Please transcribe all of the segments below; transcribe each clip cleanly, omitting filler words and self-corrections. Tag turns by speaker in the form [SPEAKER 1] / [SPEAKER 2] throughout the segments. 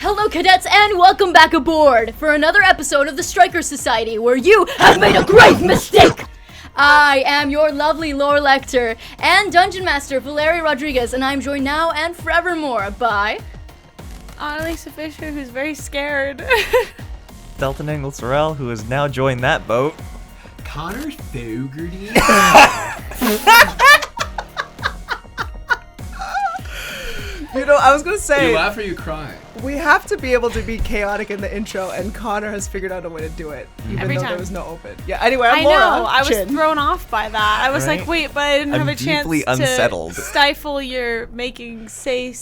[SPEAKER 1] Hello, cadets, and welcome back aboard for another episode of the Stryker Society, where you have made a grave mistake! I am your lovely lore lector and dungeon master, Valeria Rodriguez, and I'm joined now and forevermore by...
[SPEAKER 2] ANALESA Fisher, who's very scared.
[SPEAKER 3] DELTON Engel Sorrell, who has now joined that boat.
[SPEAKER 4] Connor Fogarty.
[SPEAKER 5] You know, I was gonna say,
[SPEAKER 4] You laugh or you cry?
[SPEAKER 5] we have to be able to be chaotic in the intro, and Connor has figured out a way to do it, even
[SPEAKER 2] Every
[SPEAKER 5] though
[SPEAKER 2] time.
[SPEAKER 5] there was no open. Yeah, anyway, I'm
[SPEAKER 2] I
[SPEAKER 5] Laura.
[SPEAKER 2] know, I was
[SPEAKER 5] Chin.
[SPEAKER 2] thrown off by that. I was
[SPEAKER 3] Right?
[SPEAKER 2] like, wait, but I didn't have
[SPEAKER 3] I'm
[SPEAKER 2] a chance
[SPEAKER 3] deeply unsettled.
[SPEAKER 2] to stifle your making say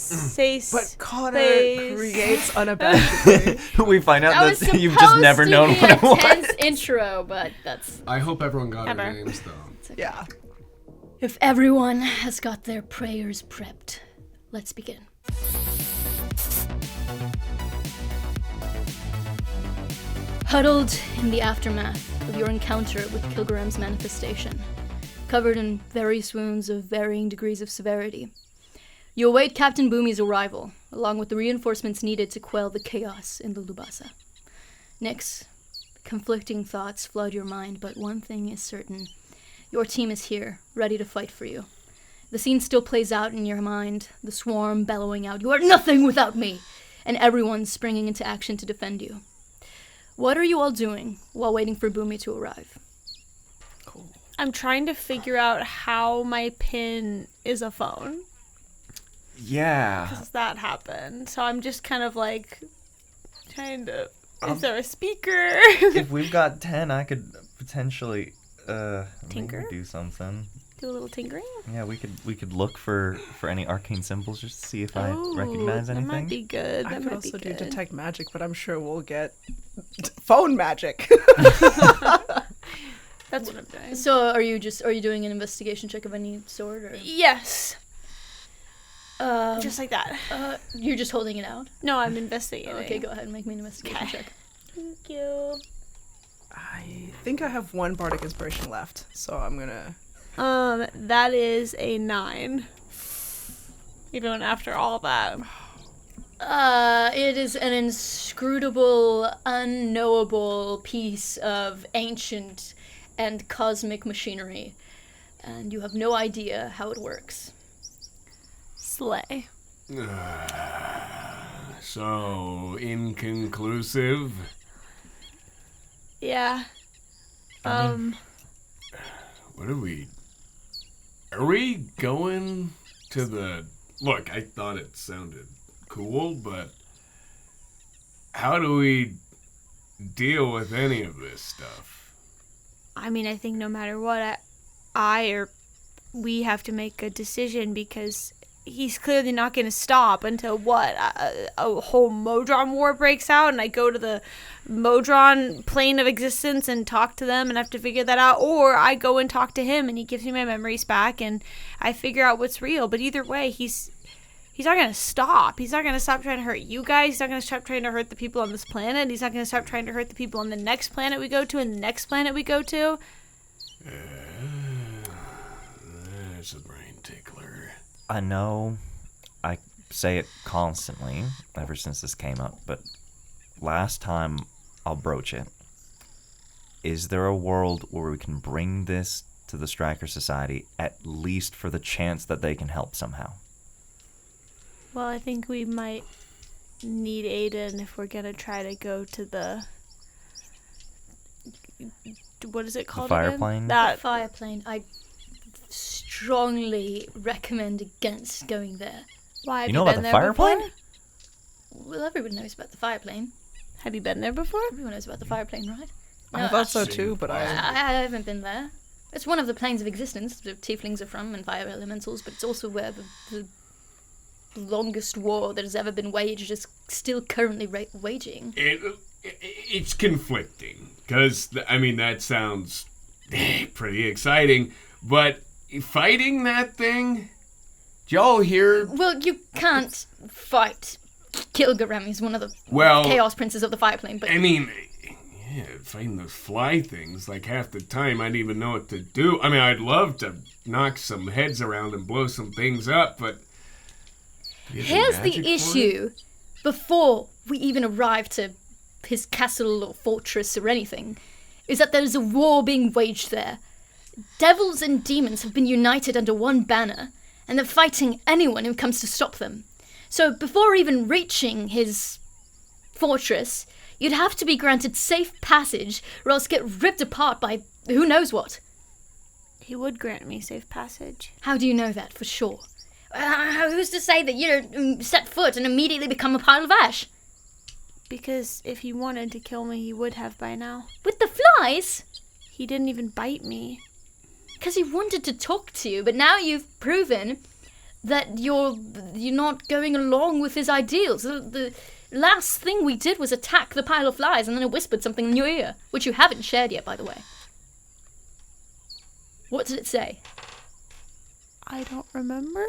[SPEAKER 5] But Connor
[SPEAKER 2] space.
[SPEAKER 5] creates unabashedly.
[SPEAKER 3] We find
[SPEAKER 1] That
[SPEAKER 3] out
[SPEAKER 1] was
[SPEAKER 3] that you've just never known what it
[SPEAKER 1] supposed to be a
[SPEAKER 3] was.
[SPEAKER 1] tense intro, but that's...
[SPEAKER 4] I hope everyone got
[SPEAKER 2] Ever.
[SPEAKER 4] our names, though.
[SPEAKER 5] Yeah.
[SPEAKER 1] If everyone has got their prayers prepped, let's begin. Huddled in the aftermath of your encounter with Kilgrim's manifestation, covered in various wounds of varying degrees of severity, you await Captain Boomy's arrival, along with the reinforcements needed to quell the chaos in the Lubasa. Nyx, conflicting thoughts flood your mind, but one thing is certain. Your team is here, ready to fight for you. The scene still plays out in your mind, the swarm bellowing out, "You are nothing without me!" and everyone springing into action to defend you. What are you all doing while waiting for Boomy to arrive?
[SPEAKER 2] I'm trying to figure out how my pin is a phone.
[SPEAKER 3] Yeah.
[SPEAKER 2] Because that happened. So I'm just kind of like trying to... Is there a speaker?
[SPEAKER 3] If we've got 10, I could potentially
[SPEAKER 2] Tinker?
[SPEAKER 3] maybe do something.
[SPEAKER 2] Do a little tinkering?
[SPEAKER 3] Yeah, we could look for any arcane symbols just to see if I recognize anything.
[SPEAKER 2] That might be good.
[SPEAKER 5] I
[SPEAKER 2] That
[SPEAKER 5] could
[SPEAKER 2] might be
[SPEAKER 5] also do
[SPEAKER 2] good.
[SPEAKER 5] detect magic, but I'm sure we'll get phone magic.
[SPEAKER 2] That's what I'm doing.
[SPEAKER 1] So are you doing an investigation check of any sort, or?
[SPEAKER 2] Yes. Just like that.
[SPEAKER 1] You're just holding it out?
[SPEAKER 2] No, I'm investigating.
[SPEAKER 1] Okay, go ahead and make me an investigation check.
[SPEAKER 2] Thank you.
[SPEAKER 5] I think I have one bardic inspiration left, so I'm gonna...
[SPEAKER 2] That is a 9. Even after all that.
[SPEAKER 1] It is an inscrutable, unknowable piece of ancient and cosmic machinery, and you have no idea how it works.
[SPEAKER 2] Slay.
[SPEAKER 4] So, inconclusive.
[SPEAKER 2] Yeah.
[SPEAKER 4] What are we... Are we going to the... Look, I thought it sounded cool, but... How do we deal with any of this stuff?
[SPEAKER 2] I mean, I think no matter what, we have to make a decision because he's clearly not going to stop until a whole Modron war breaks out and I go to the Modron plane of existence and talk to them and have to figure that out, or I go and talk to him and he gives me my memories back and I figure out what's real. But either way, he's not going to stop. He's not going to stop trying to hurt you guys. He's not going to stop trying to hurt the people on this planet. He's not going to stop trying to hurt the people on the next planet we go to and the next planet we go to.
[SPEAKER 4] That's a brain tickler.
[SPEAKER 3] I know I say it constantly ever since this came up, but last time I'll broach it. Is there a world where we can bring this to the Stryker Society, at least for the chance that they can help somehow?
[SPEAKER 2] Well, I think we might need Aiden if we're going to try to go to the... What is it called
[SPEAKER 3] fire
[SPEAKER 2] again?
[SPEAKER 3] plane?
[SPEAKER 2] That
[SPEAKER 1] Fire plane. I strongly recommend against going there.
[SPEAKER 2] Why have
[SPEAKER 3] You know
[SPEAKER 2] been
[SPEAKER 3] about the
[SPEAKER 2] there
[SPEAKER 3] fire
[SPEAKER 2] before?
[SPEAKER 3] plane?
[SPEAKER 1] Well, everybody knows about the fire plane.
[SPEAKER 2] Have you been there before?
[SPEAKER 1] Everyone knows about the fire plane, right?
[SPEAKER 5] I thought so too, but
[SPEAKER 1] I
[SPEAKER 5] I...
[SPEAKER 1] haven't been there. It's one of the planes of existence the tieflings are from and fire elementals, but it's also where the longest war that has ever been waged is still currently waging.
[SPEAKER 4] It's conflicting, because, I mean, that sounds pretty exciting, but fighting that thing? Did y'all hear?
[SPEAKER 1] Well, you can't fight Kilgrim. He's one of the
[SPEAKER 4] Well,
[SPEAKER 1] chaos princes of the fire plane, but...
[SPEAKER 4] I mean, yeah, fighting those fly things, like half the time I didn't even know what to do. I mean, I'd love to knock some heads around and blow some things up, but...
[SPEAKER 1] Here's the issue. Before we even arrive to his castle or fortress or anything, is that there's a war being waged there. Devils and demons have been united under one banner, and they're fighting anyone who comes to stop them. So before even reaching his fortress, you'd have to be granted safe passage or else get ripped apart by who knows what.
[SPEAKER 2] He would grant me safe passage.
[SPEAKER 1] How do you know that for sure? Who's to say that you don't set foot and immediately become a pile of ash?
[SPEAKER 2] Because if he wanted to kill me, he would have by now.
[SPEAKER 1] With the flies?
[SPEAKER 2] He didn't even bite me.
[SPEAKER 1] Because he wanted to talk to you, but now you've proven that you're not going along with his ideals. The last thing we did was attack the pile of flies, and then I whispered something in your ear, which you haven't shared yet, by the way. What did it say?
[SPEAKER 2] I don't remember.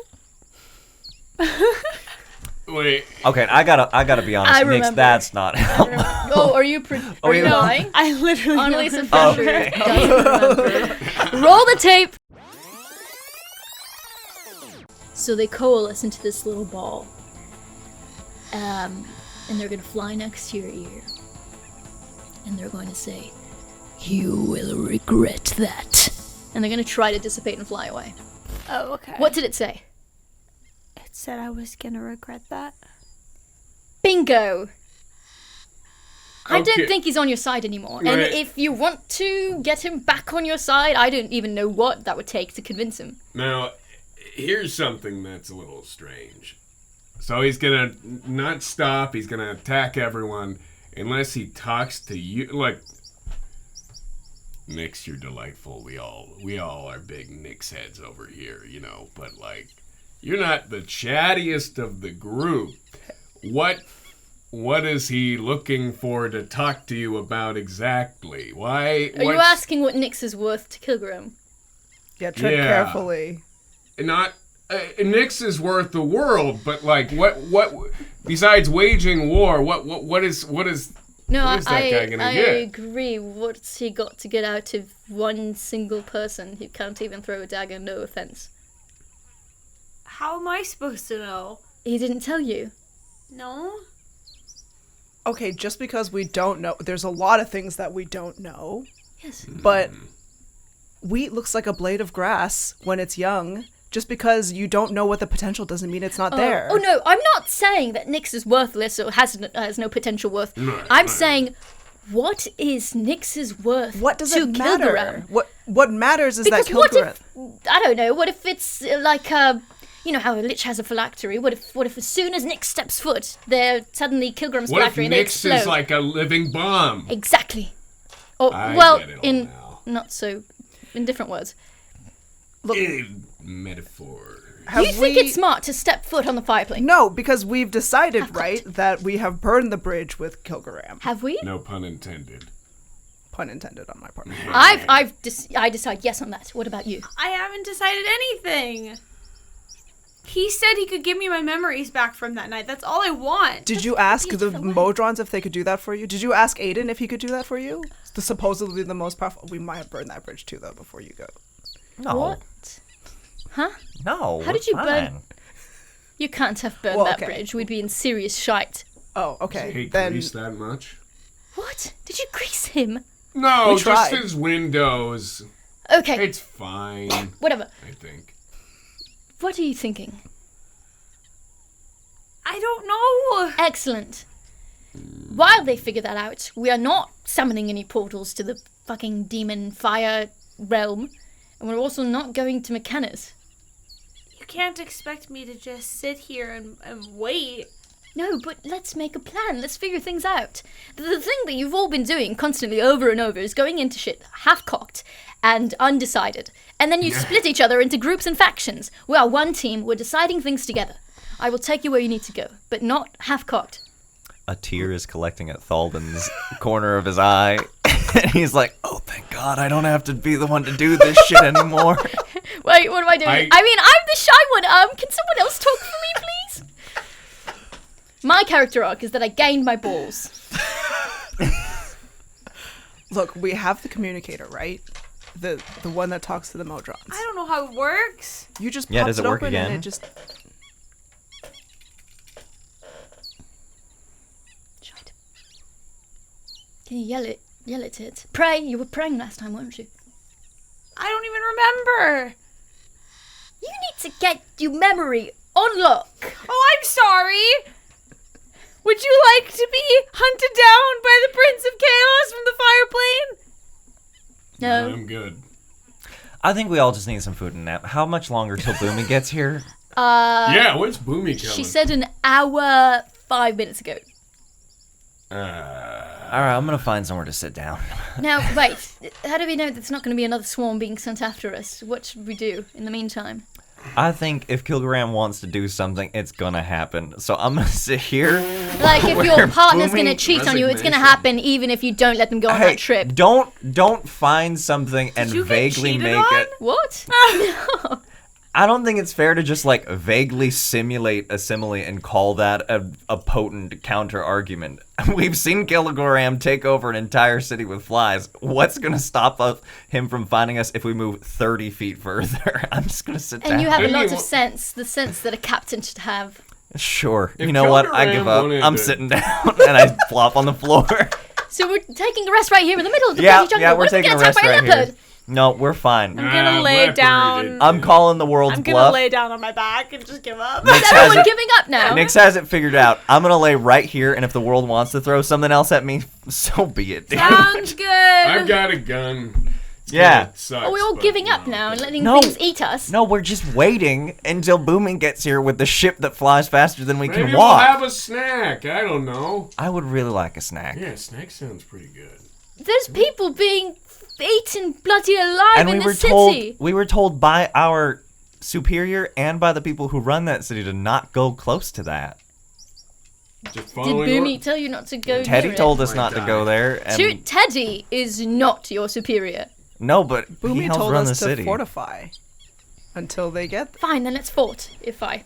[SPEAKER 4] Wait.
[SPEAKER 3] Okay, I gotta be honest,
[SPEAKER 1] I
[SPEAKER 3] Nix,
[SPEAKER 1] remember.
[SPEAKER 3] that's not
[SPEAKER 1] Oh, are you lying?
[SPEAKER 2] I literally
[SPEAKER 1] ANALESA
[SPEAKER 2] don't
[SPEAKER 1] Fisher
[SPEAKER 2] remember.
[SPEAKER 1] doesn't remember. Roll the tape! So they coalesce into this little ball. And they're going to fly next to your ear. And they're going to say, "You will regret that." And they're going to try to dissipate and fly away.
[SPEAKER 2] Oh, okay.
[SPEAKER 1] What did it say?
[SPEAKER 2] It said I was gonna regret that.
[SPEAKER 1] Bingo! I don't
[SPEAKER 4] Okay.
[SPEAKER 1] think he's on your side anymore. And
[SPEAKER 4] Right.
[SPEAKER 1] if you want to get him back on your side, I don't even know what that would take to convince him.
[SPEAKER 4] Now, here's something that's a little strange. So he's gonna not stop. He's gonna attack everyone unless he talks to you. Like, Nix, you're delightful. We all are big Nix heads over here, you know. But like, you're not the chattiest of the group. What is he looking for to talk to you about exactly? Why?
[SPEAKER 1] Are you asking what Nyx is worth to Kilgrim?
[SPEAKER 5] Yeah, tread carefully.
[SPEAKER 4] Not Nix is worth the world, but like what besides waging war, what is
[SPEAKER 1] No,
[SPEAKER 4] what is that guy gonna
[SPEAKER 1] I
[SPEAKER 4] get?
[SPEAKER 1] agree. What's he got to get out of one single person who can't even throw a dagger, no offense?
[SPEAKER 2] How am I supposed to know?
[SPEAKER 1] He didn't tell you.
[SPEAKER 2] No?
[SPEAKER 5] Okay, just because we don't know, there's a lot of things that we don't know.
[SPEAKER 1] Yes.
[SPEAKER 5] But wheat looks like a blade of grass when it's young. Just because you don't know what the potential doesn't mean it's not there.
[SPEAKER 1] Oh no, I'm not saying that Nyx is worthless or has no potential worth. I'm saying, what is Nyx's worth
[SPEAKER 5] What does
[SPEAKER 1] to
[SPEAKER 5] it matter?
[SPEAKER 1] Kilgrim?
[SPEAKER 5] What matters is
[SPEAKER 1] Because
[SPEAKER 5] that
[SPEAKER 1] what
[SPEAKER 5] Kilgrim.
[SPEAKER 1] if, I don't know, what if it's like you know how a lich has a phylactery? What if as soon as Nyx steps foot, they're suddenly Kilgrim's
[SPEAKER 4] What if
[SPEAKER 1] phylactery and they
[SPEAKER 4] Nix
[SPEAKER 1] explode?
[SPEAKER 4] is like a living bomb?
[SPEAKER 1] Exactly. Or,
[SPEAKER 4] I
[SPEAKER 1] well,
[SPEAKER 4] get it all
[SPEAKER 1] in
[SPEAKER 4] now.
[SPEAKER 1] not so, in different words.
[SPEAKER 5] Look,
[SPEAKER 4] Metaphor.
[SPEAKER 1] You think it's smart to step foot on the fireplace?
[SPEAKER 5] No, because we've decided, right, that we have burned the bridge with Kilgaram.
[SPEAKER 1] Have we?
[SPEAKER 4] No pun intended.
[SPEAKER 5] Pun intended on my part.
[SPEAKER 1] I decide yes on that. What about you?
[SPEAKER 2] I haven't decided anything. He said he could give me my memories back from that night. That's all I want.
[SPEAKER 5] Did you ask the
[SPEAKER 1] different way.
[SPEAKER 5] Modrons if they could do that for you? Did you ask Aiden if he could do that for you? The supposedly the most powerful. We might have burned that bridge too, though, before you go.
[SPEAKER 3] No.
[SPEAKER 1] What? Huh?
[SPEAKER 3] No.
[SPEAKER 1] How did you
[SPEAKER 3] we're
[SPEAKER 1] burn-
[SPEAKER 3] fine.
[SPEAKER 1] You can't have burned
[SPEAKER 5] Well,
[SPEAKER 1] that
[SPEAKER 5] okay.
[SPEAKER 1] bridge. We'd be in serious shite.
[SPEAKER 5] Oh, okay.
[SPEAKER 4] Hate
[SPEAKER 5] Then
[SPEAKER 4] grease that much?
[SPEAKER 1] What? Did you grease him?
[SPEAKER 4] No,
[SPEAKER 5] We
[SPEAKER 4] just
[SPEAKER 5] tried.
[SPEAKER 4] his windows.
[SPEAKER 1] Okay,
[SPEAKER 4] It's fine,
[SPEAKER 1] whatever.
[SPEAKER 4] I think.
[SPEAKER 1] What are you thinking?
[SPEAKER 2] I don't know.
[SPEAKER 1] Excellent. While they figure that out, we are not summoning any portals to the fucking demon fire realm, and we're also not going to McKenna's.
[SPEAKER 2] You can't expect me to just sit here and wait.
[SPEAKER 1] No, but let's make a plan. Let's figure things out. The thing that you've all been doing constantly over and over is going into shit half-cocked and undecided. And then you split each other into groups and factions. We are one team. We're deciding things together. I will take you where you need to go, but not half-cocked.
[SPEAKER 3] A tear is collecting at Thallden's corner of his eye. And he's like, oh, thank God, I don't have to be the one to do this shit anymore.
[SPEAKER 1] Wait, what am I doing? I mean, I'm the shy one. Can someone else talk for me, please? My character arc is that I gained my balls.
[SPEAKER 5] look, we have the communicator, right? The one that talks to the Modrons.
[SPEAKER 2] I don't know how it works.
[SPEAKER 5] You just
[SPEAKER 3] Yeah,
[SPEAKER 5] pops
[SPEAKER 3] does it
[SPEAKER 5] it
[SPEAKER 3] work
[SPEAKER 5] open
[SPEAKER 3] again?
[SPEAKER 5] and it just.
[SPEAKER 1] Can you yell at it? Pray. You were praying last time, weren't you?
[SPEAKER 2] I don't even remember.
[SPEAKER 1] You need to get your memory on lock.
[SPEAKER 2] Oh, I'm sorry. Would you like to be hunted down by the Prince of Chaos from the Fire Plane?
[SPEAKER 1] No.
[SPEAKER 4] I'm good.
[SPEAKER 3] I think we all just need some food and nap. How much longer till Boomy gets here?
[SPEAKER 4] Yeah, when's Boomy coming?
[SPEAKER 1] She said an hour 5 minutes ago.
[SPEAKER 3] All right, I'm gonna find somewhere to sit down.
[SPEAKER 1] Now, wait. How do we know there's not going to be another swarm being sent after us? What should we do in the meantime?
[SPEAKER 3] I think if Kilgaram wants to do something, it's gonna happen. So I'm gonna sit here.
[SPEAKER 1] Like, if your
[SPEAKER 3] Where
[SPEAKER 1] partner's
[SPEAKER 3] Boomy-
[SPEAKER 1] going to cheat on you, it's going to
[SPEAKER 4] Resignation.
[SPEAKER 1] happen even if you don't let them go on
[SPEAKER 3] Hey,
[SPEAKER 1] that trip.
[SPEAKER 3] don't find something and
[SPEAKER 2] you get
[SPEAKER 3] vaguely
[SPEAKER 2] cheated
[SPEAKER 3] make
[SPEAKER 2] on?
[SPEAKER 3] it.
[SPEAKER 1] What? No.
[SPEAKER 3] I don't think it's fair to just like vaguely simulate a simile and call that a potent counter argument. We've seen Kilgaram take over an entire city with flies. What's gonna stop him from finding us if we move 30 feet further? I'm just gonna sit down.
[SPEAKER 1] And you have a
[SPEAKER 4] Maybe
[SPEAKER 1] lot
[SPEAKER 4] you
[SPEAKER 1] of sense, the sense that a captain should have.
[SPEAKER 3] Sure.
[SPEAKER 4] If
[SPEAKER 3] You know what? I
[SPEAKER 4] Kilgaram
[SPEAKER 3] give up.
[SPEAKER 4] wanted
[SPEAKER 3] I'm
[SPEAKER 4] to-
[SPEAKER 3] sitting down and I flop on the floor.
[SPEAKER 1] So we're taking a rest right here in the middle of the
[SPEAKER 3] Yeah,
[SPEAKER 1] bloody jungle.
[SPEAKER 3] yeah, we're
[SPEAKER 1] What if we
[SPEAKER 3] taking
[SPEAKER 1] get
[SPEAKER 3] a
[SPEAKER 1] attacked
[SPEAKER 3] rest
[SPEAKER 1] by a
[SPEAKER 3] right
[SPEAKER 1] leopard?
[SPEAKER 3] here. No, we're fine.
[SPEAKER 2] I'm gonna lay down.
[SPEAKER 3] I'm calling the world's
[SPEAKER 2] I'm gonna
[SPEAKER 3] bluff.
[SPEAKER 2] lay down on my back and just give up.
[SPEAKER 3] Nix
[SPEAKER 1] Is
[SPEAKER 3] has
[SPEAKER 1] everyone
[SPEAKER 3] it-
[SPEAKER 1] giving up now?
[SPEAKER 3] Nix has it figured out. I'm gonna lay right here, and if the world wants to throw something else at me, so be it, dude.
[SPEAKER 2] Sounds good.
[SPEAKER 4] I've got a gun.
[SPEAKER 3] Yeah.
[SPEAKER 1] Are we all giving up now and letting
[SPEAKER 3] No.
[SPEAKER 1] things eat us?
[SPEAKER 3] No, we're just waiting until Booming gets here with the ship that flies faster than we
[SPEAKER 4] Maybe
[SPEAKER 3] can
[SPEAKER 4] we'll
[SPEAKER 3] walk.
[SPEAKER 4] have a snack. I don't know.
[SPEAKER 3] I would really like a snack.
[SPEAKER 4] Yeah, snack sounds pretty good.
[SPEAKER 1] There's people being eaten bloody alive
[SPEAKER 3] And
[SPEAKER 1] in
[SPEAKER 3] we
[SPEAKER 1] the
[SPEAKER 3] were
[SPEAKER 1] city.
[SPEAKER 3] told by our superior and by the people who run that city to not go close to that.
[SPEAKER 4] Just
[SPEAKER 1] Did
[SPEAKER 4] following
[SPEAKER 1] Boomy tell you not to go
[SPEAKER 3] Teddy
[SPEAKER 1] near it?
[SPEAKER 3] told us
[SPEAKER 4] Might
[SPEAKER 3] not to
[SPEAKER 4] die.
[SPEAKER 3] go there. And
[SPEAKER 1] Teddy is not your superior.
[SPEAKER 3] no, but he
[SPEAKER 5] Boomy
[SPEAKER 3] helps
[SPEAKER 5] told
[SPEAKER 3] run
[SPEAKER 5] us
[SPEAKER 3] the
[SPEAKER 5] to
[SPEAKER 3] city.
[SPEAKER 5] fortify until they get there.
[SPEAKER 1] Fine, then let's fortify.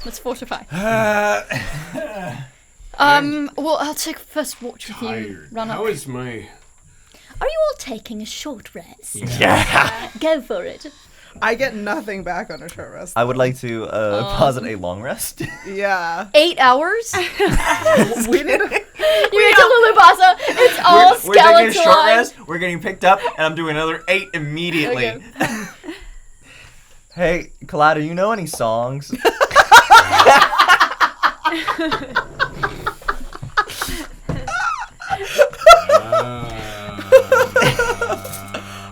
[SPEAKER 1] Let's fortify. Well, I'll take first watch with you,
[SPEAKER 4] tired.
[SPEAKER 1] Raanok.
[SPEAKER 4] How is my...
[SPEAKER 1] Are you all taking a short rest?
[SPEAKER 3] Yeah.
[SPEAKER 1] Go for it.
[SPEAKER 5] I get nothing back on a short rest.
[SPEAKER 3] I would like to posit a long rest.
[SPEAKER 5] Yeah.
[SPEAKER 1] 8 hours?
[SPEAKER 5] We need a,
[SPEAKER 1] You get to Lulubasa. It's all
[SPEAKER 3] we're taking a short
[SPEAKER 1] skeleton.
[SPEAKER 3] rest. We're getting picked up, and I'm doing another 8 immediately.
[SPEAKER 1] Okay.
[SPEAKER 3] Hey, Kaleida, you know any songs?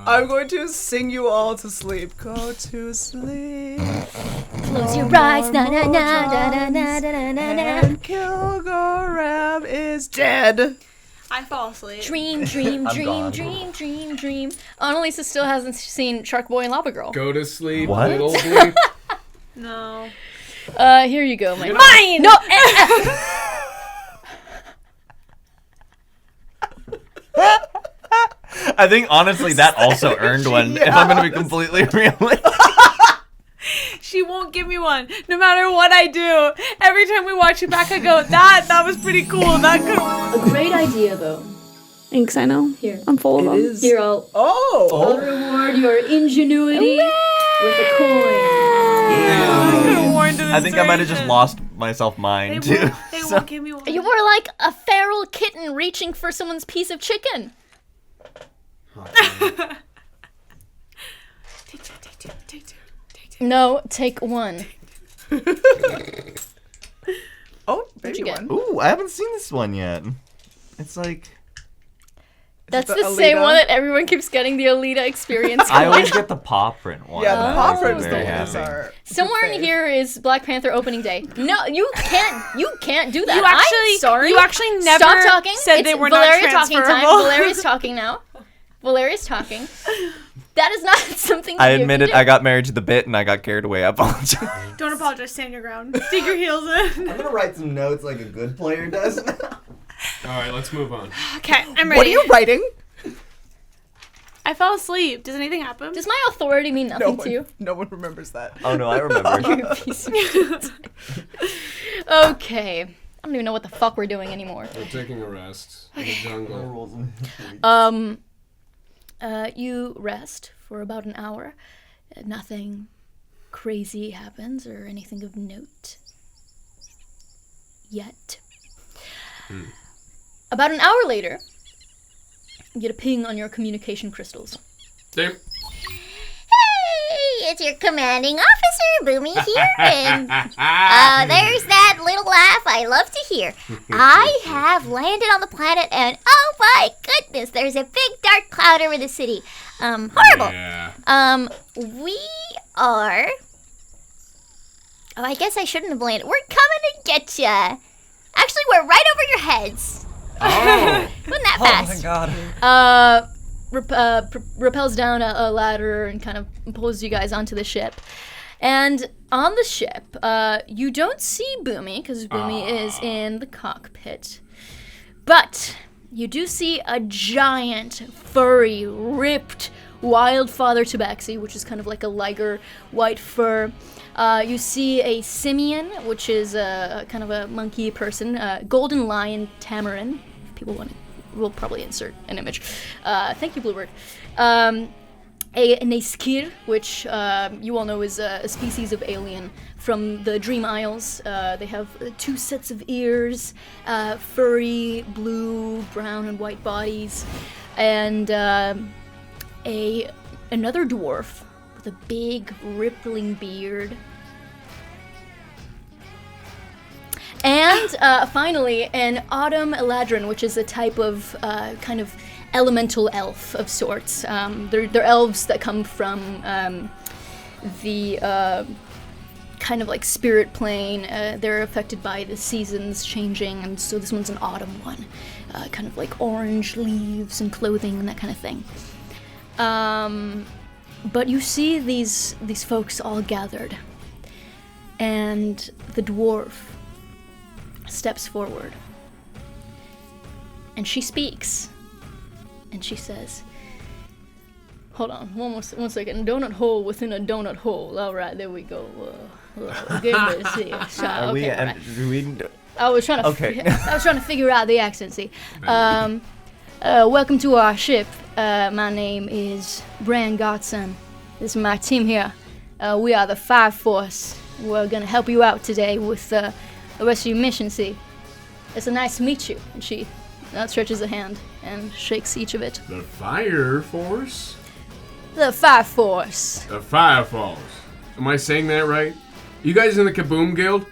[SPEAKER 5] I'm going to sing you all to sleep. Go to sleep.
[SPEAKER 1] Close your eyes. Na na na na na na na na na.
[SPEAKER 5] And Kilgaram is dead.
[SPEAKER 2] I fall asleep.
[SPEAKER 1] Dream, dream,
[SPEAKER 3] I'm
[SPEAKER 1] dream,
[SPEAKER 3] gone.
[SPEAKER 1] dream, dream, dream. Annalisa still hasn't seen Shark Boy and Lava Girl.
[SPEAKER 4] Go to sleep,
[SPEAKER 3] What?
[SPEAKER 4] little bleep.
[SPEAKER 2] No.
[SPEAKER 1] Here you go, my
[SPEAKER 2] Mine!
[SPEAKER 1] No!
[SPEAKER 3] I think honestly that also earned one. If I'm gonna be completely realistic.
[SPEAKER 2] She won't give me one, no matter what I do. Every time we watch it back, I go, that was pretty cool. That could.
[SPEAKER 1] A great idea, though.
[SPEAKER 2] Thanks, I know.
[SPEAKER 1] Here.
[SPEAKER 2] I'm full of
[SPEAKER 5] It
[SPEAKER 2] them.
[SPEAKER 5] is.
[SPEAKER 1] Here, I'll
[SPEAKER 5] Oh.
[SPEAKER 1] reward your ingenuity with a coin.
[SPEAKER 3] I think I might have just lost myself mine too.
[SPEAKER 2] They won't give me one.
[SPEAKER 1] You were like a feral kitten reaching for someone's piece of chicken.
[SPEAKER 2] Take two.
[SPEAKER 1] No, take one.
[SPEAKER 5] Oh, baby
[SPEAKER 1] you get?
[SPEAKER 5] one.
[SPEAKER 3] Ooh, I haven't seen this one yet. It's like
[SPEAKER 1] That's
[SPEAKER 5] the
[SPEAKER 1] the same
[SPEAKER 5] Alita?
[SPEAKER 1] one that everyone keeps getting the Alita experience.
[SPEAKER 3] I
[SPEAKER 1] going.
[SPEAKER 3] always get the paw print one.
[SPEAKER 5] Yeah,
[SPEAKER 3] and
[SPEAKER 5] the
[SPEAKER 3] that
[SPEAKER 5] paw
[SPEAKER 3] makes me
[SPEAKER 5] prints
[SPEAKER 3] very
[SPEAKER 5] the ones
[SPEAKER 3] happy.
[SPEAKER 5] are.
[SPEAKER 1] Somewhere in
[SPEAKER 5] fave.
[SPEAKER 1] here is Black Panther opening day. No, you can't do that.
[SPEAKER 2] You
[SPEAKER 1] I'm sorry.
[SPEAKER 2] never
[SPEAKER 1] Stop talking.
[SPEAKER 2] said
[SPEAKER 1] It's
[SPEAKER 2] they were
[SPEAKER 1] Valeria
[SPEAKER 2] not
[SPEAKER 1] talking time.
[SPEAKER 2] transferable.
[SPEAKER 1] Valeria's talking now. Valeria's talking. That is not something
[SPEAKER 3] I
[SPEAKER 1] you
[SPEAKER 3] admit
[SPEAKER 1] can
[SPEAKER 3] it,
[SPEAKER 1] do.
[SPEAKER 3] I got married to the bit and I got carried away. I apologize.
[SPEAKER 2] Don't apologize. Stand your ground. Dig your heels in.
[SPEAKER 3] I'm gonna write some notes like a good player does.
[SPEAKER 4] All right, let's move on.
[SPEAKER 2] Okay, I'm ready.
[SPEAKER 5] What are you writing?
[SPEAKER 2] I fell asleep. Does anything happen?
[SPEAKER 1] Does my authority mean nothing to you?
[SPEAKER 5] No one remembers that.
[SPEAKER 3] Oh no, I remember.
[SPEAKER 1] You piece of shit. Okay. I don't even know what the fuck we're doing anymore.
[SPEAKER 4] We're taking a rest in the jungle.
[SPEAKER 1] You rest for about an hour. Nothing crazy happens or anything of note. Yet. About an hour later, you get a ping on your communication crystals.
[SPEAKER 4] Damn.
[SPEAKER 6] Hey, it's your commanding officer, Boomy here, and there's that little laugh I love to hear. I have landed on the planet, and oh my goodness, there's a big dark cloud over the city. Horrible.
[SPEAKER 4] Yeah.
[SPEAKER 6] We are... Oh, I guess I shouldn't have landed. We're coming to get ya. Actually, we're right over your heads.
[SPEAKER 4] Oh.
[SPEAKER 6] Wasn't that
[SPEAKER 3] Oh my
[SPEAKER 6] fast?
[SPEAKER 3] god.
[SPEAKER 1] Rappels down a ladder and kind of pulls you guys onto the ship. And on the ship, you don't see Boomy, because Boomy is in the cockpit. But you do see a giant, furry, ripped Wildfather tabaxi, which is kind of like a liger white fur. You see a simian, which is a kind of a monkey person. Golden lion tamarin. If people want to, we'll probably insert an image. Thank you, Bluebird. A Neskir, which you all know is a species of alien from the Dream Isles. They have 2 sets of ears, furry, blue, brown, and white bodies, and another dwarf with a big, rippling beard. And finally, an autumn eladrin, which is a type of kind of elemental elf of sorts. They're elves that come from the kind of like spirit plane. They're affected by the seasons changing, and so this one's an autumn one. Kind of like orange leaves and clothing and that kind of thing. But you see these folks all gathered, and the dwarf steps forward, and she speaks, and she says, hold on, one second, donut hole within a donut hole. All right, there we go. Good to see you.
[SPEAKER 3] Are we,
[SPEAKER 1] Okay,
[SPEAKER 3] and
[SPEAKER 1] right. I was trying to figure out the accent, see. Welcome to our ship. My name is Bran Godson. This is my team here. We are the Fire Force. We're gonna help you out today with the rest of your mission, see. It's nice to meet you. And she stretches a hand and shakes each of it.
[SPEAKER 4] The Fire Force?
[SPEAKER 1] The Fire Force.
[SPEAKER 4] The Fire Force. Am I saying that right? You guys in the Kaboom Guild?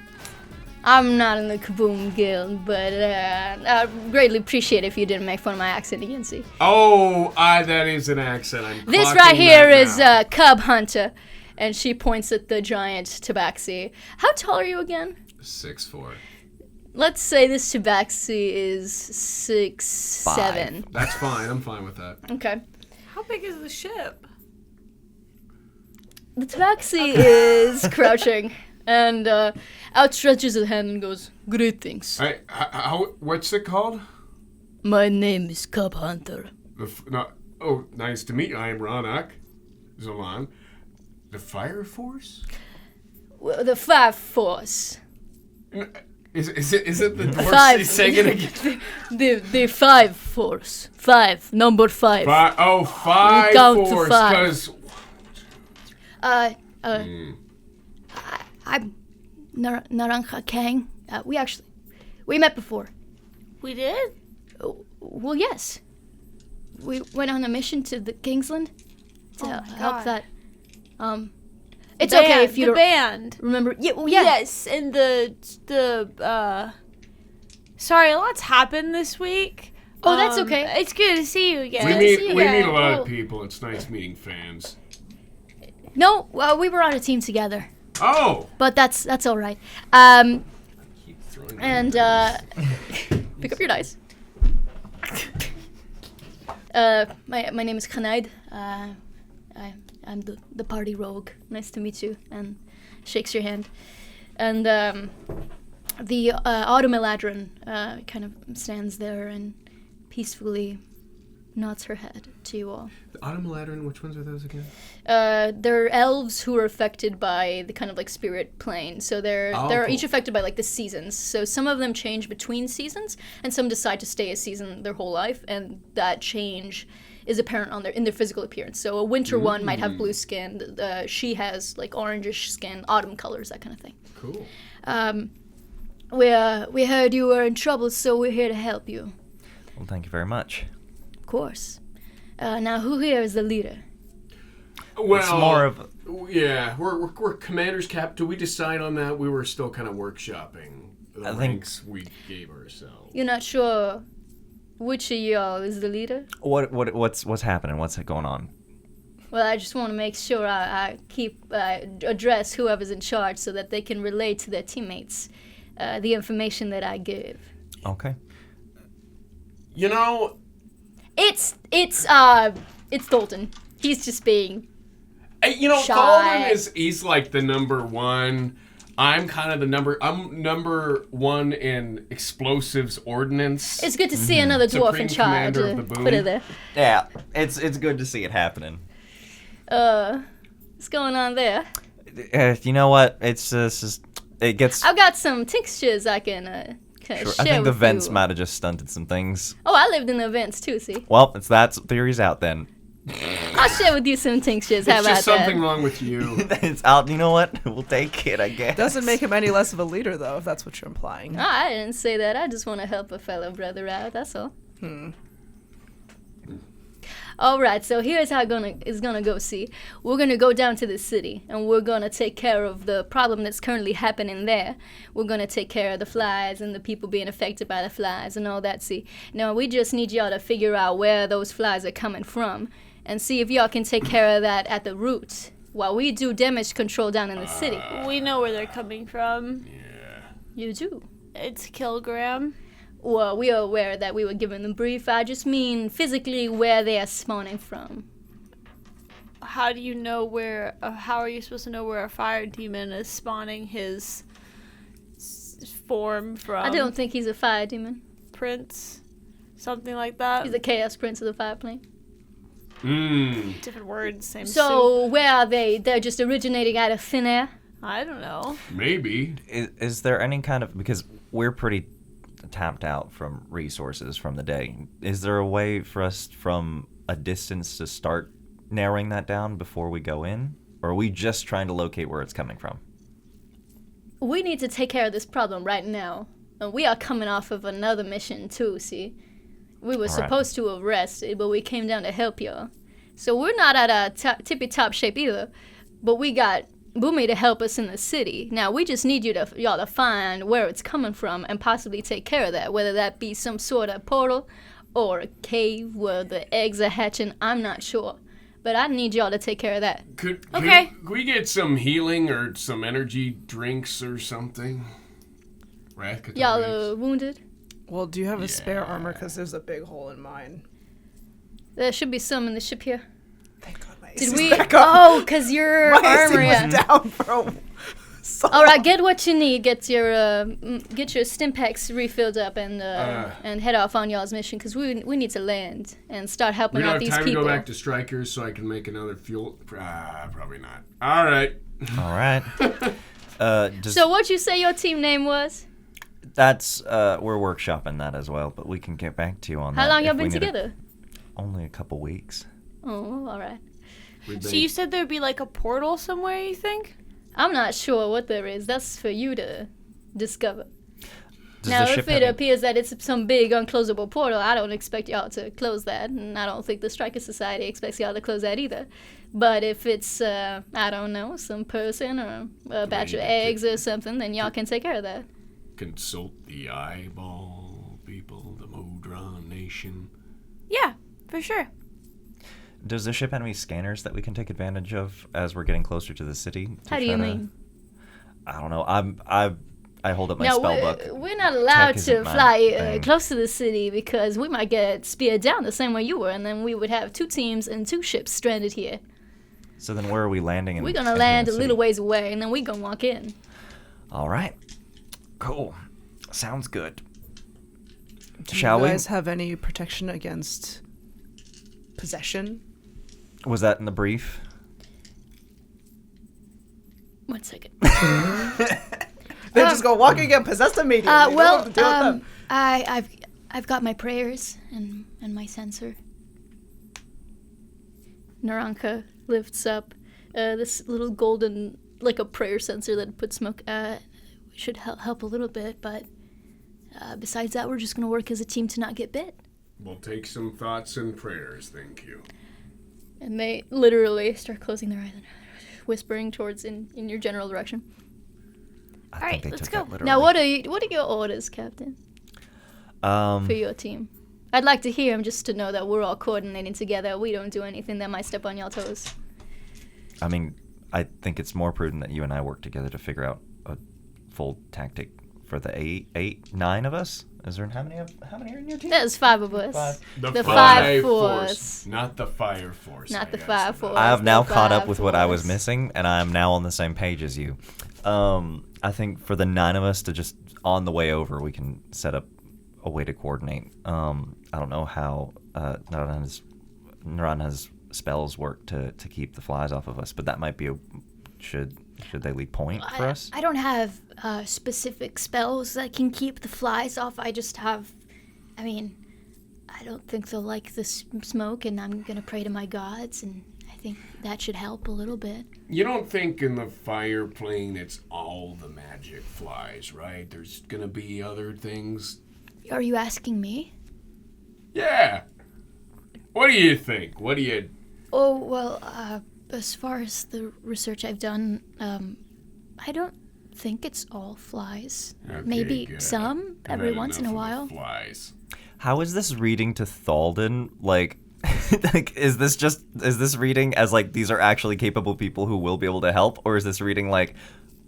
[SPEAKER 1] I'm not in the Kaboom Guild, but I'd greatly appreciate it if you didn't make fun of my accent again, see.
[SPEAKER 4] Oh, that is an accent.
[SPEAKER 1] This right here is Cub Hunter, and she points at the giant tabaxi. How tall are you again?
[SPEAKER 4] 6'4".
[SPEAKER 1] Let's say this tabaxi is 6'7".
[SPEAKER 4] That's fine. I'm fine with that.
[SPEAKER 1] Okay.
[SPEAKER 2] How big is the ship?
[SPEAKER 1] The tabaxi is crouching and outstretches his hand and goes, "Greetings.
[SPEAKER 4] What's it called?
[SPEAKER 1] My name is Cub Hunter."
[SPEAKER 4] Nice to meet you. I am Raanok. Zolan. The Fire Force?
[SPEAKER 1] Well, the Fire Force.
[SPEAKER 4] Is it the dwarf?
[SPEAKER 1] Five.
[SPEAKER 4] She's saying it again.
[SPEAKER 1] The Five Force. 5. Number 5.
[SPEAKER 4] Five
[SPEAKER 1] count to
[SPEAKER 4] Force.
[SPEAKER 1] 5.
[SPEAKER 4] Because
[SPEAKER 1] I'm Naranja Kang. We met before.
[SPEAKER 2] We did?
[SPEAKER 1] Well, yes. We went on a mission to the Kingsland to help
[SPEAKER 2] God.
[SPEAKER 1] that. It's okay if you
[SPEAKER 2] the
[SPEAKER 1] don't
[SPEAKER 2] band.
[SPEAKER 1] remember. Yeah, well,
[SPEAKER 2] Yes, and the sorry, a lot's happened this week.
[SPEAKER 1] Oh, that's okay.
[SPEAKER 2] It's good to see you again.
[SPEAKER 4] we meet a lot
[SPEAKER 2] cool.
[SPEAKER 4] of people. It's nice meeting fans.
[SPEAKER 1] No, we were on a team together,
[SPEAKER 4] Oh!
[SPEAKER 1] but that's all right.
[SPEAKER 4] Keep throwing
[SPEAKER 1] And pick up your dice. My name is Kaleida. I'm the party rogue. Nice to meet you. And shakes your hand. And the autumn eladrin kind of stands there and peacefully nods her head to you all.
[SPEAKER 4] The Autumn Ladrin, which ones are those again?
[SPEAKER 1] They're elves who are affected by the kind of like spirit plane. So they're
[SPEAKER 4] cool.
[SPEAKER 1] each affected by like the seasons. So some of them change between seasons, and some decide to stay a season their whole life, and that change is apparent in their physical appearance. So a winter one might have blue skin. She has like orangish skin, autumn colors, that kind of thing.
[SPEAKER 4] Cool.
[SPEAKER 1] We heard you were in trouble, so we're here to help you.
[SPEAKER 3] Well, thank you very much.
[SPEAKER 1] Of course. Now, who here is the leader?
[SPEAKER 4] Well,
[SPEAKER 3] It's more of
[SPEAKER 4] yeah, we're commanders, Cap. Do we decide on that? We were still kind of workshopping the
[SPEAKER 3] I think-
[SPEAKER 4] ranks we gave ourselves.
[SPEAKER 1] You're not sure which of y'all is the leader?
[SPEAKER 3] what's happening? What's going on?
[SPEAKER 1] Well, I just want to make sure I address whoever's in charge so that they can relay to their teammates the information that I give.
[SPEAKER 3] Okay.
[SPEAKER 4] You know,
[SPEAKER 1] It's Thallden. He's just being shy.
[SPEAKER 4] Thallden he's like the number one. I'm kind of I'm number one in explosives ordnance.
[SPEAKER 1] It's good to see another dwarf
[SPEAKER 4] Supreme
[SPEAKER 1] in charge.
[SPEAKER 4] commander of the boom.
[SPEAKER 1] Put it there.
[SPEAKER 3] Yeah, it's good to see it happening.
[SPEAKER 1] What's going on there?
[SPEAKER 3] You know what? It's just it gets.
[SPEAKER 1] I've got some tinctures I can
[SPEAKER 3] Sure.
[SPEAKER 1] share
[SPEAKER 3] I think the
[SPEAKER 1] with
[SPEAKER 3] vents
[SPEAKER 1] you.
[SPEAKER 3] might have just stunted some things.
[SPEAKER 1] Oh, I lived in the vents too, see?
[SPEAKER 3] Well, it's that theory's out then.
[SPEAKER 1] I'll share with you some tinctures. How
[SPEAKER 4] It's
[SPEAKER 1] about
[SPEAKER 4] just something
[SPEAKER 1] that?
[SPEAKER 4] wrong with you.
[SPEAKER 3] It's out. You know what? We'll take it, I guess.
[SPEAKER 5] Doesn't make him any less of a leader, though, if that's what you're implying.
[SPEAKER 1] Oh, I didn't say that. I just want to help a fellow brother out. That's all. All right, so here's how it's gonna go. See, we're gonna go down to the city, and we're gonna take care of the problem that's currently happening there. We're gonna take care of the flies and the people being affected by the flies and all that. See, now we just need y'all to figure out where those flies are coming from, and see if y'all can take care of that at the root, while we do damage control down in the city.
[SPEAKER 2] We know where they're coming from.
[SPEAKER 1] You do.
[SPEAKER 2] It's Kilogram.
[SPEAKER 1] Well, we are aware that we were given the brief. I just mean physically where they are spawning from.
[SPEAKER 2] How do you know where? How are you supposed to know where a fire demon is spawning his form from?
[SPEAKER 1] I don't think he's a fire demon.
[SPEAKER 2] Prince, something like that.
[SPEAKER 1] He's the chaos prince of the fire plane.
[SPEAKER 2] Different words, same. soup.
[SPEAKER 1] So where are they? They're just originating out of thin air?
[SPEAKER 2] I don't know.
[SPEAKER 4] Maybe.
[SPEAKER 3] Is there any kind of, because we're pretty tapped out from resources from the day, is there a way for us from a distance to start narrowing that down before we go in? Or are we just trying to locate where it's coming from?
[SPEAKER 1] We need to take care of this problem right now. And we are coming off of another mission too, see? We were
[SPEAKER 3] All right.
[SPEAKER 1] supposed to have rested, but we came down to help y'all. So we're not at a tippy-top shape either, but we got Boomy to help us in the city. Now we just need y'all to find where it's coming from and possibly take care of that, whether that be some sort of portal or a cave where the eggs are hatching. I'm not sure, but I need y'all to take care of that.
[SPEAKER 4] Could we get some healing or some energy drinks or something?
[SPEAKER 1] Y'all are wounded?
[SPEAKER 5] Well, do you have a spare armor? Because there's a big hole in mine.
[SPEAKER 1] There should be some in the ship here.
[SPEAKER 5] Thank God my
[SPEAKER 1] Did
[SPEAKER 5] AC's
[SPEAKER 1] we?
[SPEAKER 5] back up.
[SPEAKER 1] Oh, because your
[SPEAKER 5] My
[SPEAKER 1] armor.
[SPEAKER 5] AC
[SPEAKER 1] Yeah.
[SPEAKER 5] was down for so
[SPEAKER 1] All right,
[SPEAKER 5] long.
[SPEAKER 1] get what you need. Get your stim packs refilled up and head off on y'all's mission because we need to land and start
[SPEAKER 4] We
[SPEAKER 1] helping
[SPEAKER 4] don't
[SPEAKER 1] out
[SPEAKER 4] have
[SPEAKER 1] these
[SPEAKER 4] time
[SPEAKER 1] people.
[SPEAKER 4] to go back to Strikers so I can make another fuel. Probably not. All right.
[SPEAKER 3] All right.
[SPEAKER 1] So what'd you say your team name was?
[SPEAKER 3] That's we're workshopping that as well, but we can get back to you on that.
[SPEAKER 1] How long
[SPEAKER 3] if
[SPEAKER 1] y'all
[SPEAKER 3] we
[SPEAKER 1] been
[SPEAKER 3] need
[SPEAKER 1] together?
[SPEAKER 3] Only a couple weeks.
[SPEAKER 1] Oh, all right.
[SPEAKER 2] So you said there'd be like a portal somewhere, you think?
[SPEAKER 1] I'm not sure what there is. That's for you to discover.
[SPEAKER 3] Does
[SPEAKER 1] Now,
[SPEAKER 3] the
[SPEAKER 1] if
[SPEAKER 3] ship
[SPEAKER 1] it
[SPEAKER 3] have any-
[SPEAKER 1] appears that it's some big unclosable portal, I don't expect y'all to close that, and I don't think the Stryker Society expects y'all to close that either. But if it's, I don't know, some person or a batch of
[SPEAKER 4] Maybe.
[SPEAKER 1] eggs or something, then y'all can take care of that.
[SPEAKER 4] Consult the eyeball people, the Modron Nation.
[SPEAKER 2] Yeah, for sure.
[SPEAKER 3] Does the ship have any scanners that we can take advantage of as we're getting closer to the city? to
[SPEAKER 1] How do you
[SPEAKER 3] try to-
[SPEAKER 1] mean?
[SPEAKER 3] I don't know. I hold up my
[SPEAKER 1] No,
[SPEAKER 3] spell book.
[SPEAKER 1] we're not allowed
[SPEAKER 3] Tech
[SPEAKER 1] to
[SPEAKER 3] isn't my
[SPEAKER 1] fly
[SPEAKER 3] thing.
[SPEAKER 1] close to the city because we might get speared down the same way you were, and then we would have 2 teams and 2 ships stranded here.
[SPEAKER 3] So then where are we landing?
[SPEAKER 1] We're gonna land a little ways away, and then we're gonna walk in.
[SPEAKER 3] All right. Cool. Sounds good.
[SPEAKER 5] Do
[SPEAKER 3] Shall
[SPEAKER 5] you
[SPEAKER 3] we?
[SPEAKER 5] guys have any protection against possession?
[SPEAKER 3] Was that in the brief?
[SPEAKER 1] 1 second.
[SPEAKER 5] They just go walking and possessed immediately. You don't
[SPEAKER 1] Well,
[SPEAKER 5] have to deal with them.
[SPEAKER 1] I've got my prayers and my sensor. Naranka lifts up this little golden, like a prayer sensor that puts smoke. Should help a little bit, but besides that, we're just gonna work as a team to not get bit.
[SPEAKER 4] We'll take some thoughts and prayers, thank you.
[SPEAKER 1] And they literally start closing their eyes and whispering towards in your general direction.
[SPEAKER 3] I
[SPEAKER 2] All right,
[SPEAKER 3] think they
[SPEAKER 2] let's
[SPEAKER 3] took
[SPEAKER 2] go.
[SPEAKER 3] that literally.
[SPEAKER 1] Now, what are your orders, Captain, for your team? I'd like to hear them just to know that we're all coordinating together. We don't do anything that might step on y'all toes.
[SPEAKER 3] I mean, I think it's more prudent that you and I work together to figure out a full tactic for the nine of us. Is there how many are in your team?
[SPEAKER 1] There's 5 of us.
[SPEAKER 3] 5.
[SPEAKER 1] The Fire Force.
[SPEAKER 4] Not the Fire Force.
[SPEAKER 1] Not the
[SPEAKER 4] I
[SPEAKER 1] Fire
[SPEAKER 4] answered that.
[SPEAKER 1] Force.
[SPEAKER 3] I have now
[SPEAKER 1] The
[SPEAKER 3] caught
[SPEAKER 1] Fire
[SPEAKER 3] up with what I was
[SPEAKER 1] Force.
[SPEAKER 3] missing, and I am now on the same page as you. I think for the 9 of us to just on the way over, we can set up a way to coordinate. I don't know how Naranja's spells work to keep the flies off of us, but that might be should they leave point for us?
[SPEAKER 1] I don't have specific spells that can keep the flies off. I just have, I don't think they'll like the smoke, and I'm going to pray to my gods, and I think that should help a little bit.
[SPEAKER 4] You don't think in the fire plane it's all the magic flies, right? There's gonna be other things.
[SPEAKER 1] Are you asking me?
[SPEAKER 4] Yeah. What do you think? What do you...
[SPEAKER 1] Oh, well, as far as the research I've done, I don't think it's all flies.
[SPEAKER 4] Okay,
[SPEAKER 1] Maybe
[SPEAKER 4] good.
[SPEAKER 1] some
[SPEAKER 4] I've
[SPEAKER 1] every
[SPEAKER 4] had
[SPEAKER 1] once in a
[SPEAKER 4] enough of
[SPEAKER 1] while.
[SPEAKER 4] the flies.
[SPEAKER 3] How is this reading to Thallden? Like, is this reading as like these are actually capable people who will be able to help, or is this reading like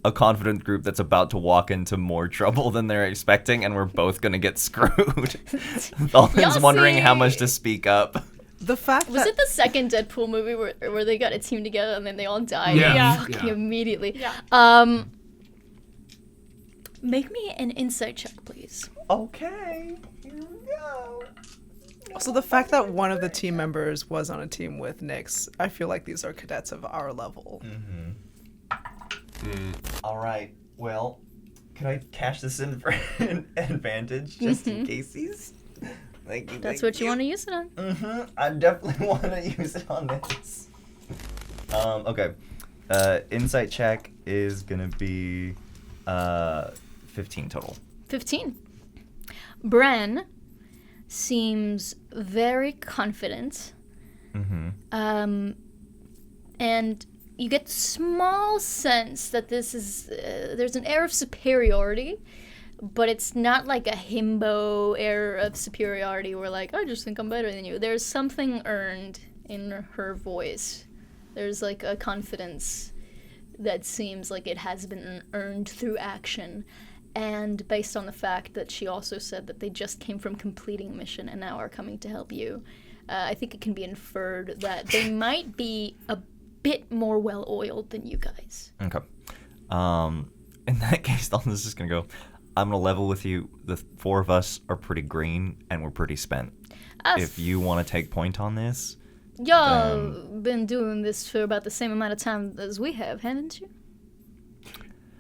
[SPEAKER 3] a confident group that's about to walk into more trouble than they're expecting, and we're both gonna get screwed? Thallden's
[SPEAKER 1] Y'all
[SPEAKER 3] wondering how
[SPEAKER 1] see-
[SPEAKER 3] much to speak up.
[SPEAKER 5] The fact
[SPEAKER 1] Was
[SPEAKER 5] that
[SPEAKER 1] it the second Deadpool movie where they got a team together and then they all died?
[SPEAKER 4] Yeah.
[SPEAKER 1] Fucking
[SPEAKER 4] Yeah.
[SPEAKER 1] immediately.
[SPEAKER 2] Yeah.
[SPEAKER 1] Make me an insight check, please.
[SPEAKER 3] Okay, here we go.
[SPEAKER 5] also the fact that one of the team members was on a team with Nyx, I feel like these are cadets of our level.
[SPEAKER 3] All right. Well, can I cash this in for an advantage just in case? Thank you.
[SPEAKER 1] That's what you want to use it on.
[SPEAKER 3] I definitely want to use it on this. Okay. Insight check is gonna be 15 total.
[SPEAKER 1] 15. Bren seems very confident. And you get small sense that this is there's an air of superiority, but it's not like a himbo air of superiority where like I just think I'm better than you. There's something earned in her voice. There's like a confidence that seems like it has been earned through action. And based on the fact that she also said that they just came from completing a mission and now are coming to help you, I think it can be inferred that they might be a bit more well-oiled than you guys.
[SPEAKER 3] Okay. In that case, Dalton's just gonna go. I'm gonna level with you. The 4 of us are pretty green and we're pretty spent. If you want to take point on this,
[SPEAKER 1] Y'all been doing this for about the same amount of time as we have, haven't you?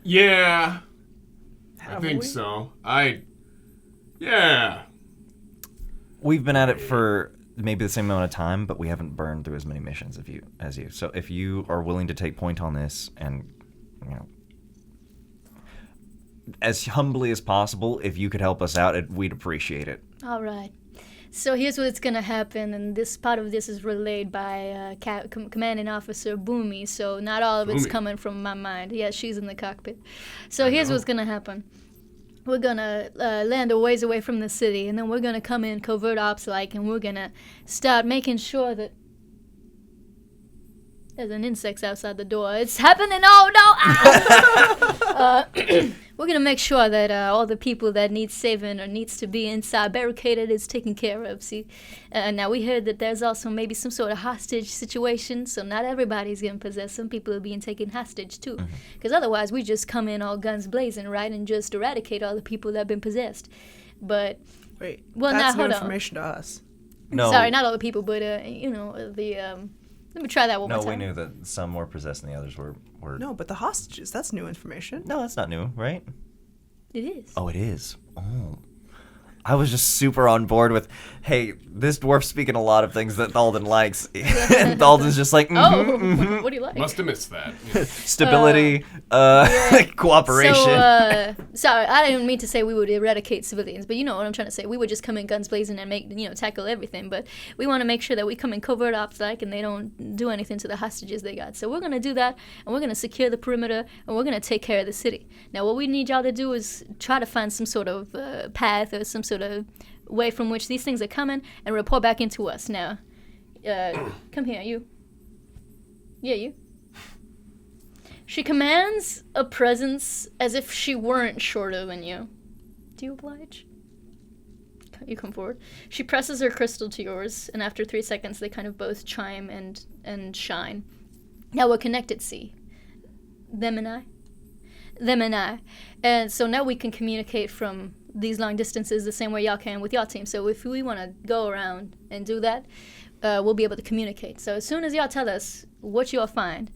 [SPEAKER 4] Yeah. I
[SPEAKER 5] Have
[SPEAKER 4] think
[SPEAKER 5] we?
[SPEAKER 4] so. Yeah.
[SPEAKER 3] we've been at it for maybe the same amount of time, but we haven't burned through as many missions as you. So if you are willing to take point on this and, as humbly as possible, if you could help us out, we'd appreciate it.
[SPEAKER 1] All right. So here's what's gonna happen, and this part of this is relayed by Commanding Officer Boomy. So not all of it's
[SPEAKER 4] Boomy.
[SPEAKER 1] coming from my mind. Yeah, she's in the cockpit. So here's what's gonna happen. We're gonna land a ways away from the city, and then we're gonna come in covert ops-like, and we're gonna start making sure that there's an insect outside the door. It's happening! Oh no! Ow! We're gonna make sure that all the people that need saving or needs to be inside barricaded is taken care of. See, now we heard that there's also maybe some sort of hostage situation, so not everybody's getting possessed. Some people are being taken hostage too, because otherwise we just come in all guns blazing, right, and just eradicate all the people that have been possessed. But
[SPEAKER 5] Wait,
[SPEAKER 1] Well,
[SPEAKER 5] that's
[SPEAKER 1] now,
[SPEAKER 5] new
[SPEAKER 1] hold on.
[SPEAKER 5] information to us.
[SPEAKER 3] No,
[SPEAKER 1] sorry, not all the people, but let me try that one
[SPEAKER 3] no,
[SPEAKER 1] more
[SPEAKER 3] we
[SPEAKER 1] time.
[SPEAKER 3] knew that some were possessed and the others were.
[SPEAKER 5] No, but the hostages, that's new information.
[SPEAKER 3] No, that's not new, right?
[SPEAKER 1] It is.
[SPEAKER 3] Oh, it is. Oh. I was just super on board with, hey, this dwarf's speaking a lot of things that Thallden likes. And Thallden's just like,
[SPEAKER 1] What do you like?
[SPEAKER 4] Must have missed that.
[SPEAKER 3] stability, cooperation.
[SPEAKER 1] Sorry, I didn't mean to say we would eradicate civilians, but you know what I'm trying to say. We would just come in guns blazing and tackle everything. But we want to make sure that we come in covert ops and they don't do anything to the hostages they got. So we're gonna do that, and we're gonna secure the perimeter, and we're gonna take care of the city. Now, what we need y'all to do is try to find some sort of path or some sort of way from which these things are coming, and report back into us. Now, come here, you. Yeah, you. She commands a presence as if she weren't shorter than you. Do you oblige? You come forward. She presses her crystal to yours, and after 3 seconds, they kind of both chime and shine. Now we're connected, see? Them and I. And so now we can communicate from these long distances the same way y'all can with y'all team. So if we want to go around and do that, we'll be able to communicate. So as soon as y'all tell us what y'all find,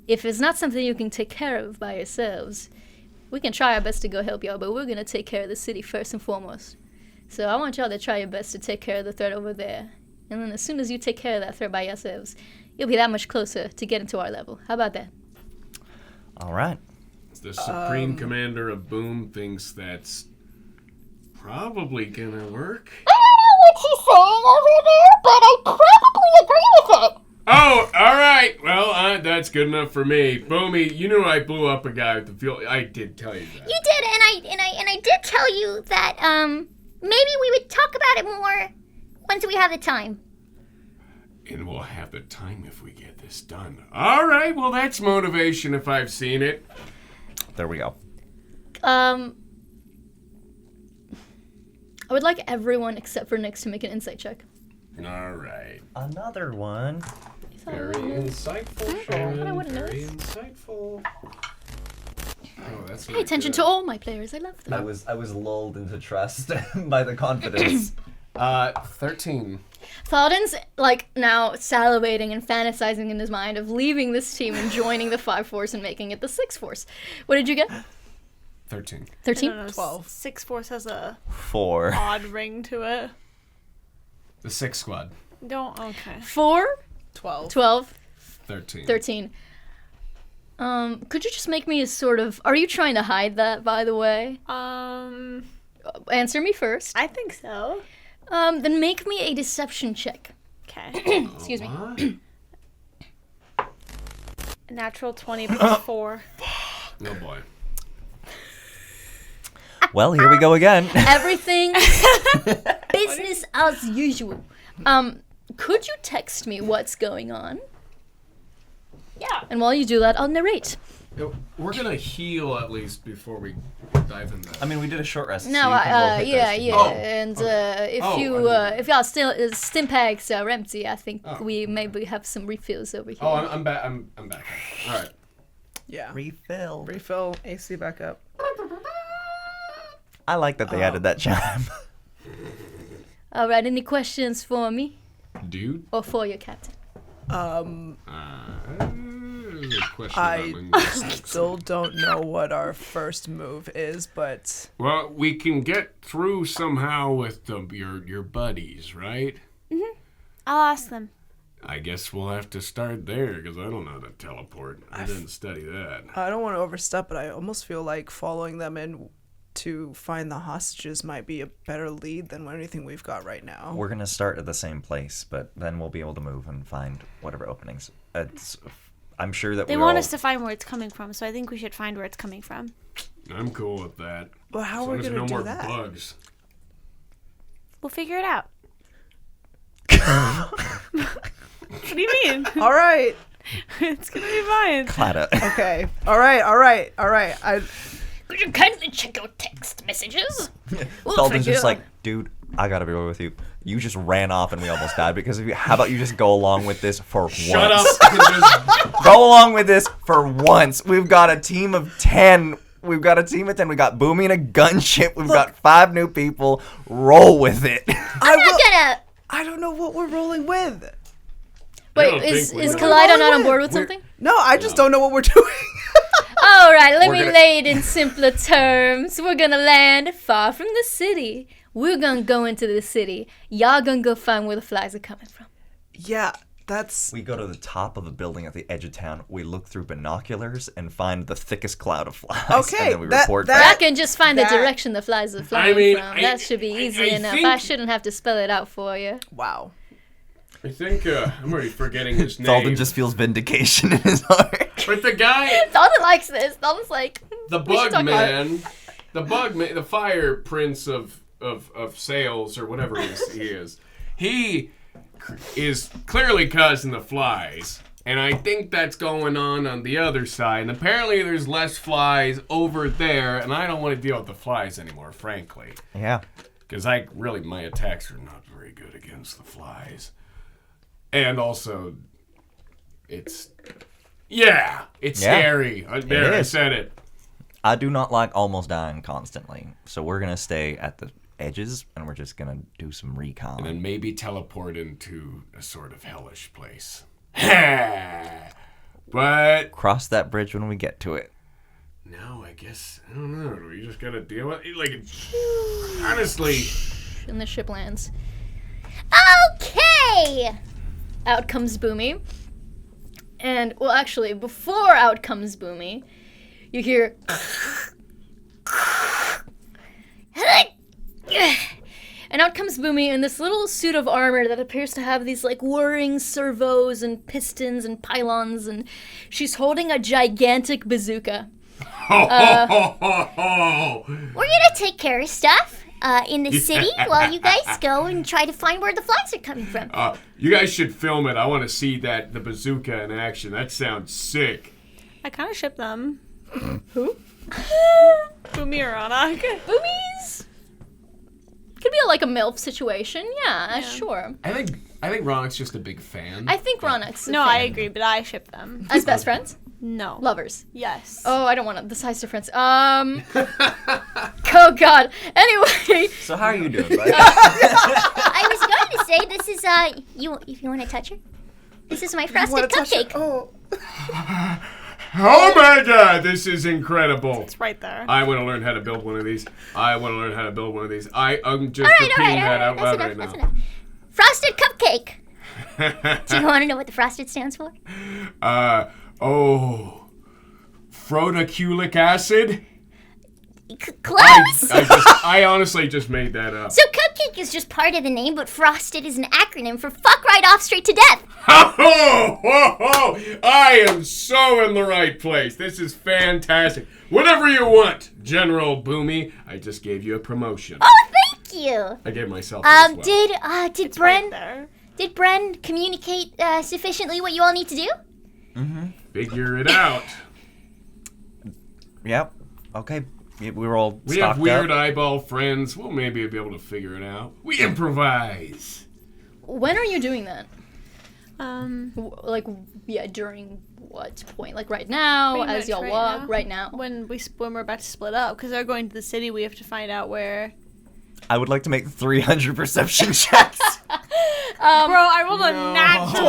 [SPEAKER 1] if it's not something you can take care of by yourselves, we can try our best to go help y'all, but we're going to take care of the city first and foremost. So I want y'all to try your best to take care of the threat over there. And then as soon as you take care of that threat by yourselves, you'll be that much closer to getting to our level. How about that?
[SPEAKER 3] All right.
[SPEAKER 4] The Supreme Commander of Boom thinks that's probably gonna work.
[SPEAKER 6] I don't know what she's saying over there, but I probably agree with it.
[SPEAKER 4] Oh, all right. Well, that's good enough for me. Boomy, you knew I blew up a guy with the fuel. I did tell you that.
[SPEAKER 6] You did, and I did tell you that maybe we would talk about it more once we have the time.
[SPEAKER 4] And we'll have the time if we get this done. All right. Well, that's motivation if I've seen it.
[SPEAKER 3] There we go.
[SPEAKER 1] I would like everyone except for Nyx to make an insight check.
[SPEAKER 4] All right.
[SPEAKER 3] Another one.
[SPEAKER 4] Very insightful, Sharon. Very insightful. Oh, that's
[SPEAKER 1] Pay attention to all my players. I love them.
[SPEAKER 3] I was lulled into trust by the confidence.
[SPEAKER 4] 13.
[SPEAKER 1] Thallden's now salivating and fantasizing in his mind of leaving this team and joining the 5 Force and making it the 6 Force. What did you get?
[SPEAKER 4] 13.
[SPEAKER 1] 13?
[SPEAKER 5] 12.
[SPEAKER 2] 6 Force has a
[SPEAKER 3] 4.
[SPEAKER 2] odd ring to it.
[SPEAKER 4] The 6 squad.
[SPEAKER 2] Okay.
[SPEAKER 1] 4?
[SPEAKER 5] 12.
[SPEAKER 1] 12?
[SPEAKER 4] 13.
[SPEAKER 1] 13. Could you just make me a sort of... Are you trying to hide that, by the way? Answer me first.
[SPEAKER 2] I think so.
[SPEAKER 1] Then make me a deception check.
[SPEAKER 2] Okay.
[SPEAKER 1] Excuse me.
[SPEAKER 2] Natural 20 plus 4.
[SPEAKER 4] Oh boy.
[SPEAKER 3] Well, here we go again.
[SPEAKER 1] Everything business as usual. Could you text me what's going on?
[SPEAKER 2] Yeah.
[SPEAKER 1] And while you do that, I'll narrate.
[SPEAKER 4] We're gonna heal at least before we dive into that.
[SPEAKER 3] I mean, we did a short rest.
[SPEAKER 1] No,
[SPEAKER 3] so you can roll hit
[SPEAKER 1] yeah.
[SPEAKER 3] dice.
[SPEAKER 4] Oh,
[SPEAKER 1] And
[SPEAKER 4] okay.
[SPEAKER 1] if y'all still stim packs are empty, I think we maybe have some refills over here.
[SPEAKER 4] Oh, I'm back. I'm back. All right.
[SPEAKER 5] Yeah.
[SPEAKER 3] Refill.
[SPEAKER 5] Refill AC back up.
[SPEAKER 3] I like that they added that chime.
[SPEAKER 1] All right, any questions for me
[SPEAKER 4] Dude.
[SPEAKER 1] or for your captain?
[SPEAKER 4] There's a question
[SPEAKER 5] I
[SPEAKER 4] about linguistics.
[SPEAKER 5] still don't know what our first move is, but
[SPEAKER 4] Well, we can get through somehow with your buddies, right?
[SPEAKER 2] I'll ask them.
[SPEAKER 4] I guess we'll have to start there because I don't know how to teleport. I didn't study that.
[SPEAKER 5] I don't want to overstep, but I almost feel like following them in to find the hostages might be a better lead than anything we've got right now.
[SPEAKER 3] We're gonna start at the same place, but then we'll be able to move and find whatever openings. I'm sure that
[SPEAKER 2] They want us to find where it's coming from, so I think we should find where it's coming from.
[SPEAKER 4] I'm cool with that.
[SPEAKER 5] Well, how
[SPEAKER 4] As
[SPEAKER 5] are
[SPEAKER 4] long
[SPEAKER 5] we
[SPEAKER 4] as
[SPEAKER 5] gonna
[SPEAKER 4] no
[SPEAKER 5] do
[SPEAKER 4] more
[SPEAKER 5] that?
[SPEAKER 4] bugs.
[SPEAKER 2] We'll figure it out. What do you mean?
[SPEAKER 5] All right.
[SPEAKER 2] It's gonna be fine.
[SPEAKER 3] Kaleida.
[SPEAKER 5] Okay. All right.
[SPEAKER 1] Could you kindly check your text messages?
[SPEAKER 3] Thallden's just like, dude, I gotta be real with you. You just ran off and we almost died because of you. How about you just go along with this for once?
[SPEAKER 4] Shut up. And just
[SPEAKER 3] Go along with this for once. We've got a team of 10. We got Boomy in a gunship. We've got 5 new people. Roll with it.
[SPEAKER 6] I'm
[SPEAKER 5] I don't know what we're rolling with.
[SPEAKER 1] Wait,
[SPEAKER 4] don't
[SPEAKER 1] is
[SPEAKER 4] think we know.
[SPEAKER 1] Kaleida not on
[SPEAKER 5] We're-
[SPEAKER 1] board with something?
[SPEAKER 5] No, I just don't know what we're doing.
[SPEAKER 1] All right, let
[SPEAKER 3] We're
[SPEAKER 1] me
[SPEAKER 3] gonna-
[SPEAKER 1] lay it in simpler terms. We're gonna land far from the city, We're gonna go into the city. Y'all gonna go find where the flies are coming from.
[SPEAKER 5] Yeah, that's...
[SPEAKER 3] We go to the top of a building at the edge of town. We look through binoculars and find the thickest cloud of flies.
[SPEAKER 5] Okay,
[SPEAKER 3] And then we
[SPEAKER 5] that-
[SPEAKER 3] report
[SPEAKER 5] that-
[SPEAKER 1] I
[SPEAKER 3] back.
[SPEAKER 1] can just find the
[SPEAKER 5] that-
[SPEAKER 1] direction the flies are flying
[SPEAKER 4] mean,
[SPEAKER 1] from. That should be easy
[SPEAKER 4] I
[SPEAKER 1] enough.
[SPEAKER 4] think-
[SPEAKER 1] I shouldn't have to spell it out for you.
[SPEAKER 5] Wow.
[SPEAKER 4] I think I'm already forgetting his name.
[SPEAKER 3] Thallden just feels vindication in his heart.
[SPEAKER 4] But the guy,
[SPEAKER 1] Thallden likes this. Thallden's like,
[SPEAKER 4] the
[SPEAKER 1] we should
[SPEAKER 4] bug
[SPEAKER 1] talk about it.
[SPEAKER 4] man, the fire prince of sales or whatever he is clearly causing the flies. And I think that's going on the other side. And apparently there's less flies over there. And I don't want to deal with the flies anymore, frankly.
[SPEAKER 3] Yeah.
[SPEAKER 4] Because my attacks are not very good against the flies. And also, it's scary. I
[SPEAKER 3] is.
[SPEAKER 4] said it.
[SPEAKER 3] I do not like almost dying constantly. So we're going to stay at the edges and we're just going to do some recon.
[SPEAKER 4] And then maybe teleport into a sort of hellish place. But
[SPEAKER 3] Cross that bridge when we get to it.
[SPEAKER 4] no, I guess, I don't know. We just gotta deal with it. Like, honestly.
[SPEAKER 1] And the ship lands.
[SPEAKER 6] Okay.
[SPEAKER 1] Out comes Boomy. And, well, actually, before out comes Boomy, you hear... And out comes Boomy in this little suit of armor that appears to have these, like, whirring servos and pistons and pylons, and she's holding a gigantic bazooka.
[SPEAKER 6] We're gonna take care of stuff in the city while you guys go and try to find where the flies are coming from.
[SPEAKER 4] You guys should film it. I want to see the bazooka in action. That sounds sick.
[SPEAKER 2] I kind of ship them.
[SPEAKER 1] Who?
[SPEAKER 2] Boomy or Raanok.
[SPEAKER 1] Boomies? Could be like a MILF situation, yeah. Sure.
[SPEAKER 4] I think Raanok's just a big fan.
[SPEAKER 1] I think Raanok's a
[SPEAKER 2] No,
[SPEAKER 1] fan.
[SPEAKER 2] I agree, but I ship them.
[SPEAKER 1] As best friends?
[SPEAKER 2] No.
[SPEAKER 1] Lovers.
[SPEAKER 2] Yes.
[SPEAKER 1] Oh, I don't want the size difference. Oh, God. Anyway.
[SPEAKER 3] So how are you doing, buddy?
[SPEAKER 6] I was going to say this is if you want to touch her. This is my frosted cupcake.
[SPEAKER 5] Oh.
[SPEAKER 4] Oh my god, this is incredible.
[SPEAKER 2] It's right there.
[SPEAKER 4] I want to learn how to build one of these. I'm just
[SPEAKER 6] All
[SPEAKER 4] repeating that out
[SPEAKER 6] that's
[SPEAKER 4] loud
[SPEAKER 6] enough,
[SPEAKER 4] right
[SPEAKER 6] that's
[SPEAKER 4] now.
[SPEAKER 6] enough. Frosted cupcake. Do you want to know what the frosted stands for?
[SPEAKER 4] Frotaculic acid?
[SPEAKER 6] Close!
[SPEAKER 4] I honestly just made that up.
[SPEAKER 6] So cupcake is just part of the name, but frosted is an acronym for fuck right off straight to death.
[SPEAKER 4] I am so in the right place. This is fantastic. Whatever you want, General Boomy. I just gave you a promotion.
[SPEAKER 6] Oh, thank you.
[SPEAKER 4] I gave myself as well.
[SPEAKER 6] Did
[SPEAKER 2] Right there.
[SPEAKER 6] Did Bren communicate sufficiently what you all need to do?
[SPEAKER 4] Figure it out.
[SPEAKER 3] Yep. Okay. Yeah, we were all
[SPEAKER 4] We
[SPEAKER 3] stocked
[SPEAKER 4] have weird
[SPEAKER 3] up.
[SPEAKER 4] eyeball friends. We'll maybe be able to figure it out. We improvise.
[SPEAKER 1] When are you doing that? During what point? Like right now,
[SPEAKER 2] Pretty
[SPEAKER 1] as
[SPEAKER 2] much
[SPEAKER 1] y'all
[SPEAKER 2] right
[SPEAKER 1] walk,
[SPEAKER 2] now.
[SPEAKER 1] right now?
[SPEAKER 2] When we're about to split up, because they're going to the city, we have to find out where.
[SPEAKER 3] I would like to make 300 perception checks.
[SPEAKER 2] Bro, I rolled a natural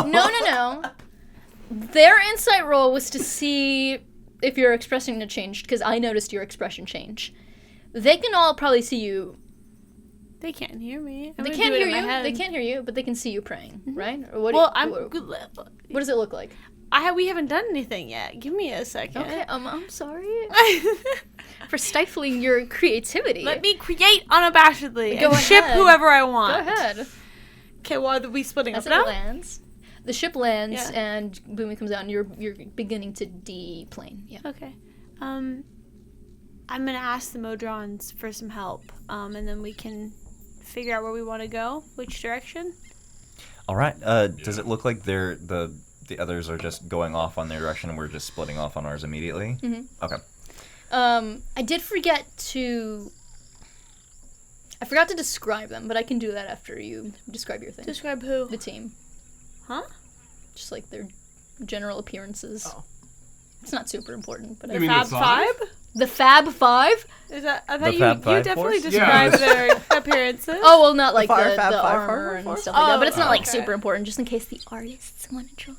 [SPEAKER 2] 20.
[SPEAKER 1] No. Their insight roll was to see if your expression had changed, because I noticed your expression change. They can all probably see you.
[SPEAKER 2] They can't hear me.
[SPEAKER 1] They can't hear you. They can't hear you, but they can see you praying, right? Or what?
[SPEAKER 2] Well,
[SPEAKER 1] what does it look like?
[SPEAKER 2] We haven't done anything yet. Give me a second.
[SPEAKER 1] Okay, I'm sorry for stifling your creativity.
[SPEAKER 2] Let me create unabashedly
[SPEAKER 1] Go
[SPEAKER 2] and ship
[SPEAKER 1] ahead.
[SPEAKER 2] whoever I want.
[SPEAKER 1] Go ahead.
[SPEAKER 2] Okay, well, are we splitting
[SPEAKER 1] As
[SPEAKER 2] up
[SPEAKER 1] it
[SPEAKER 2] now?
[SPEAKER 1] lands, the ship lands,
[SPEAKER 2] Yeah.
[SPEAKER 1] and Boomy comes out, and you're beginning to deplane. Yeah.
[SPEAKER 2] Okay. I'm gonna ask the Modrons for some help, and then we can figure out where we want to go, which direction.
[SPEAKER 3] All right. Does it look like the others are just going off on their direction and we're just splitting off on ours immediately?
[SPEAKER 1] Mm-hmm.
[SPEAKER 3] Okay.
[SPEAKER 1] I did forget to. I forgot to describe them, but I can do that after you describe your thing.
[SPEAKER 2] Describe who?
[SPEAKER 1] The team.
[SPEAKER 2] Huh?
[SPEAKER 1] Just like their general appearances.
[SPEAKER 5] Oh.
[SPEAKER 1] It's not super important, but
[SPEAKER 4] You
[SPEAKER 1] I
[SPEAKER 4] mean
[SPEAKER 2] Fab
[SPEAKER 4] the five?
[SPEAKER 2] Five?
[SPEAKER 1] the Fab Five.
[SPEAKER 2] Is that? I
[SPEAKER 3] The
[SPEAKER 2] thought
[SPEAKER 3] Fab
[SPEAKER 2] you
[SPEAKER 3] Five
[SPEAKER 2] definitely
[SPEAKER 3] Force?
[SPEAKER 2] described
[SPEAKER 4] Yeah.
[SPEAKER 2] their appearances.
[SPEAKER 1] Oh well, not like
[SPEAKER 5] Fire
[SPEAKER 1] the
[SPEAKER 5] Fab Five
[SPEAKER 1] armor
[SPEAKER 5] Fire
[SPEAKER 1] and
[SPEAKER 5] Force?
[SPEAKER 1] stuff like that, but it's not like
[SPEAKER 2] okay.
[SPEAKER 1] super important. Just in case the artists want to join.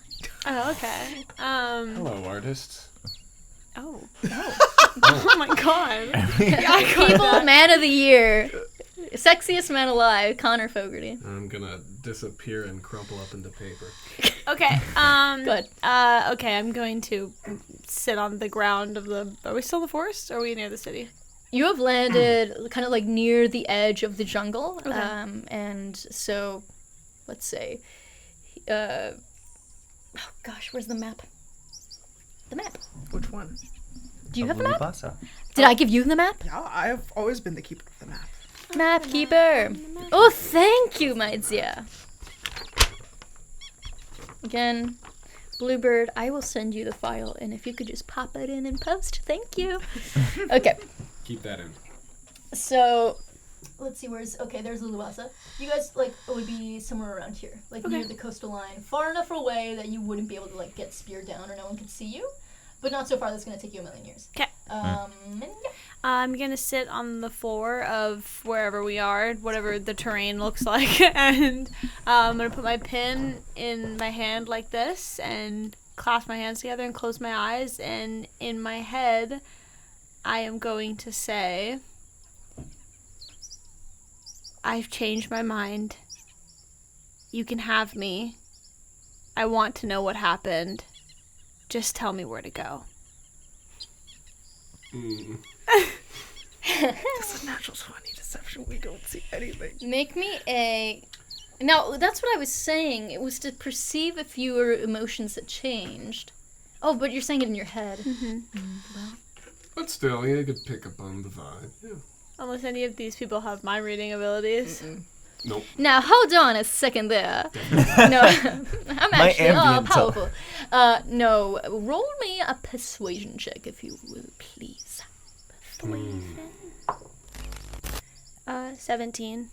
[SPEAKER 2] Oh, okay.
[SPEAKER 4] Hello, artists.
[SPEAKER 2] Oh. Oh my god.
[SPEAKER 1] People Man of the Year. Sexiest man alive, Connor Fogarty.
[SPEAKER 4] I'm gonna disappear and crumple up into paper.
[SPEAKER 2] Okay.
[SPEAKER 1] Good.
[SPEAKER 2] Okay, I'm going to sit on the ground of the... Are we still in the forest, or are we near the city?
[SPEAKER 1] You have landed kind of like near the edge of the jungle.
[SPEAKER 2] Okay.
[SPEAKER 1] And so, let's say... oh gosh, where's the map? The map.
[SPEAKER 5] Which one?
[SPEAKER 1] Do you have the map?
[SPEAKER 3] Basa.
[SPEAKER 1] Did I give you the map?
[SPEAKER 5] Yeah, I've always been the keeper of the map.
[SPEAKER 1] Map keeper. Oh, thank you, my dear. Again, Bluebird, I will send you the file, and if you could just pop it in post, thank you. Okay,
[SPEAKER 4] Keep that in.
[SPEAKER 1] so let's see, there's Luluasa. You guys, would be somewhere around here, near the coastal line, far enough away that you wouldn't be able to, get speared down or no one could see you, but not so far that's going to take you a million years.
[SPEAKER 2] Okay.
[SPEAKER 1] And yeah.
[SPEAKER 2] I'm gonna sit on the floor of wherever we are, whatever the terrain looks like, and I'm gonna put my pin in my hand like this, and clasp my hands together and close my eyes, and in my head, I am going to say, I've changed my mind. You can have me. I want to know what happened. Just tell me where to go.
[SPEAKER 5] It's a natural 20 deception. We don't see anything.
[SPEAKER 1] Make me a... Now, that's what I was saying. It was to perceive if your emotions had changed. Oh, but you're saying it in your head.
[SPEAKER 4] But still, you could pick up on the vibe. Yeah.
[SPEAKER 2] Unless any of these people have mind reading abilities.
[SPEAKER 4] Nope.
[SPEAKER 1] Now, hold on a second there. No, I'm actually all
[SPEAKER 3] ambient
[SPEAKER 1] powerful. No, roll me a persuasion check, if you will, please.
[SPEAKER 2] 17.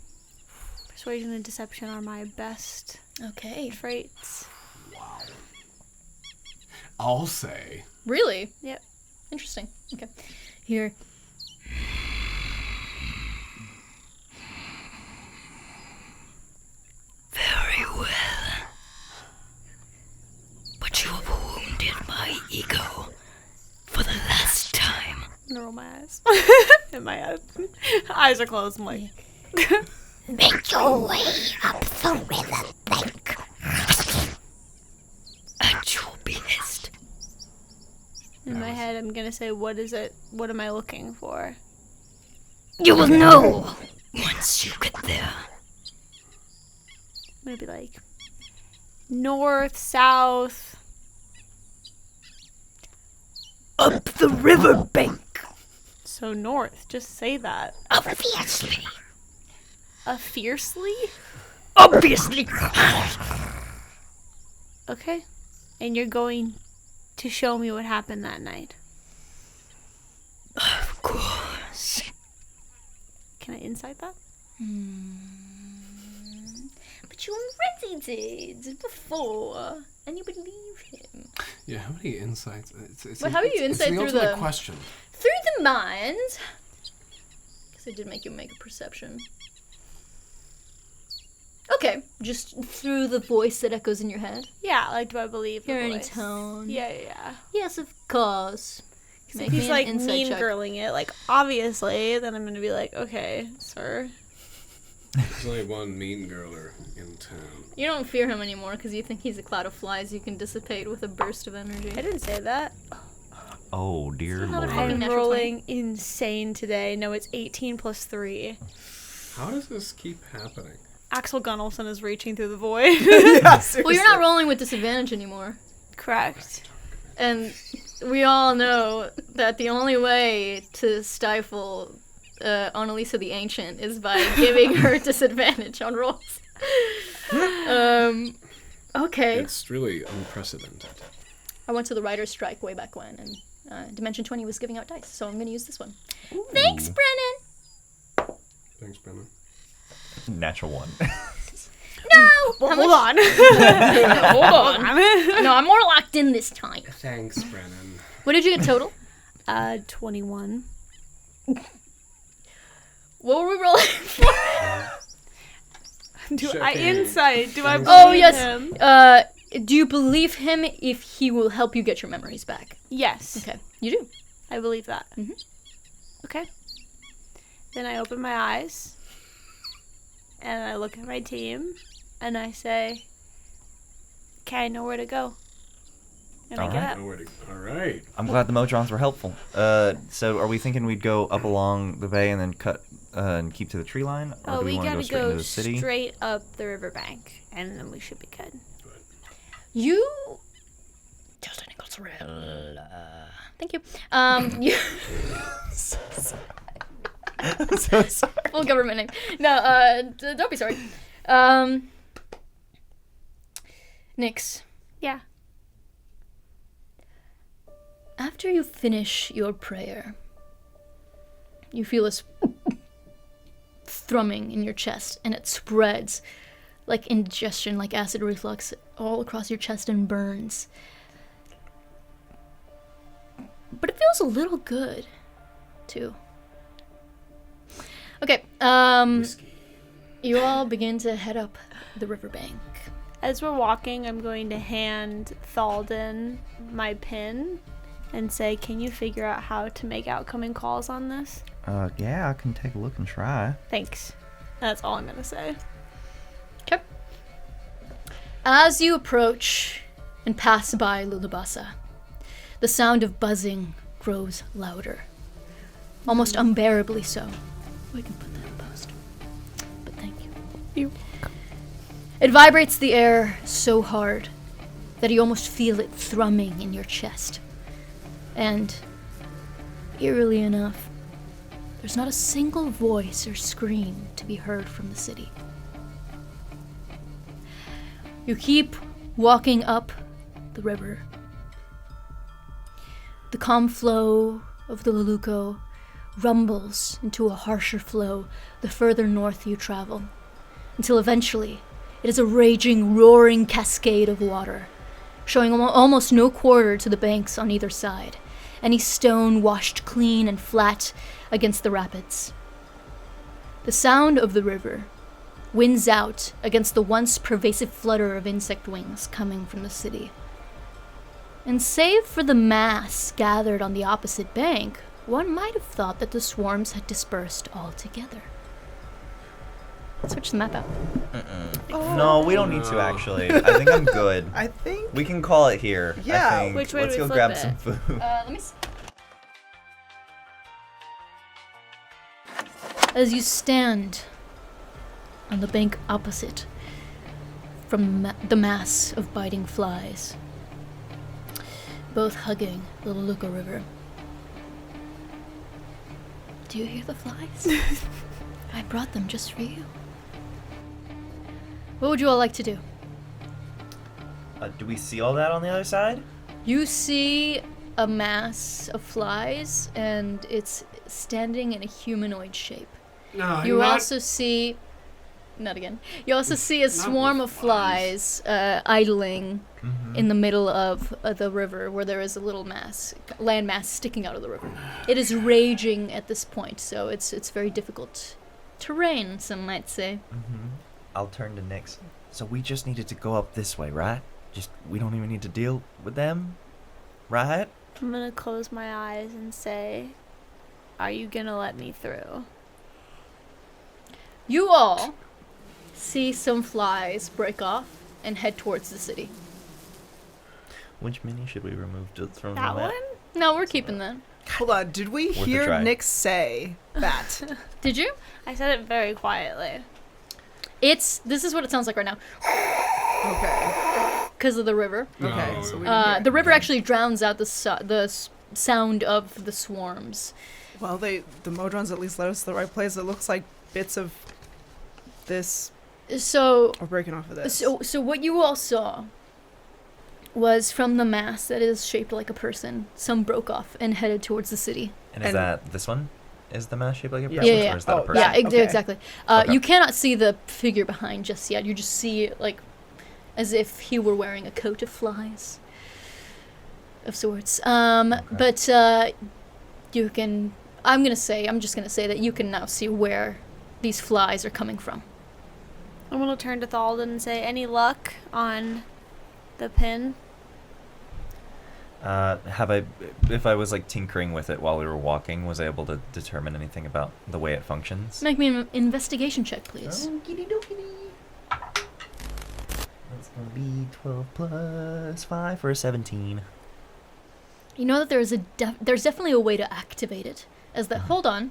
[SPEAKER 2] Persuasion and deception are my best
[SPEAKER 1] Okay.
[SPEAKER 2] traits.
[SPEAKER 4] I'll say.
[SPEAKER 1] Really?
[SPEAKER 2] Yep.
[SPEAKER 1] Interesting. Okay. Here.
[SPEAKER 7] Very well. But you have wounded my ego for the last time.
[SPEAKER 2] I'm gonna roll my eyes. In my head. Eyes are closed. I'm like,
[SPEAKER 6] Make your way up the river bank.
[SPEAKER 7] At your behest.
[SPEAKER 2] in my head, I'm gonna say, what is it? What am I looking for?
[SPEAKER 7] You will know once you get there.
[SPEAKER 2] Maybe like north, south.
[SPEAKER 7] Up the river bank.
[SPEAKER 2] So north. Just say that.
[SPEAKER 6] Obviously.
[SPEAKER 2] Fiercely?
[SPEAKER 7] Obviously.
[SPEAKER 2] Okay. And you're going to show me what happened that night.
[SPEAKER 7] Of course.
[SPEAKER 2] Can I insight that?
[SPEAKER 1] But you already did before, and you believe him.
[SPEAKER 4] Yeah, how many insights? It's
[SPEAKER 1] But how do you
[SPEAKER 4] it's
[SPEAKER 1] insight
[SPEAKER 4] the
[SPEAKER 1] through
[SPEAKER 4] ultimate
[SPEAKER 1] the-
[SPEAKER 4] question.
[SPEAKER 1] Through the mind. Because I did make you make a perception. Okay, just through the voice that echoes in your head.
[SPEAKER 2] Yeah, like, do I believe the
[SPEAKER 1] Hear any
[SPEAKER 2] voice?
[SPEAKER 1] tone.
[SPEAKER 2] Yeah.
[SPEAKER 1] Yes, of course. Make
[SPEAKER 2] If
[SPEAKER 1] me
[SPEAKER 2] he's
[SPEAKER 1] an
[SPEAKER 2] like
[SPEAKER 1] insight
[SPEAKER 2] mean
[SPEAKER 1] check.
[SPEAKER 2] girling it, like obviously, then I'm gonna be like, okay, sir.
[SPEAKER 4] There's only one mean girler in town.
[SPEAKER 1] You don't fear him anymore because you think he's a cloud of flies you can dissipate with a burst of energy.
[SPEAKER 2] I didn't say that.
[SPEAKER 3] Oh, dear
[SPEAKER 1] how the
[SPEAKER 3] Lord.
[SPEAKER 1] fucking
[SPEAKER 2] I'm
[SPEAKER 1] natural
[SPEAKER 2] rolling insane today. No, it's 18 plus 3.
[SPEAKER 4] How does this keep happening?
[SPEAKER 2] Axel Gunnelson is reaching thugh the void.
[SPEAKER 5] Yeah, seriously.
[SPEAKER 1] Well, you're not rolling with disadvantage anymore.
[SPEAKER 2] Correct.
[SPEAKER 1] And we all know that the only way to stifle ANALESA the Ancient is by giving her disadvantage on rolls. Okay.
[SPEAKER 4] It's really unprecedented.
[SPEAKER 1] I went to the writer's strike way back when, and Dimension 20 was giving out dice, so I'm going to use this one. Thanks, Brennan!
[SPEAKER 4] Thanks, Brennan.
[SPEAKER 3] Natural one.
[SPEAKER 1] No!
[SPEAKER 2] Well,
[SPEAKER 1] How
[SPEAKER 2] hold
[SPEAKER 1] much-
[SPEAKER 2] on.
[SPEAKER 1] Hold on. No, I'm more locked in this time.
[SPEAKER 4] Thanks, Brennan.
[SPEAKER 1] What did you get total?
[SPEAKER 2] 21.
[SPEAKER 1] What were we rolling for?
[SPEAKER 2] Do
[SPEAKER 4] Check
[SPEAKER 2] I
[SPEAKER 4] in.
[SPEAKER 2] insight? Do I believe
[SPEAKER 1] Oh, yes.
[SPEAKER 2] him?
[SPEAKER 1] Do you believe him if he will help you get your memories back?
[SPEAKER 2] Yes.
[SPEAKER 1] Okay, you do.
[SPEAKER 2] I believe that.
[SPEAKER 1] Mhm.
[SPEAKER 2] Okay. Then I open my eyes and I look at my team and I say, okay, I know where to go. And I get
[SPEAKER 3] Alright.
[SPEAKER 2] up.
[SPEAKER 4] All right.
[SPEAKER 3] I'm glad the Modrons were helpful. So are we thinking we'd go up along the bay and then cut and keep to the tree line? Or
[SPEAKER 2] Oh,
[SPEAKER 3] do we
[SPEAKER 2] we
[SPEAKER 3] want to
[SPEAKER 2] gotta
[SPEAKER 3] go straight into
[SPEAKER 2] go
[SPEAKER 3] the city?
[SPEAKER 2] straight up the riverbank and then we should be good.
[SPEAKER 1] You. Thank you. You.
[SPEAKER 3] I'm so sorry.
[SPEAKER 1] Full government name. No, don't be sorry. Nyx.
[SPEAKER 2] Yeah.
[SPEAKER 1] After you finish your prayer, you feel this thrumming in your chest, and it spreads like indigestion, like acid reflux, all across your chest and burns. But it feels a little good, too. Okay,
[SPEAKER 4] Whiskey.
[SPEAKER 1] you all begin to head up the riverbank.
[SPEAKER 2] As we're walking, I'm going to hand Thallden my pin and say, can you figure out how to make outgoing calls on this?
[SPEAKER 3] Yeah, I can take a look and try.
[SPEAKER 2] Thanks. That's all I'm going to say.
[SPEAKER 1] Okay. As you approach and pass by Lulabasa, the sound of buzzing grows louder, almost unbearably so. We can put that in post. But thank you. It vibrates the air so hard that you almost feel it thrumming in your chest. And, eerily enough, there's not a single voice or scream to be heard from the city. You keep walking up the river. The calm flow of the Luluco rumbles into a harsher flow the further north you travel, until eventually it is a raging, roaring cascade of water, showing almost no quarter to the banks on either side, any stone washed clean and flat against the rapids. The sound of the river wins out against the once pervasive flutter of insect wings coming from the city. And save for the mass gathered on the opposite bank, one might have thought that the swarms had dispersed altogether. Switch the map out.
[SPEAKER 3] No, we don't need to actually. I think I'm good.
[SPEAKER 5] I think.
[SPEAKER 3] We can call it here.
[SPEAKER 5] Yeah.
[SPEAKER 3] I think.
[SPEAKER 2] Which way
[SPEAKER 3] Let's
[SPEAKER 2] do we
[SPEAKER 3] go
[SPEAKER 2] flip
[SPEAKER 3] grab
[SPEAKER 2] it?
[SPEAKER 3] some food.
[SPEAKER 1] Let me see. As you stand on the bank opposite from the mass of biting flies, both hugging the Luluco River. Do you hear the flies? I brought them just for you. What would you all like to do?
[SPEAKER 3] Do we see all that on the other side?
[SPEAKER 1] You see a mass of flies, and it's standing in a humanoid shape.
[SPEAKER 4] No,
[SPEAKER 1] You
[SPEAKER 4] not-
[SPEAKER 1] also see... Not again. You also see a
[SPEAKER 4] Not
[SPEAKER 1] swarm
[SPEAKER 4] with
[SPEAKER 1] of flies idling
[SPEAKER 3] Mm-hmm.
[SPEAKER 1] in the middle of the river, where there is a little land mass sticking out of the river. It is raging at this point, so it's very difficult terrain, some might say.
[SPEAKER 3] Mm-hmm. I'll turn to Nyx. So we just needed to go up this way, right? We don't even need to deal with them, right?
[SPEAKER 2] I'm going to close my eyes and say, are you going to let me through?
[SPEAKER 1] You all see some flies break off and head towards the city.
[SPEAKER 3] Which mini should we remove from
[SPEAKER 2] That
[SPEAKER 3] the map?
[SPEAKER 2] one?
[SPEAKER 1] No, we're keeping that.
[SPEAKER 5] Hold on. Did we
[SPEAKER 3] Worth a
[SPEAKER 5] hear
[SPEAKER 3] try.
[SPEAKER 5] Nick say that?
[SPEAKER 1] Did you?
[SPEAKER 2] I said it very quietly.
[SPEAKER 1] This is what it sounds like right now.
[SPEAKER 5] Okay.
[SPEAKER 1] Because of the river.
[SPEAKER 5] Okay.
[SPEAKER 4] No,
[SPEAKER 5] So we
[SPEAKER 1] The river actually drowns out the sound of the swarms.
[SPEAKER 5] Well, the Modrons at least led us to the right place. It looks like bits of this
[SPEAKER 1] So
[SPEAKER 5] are breaking off of this.
[SPEAKER 1] So what you all saw was from the mass that is shaped like a person, some broke off and headed towards the city.
[SPEAKER 3] And is
[SPEAKER 5] And-
[SPEAKER 3] that this one? Is the mass shaped like a
[SPEAKER 5] Yeah.
[SPEAKER 3] person?
[SPEAKER 1] Yeah.
[SPEAKER 3] Or is that a
[SPEAKER 5] Oh,
[SPEAKER 3] person?
[SPEAKER 1] Yeah,
[SPEAKER 5] Okay.
[SPEAKER 1] exactly.
[SPEAKER 3] Okay.
[SPEAKER 1] You cannot see the figure behind just yet. You just see like as if he were wearing a coat of flies of sorts. But you can. I'm just gonna say that you can now see where these flies are coming from.
[SPEAKER 2] I'm going to turn to Thallden and say, any luck on The pin?
[SPEAKER 3] If I was like tinkering with it while we were walking, was I able to determine anything about the way it functions?
[SPEAKER 1] Make me an investigation check, please.
[SPEAKER 3] Okey dokey. That's gonna be 12 plus 5 for a 17.
[SPEAKER 1] You know that there's definitely a way to activate it. Hold on.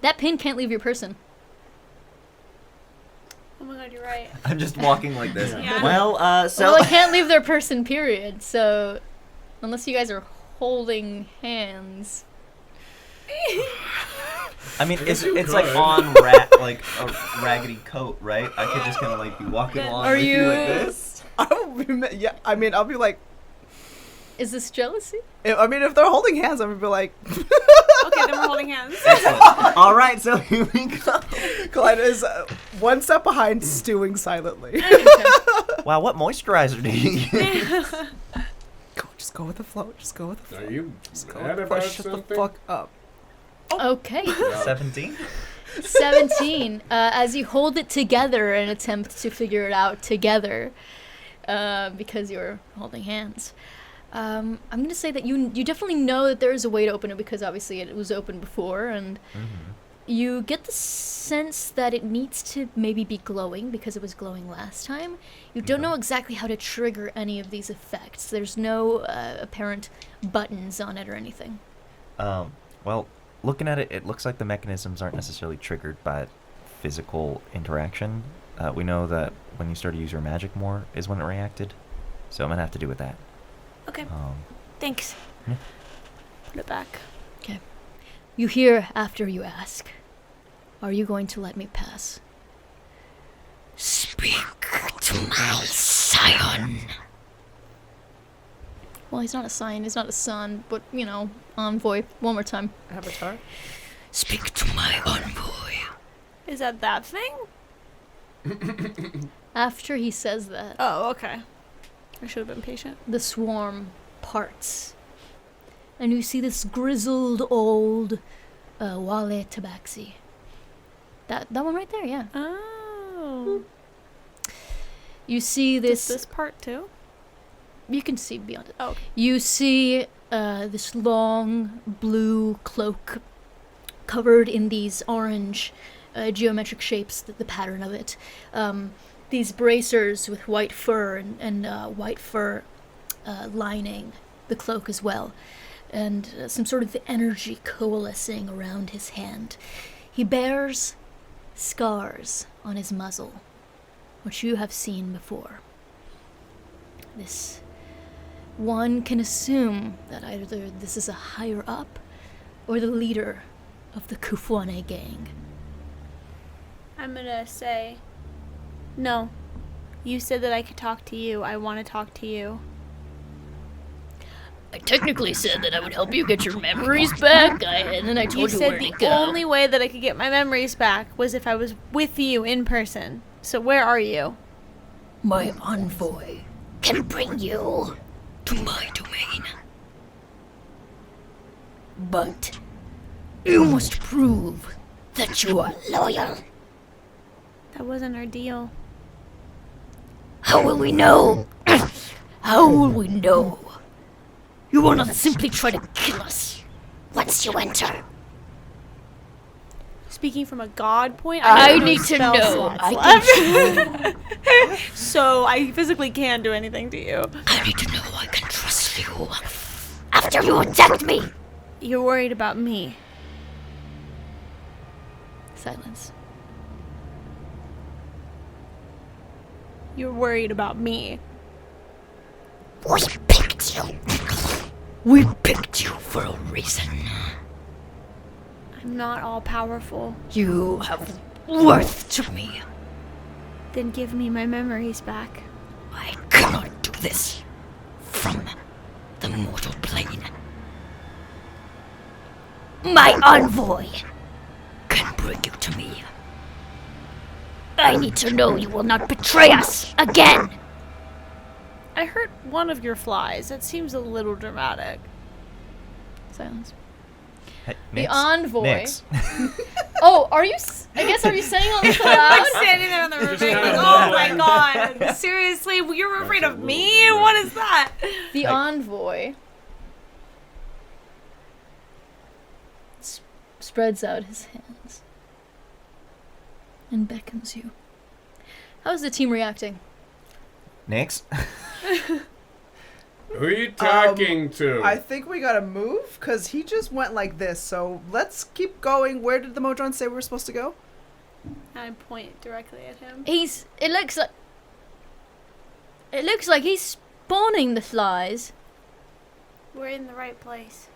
[SPEAKER 1] That pin can't leave your person.
[SPEAKER 2] Oh my god, you're right.
[SPEAKER 3] I'm just walking like this.
[SPEAKER 2] Yeah.
[SPEAKER 3] Well,
[SPEAKER 1] Well, it can't leave their person, period. So, unless you guys are holding hands.
[SPEAKER 3] I mean, it's
[SPEAKER 4] you
[SPEAKER 3] like
[SPEAKER 4] could.
[SPEAKER 3] on like a raggedy coat, right? I could just kind of like be walking along
[SPEAKER 1] Are
[SPEAKER 3] with you like
[SPEAKER 1] you-
[SPEAKER 3] this.
[SPEAKER 5] Yeah, I mean, I'll be like,
[SPEAKER 1] Is this jealousy?
[SPEAKER 5] if they're holding hands, I'm gonna be like,
[SPEAKER 2] Okay, then we're holding hands.
[SPEAKER 3] Excellent. All right, so here we go.
[SPEAKER 5] Kaleida is one step behind, stewing silently.
[SPEAKER 3] Wow, what moisturizer do you use?
[SPEAKER 5] Just go with the flow. Just go with the flow.
[SPEAKER 4] Are you
[SPEAKER 5] Just go
[SPEAKER 4] mad
[SPEAKER 5] with the flow.
[SPEAKER 4] about
[SPEAKER 5] Shut the
[SPEAKER 4] something?
[SPEAKER 5] fuck up.
[SPEAKER 1] Okay.
[SPEAKER 3] 17?
[SPEAKER 1] 17. As you hold it together and attempt to figure it out together, because you're holding hands. I'm going to say that you definitely know that there is a way to open it because obviously it was open before, and you get the sense that it needs to maybe be glowing because it was glowing last time. You don't know exactly how to trigger any of these effects. There's no apparent buttons on it or anything.
[SPEAKER 3] Well, looking at it, it looks like the mechanisms aren't necessarily triggered by physical interaction. We know that when you start to use your magic more is when it reacted, so I'm going to have to do with that.
[SPEAKER 2] Okay,
[SPEAKER 3] Um,
[SPEAKER 2] thanks.
[SPEAKER 3] Yeah.
[SPEAKER 2] Put it back.
[SPEAKER 1] You hear after you ask, "Are you going to let me pass?"
[SPEAKER 7] Speak to my scion.
[SPEAKER 1] Well, he's not a scion, he's not a son, but, envoy. One more time.
[SPEAKER 5] Avatar.
[SPEAKER 7] Speak to my envoy.
[SPEAKER 2] Is that thing?
[SPEAKER 1] After he says that,
[SPEAKER 2] Oh, okay. I should have been patient.
[SPEAKER 1] the swarm parts. And you see this grizzled old Wale Tabaxi. That one right there, yeah.
[SPEAKER 2] Oh.
[SPEAKER 1] You see
[SPEAKER 2] This part too?
[SPEAKER 1] You can see beyond it.
[SPEAKER 2] Oh, okay.
[SPEAKER 1] You see this long blue cloak covered in these orange geometric shapes, the pattern of it. These bracers with white fur and white fur lining the cloak as well. And some sort of energy coalescing around his hand. He bears scars on his muzzle, which you have seen before. One can assume that either this is a higher up or the leader of the Kufwane gang.
[SPEAKER 2] I'm gonna say, no. You said that I could talk to you. I want to talk to you.
[SPEAKER 7] I technically said that I would help you get your memories back, and then I
[SPEAKER 2] You
[SPEAKER 7] told you
[SPEAKER 2] said
[SPEAKER 7] where
[SPEAKER 2] the
[SPEAKER 7] to go.
[SPEAKER 2] only way that I could get my memories back was if I was with you in person. So where are you?
[SPEAKER 7] My envoy can bring you to my domain. But you must prove that you are loyal.
[SPEAKER 2] That wasn't our deal.
[SPEAKER 7] How will we know? How will we know? You will not simply try to kill us once you enter.
[SPEAKER 2] Speaking from a god point,
[SPEAKER 7] I
[SPEAKER 2] have no
[SPEAKER 7] need to
[SPEAKER 2] spell
[SPEAKER 7] know.
[SPEAKER 2] slots
[SPEAKER 7] I
[SPEAKER 2] left. So I physically can't do anything to you.
[SPEAKER 7] I need to know I can trust you. After you attacked me.
[SPEAKER 2] You're worried about me.
[SPEAKER 1] Silence.
[SPEAKER 2] You're worried about me.
[SPEAKER 7] We picked you. We picked you for a reason.
[SPEAKER 2] I'm not all powerful.
[SPEAKER 7] You have worth to me.
[SPEAKER 2] Then give me my memories back.
[SPEAKER 7] I cannot do this from the mortal plane. My envoy can bring you to me. I need to know you will not betray us again.
[SPEAKER 2] I hurt one of your flies. That seems a little dramatic.
[SPEAKER 1] Silence.
[SPEAKER 3] Hey,
[SPEAKER 1] The
[SPEAKER 3] Nix.
[SPEAKER 1] envoy.
[SPEAKER 3] Nix.
[SPEAKER 1] Oh, are you? I guess are you saying all this
[SPEAKER 2] I'm
[SPEAKER 1] aloud?
[SPEAKER 2] standing there on the river being
[SPEAKER 4] kinda
[SPEAKER 2] like, oh my
[SPEAKER 4] mumbling.
[SPEAKER 2] god. Seriously? You're afraid
[SPEAKER 4] That's
[SPEAKER 2] of
[SPEAKER 4] a
[SPEAKER 2] me?
[SPEAKER 4] little bit.
[SPEAKER 2] What is that?
[SPEAKER 1] The envoy spreads out his hands and beckons you. How's the team reacting?
[SPEAKER 3] Nix.
[SPEAKER 4] Who are you talking to?
[SPEAKER 5] I think we gotta move because he just went like this. So let's keep going. Where did the Modron say we were supposed to go?
[SPEAKER 2] I point directly at him.
[SPEAKER 1] It looks like he's spawning the flies.
[SPEAKER 2] We're in the right place.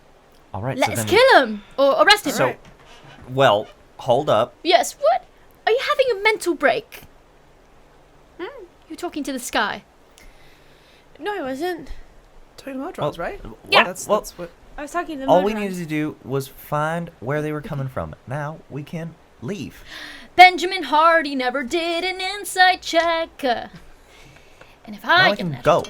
[SPEAKER 3] All right.
[SPEAKER 1] Let's
[SPEAKER 3] so then,
[SPEAKER 1] kill him or arrest him.
[SPEAKER 3] So, well, hold up.
[SPEAKER 1] Yes. What? Are you having a mental break? You're talking to the sky.
[SPEAKER 2] No, I wasn't.
[SPEAKER 5] Talking to Modrons, right?
[SPEAKER 2] Yeah.
[SPEAKER 5] That's what.
[SPEAKER 2] I was talking to the
[SPEAKER 3] All we
[SPEAKER 2] Modrons.
[SPEAKER 3] needed to do was find where they were coming from. Now we can leave.
[SPEAKER 1] Benjamin Hardy never did an insight check. And if
[SPEAKER 3] Now
[SPEAKER 1] I
[SPEAKER 3] we can
[SPEAKER 1] can
[SPEAKER 3] go.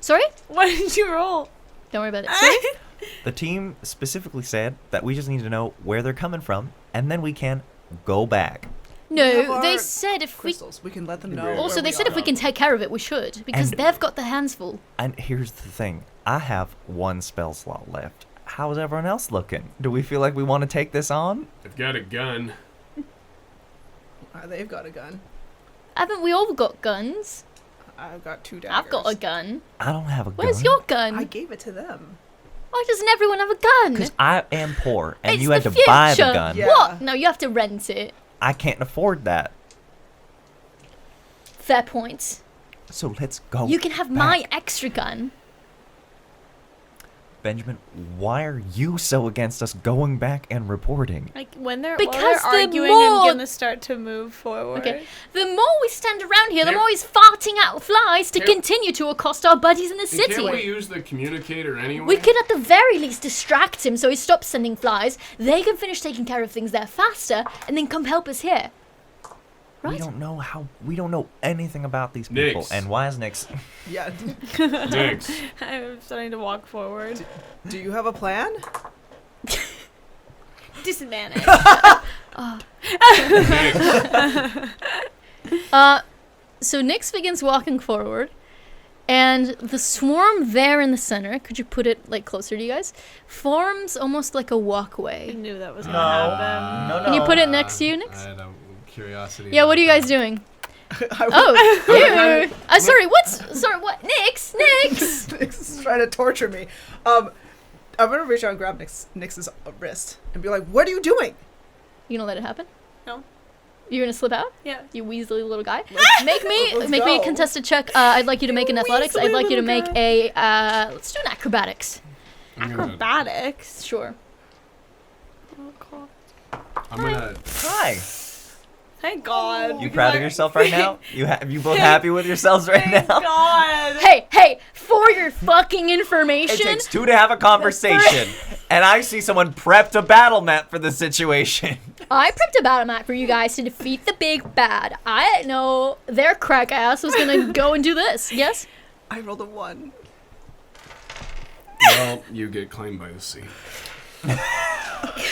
[SPEAKER 1] Sorry?
[SPEAKER 2] What did you roll?
[SPEAKER 1] Don't worry about it. Sorry?
[SPEAKER 3] The team specifically said that we just need to know where they're coming from, and then we can go back.
[SPEAKER 5] We have
[SPEAKER 1] No, they
[SPEAKER 5] our
[SPEAKER 1] said if we.
[SPEAKER 5] Crystals. We can let them know.
[SPEAKER 4] Yeah.
[SPEAKER 1] Also,
[SPEAKER 5] where
[SPEAKER 1] they
[SPEAKER 5] we
[SPEAKER 1] said
[SPEAKER 5] are.
[SPEAKER 1] if we can take care of it, we should because
[SPEAKER 3] And-
[SPEAKER 1] they've got their hands full.
[SPEAKER 3] And here's the thing. I have one spell slot left. How's everyone else looking? Do we feel like we want to take this on?
[SPEAKER 4] I've got a gun.
[SPEAKER 5] They've got a gun.
[SPEAKER 1] Haven't we all got guns?
[SPEAKER 5] I've got 2 daggers.
[SPEAKER 1] I've got a gun.
[SPEAKER 3] I don't have a gun.
[SPEAKER 1] Where's your gun?
[SPEAKER 5] I gave it to them.
[SPEAKER 1] Why doesn't everyone have a gun?
[SPEAKER 3] Because I am poor, and
[SPEAKER 1] It's
[SPEAKER 3] you had
[SPEAKER 1] the
[SPEAKER 3] to buy the
[SPEAKER 1] future.
[SPEAKER 3] gun.
[SPEAKER 5] Yeah.
[SPEAKER 1] What? No, you have to rent it.
[SPEAKER 3] I can't afford that.
[SPEAKER 1] Fair point.
[SPEAKER 3] So let's go.
[SPEAKER 1] You can have
[SPEAKER 3] back.
[SPEAKER 1] my extra gun.
[SPEAKER 3] Benjamin, why are you so against us going back and reporting?
[SPEAKER 2] Like when they're
[SPEAKER 1] Because
[SPEAKER 2] while they're
[SPEAKER 1] the
[SPEAKER 2] arguing,
[SPEAKER 1] more-
[SPEAKER 2] I'm gonna start to move forward.
[SPEAKER 1] Okay. The more we stand around here, the
[SPEAKER 4] Can't-
[SPEAKER 1] more he's farting out flies to
[SPEAKER 4] Can't-
[SPEAKER 1] continue to accost our buddies in the
[SPEAKER 4] And
[SPEAKER 1] city.
[SPEAKER 4] Can't we use the communicator anyway?
[SPEAKER 1] We could at the very least distract him so he stops sending flies. They can finish taking care of things there faster and then come help us here.
[SPEAKER 3] We
[SPEAKER 1] Right?
[SPEAKER 3] don't know anything about these people.
[SPEAKER 4] Nix.
[SPEAKER 3] And why is Nix?
[SPEAKER 5] Yeah.
[SPEAKER 4] Nix.
[SPEAKER 2] I'm starting to walk forward.
[SPEAKER 5] Do you have a plan?
[SPEAKER 2] Disadvantage.
[SPEAKER 4] Nix.
[SPEAKER 1] So Nyx begins walking forward, and the swarm there in the center, could you put it like closer to you guys, forms almost like a
[SPEAKER 2] I
[SPEAKER 1] walkway.
[SPEAKER 2] knew that was gonna happen.
[SPEAKER 3] No,
[SPEAKER 1] Can you put it next to you, Nyx?
[SPEAKER 4] I had a curiosity.
[SPEAKER 1] Yeah, what are you guys doing? Oh, you. Sorry, what? Nyx?
[SPEAKER 5] Nix is trying to torture me. I'm gonna reach out and grab Nix's wrist and be like, "What are you doing?"
[SPEAKER 1] You gonna let it happen?
[SPEAKER 2] No.
[SPEAKER 1] You're gonna slip out?
[SPEAKER 2] Yeah.
[SPEAKER 1] You weaselly little guy.
[SPEAKER 5] Let's
[SPEAKER 1] Make me a
[SPEAKER 5] go.
[SPEAKER 1] contested check. I'd like you to make an athletics. I'd like you to make
[SPEAKER 2] little
[SPEAKER 1] a let's do an acrobatics.
[SPEAKER 2] Acrobatics.
[SPEAKER 1] Sure.
[SPEAKER 2] Oh god.
[SPEAKER 4] I'm gonna.
[SPEAKER 3] Hi.
[SPEAKER 2] Thank God.
[SPEAKER 3] You proud of yourself right now? You both happy with yourselves right
[SPEAKER 2] Thank
[SPEAKER 3] now?
[SPEAKER 2] God.
[SPEAKER 1] Hey, for your fucking
[SPEAKER 3] It
[SPEAKER 1] information,
[SPEAKER 3] takes 2 to have a conversation, and I see someone prepped a battle map for the situation.
[SPEAKER 1] I prepped a battle map for you guys to defeat the big bad. I didn't know their crack ass was gonna go and do this. Yes?
[SPEAKER 5] I rolled a 1.
[SPEAKER 4] Well, you get claimed by the sea.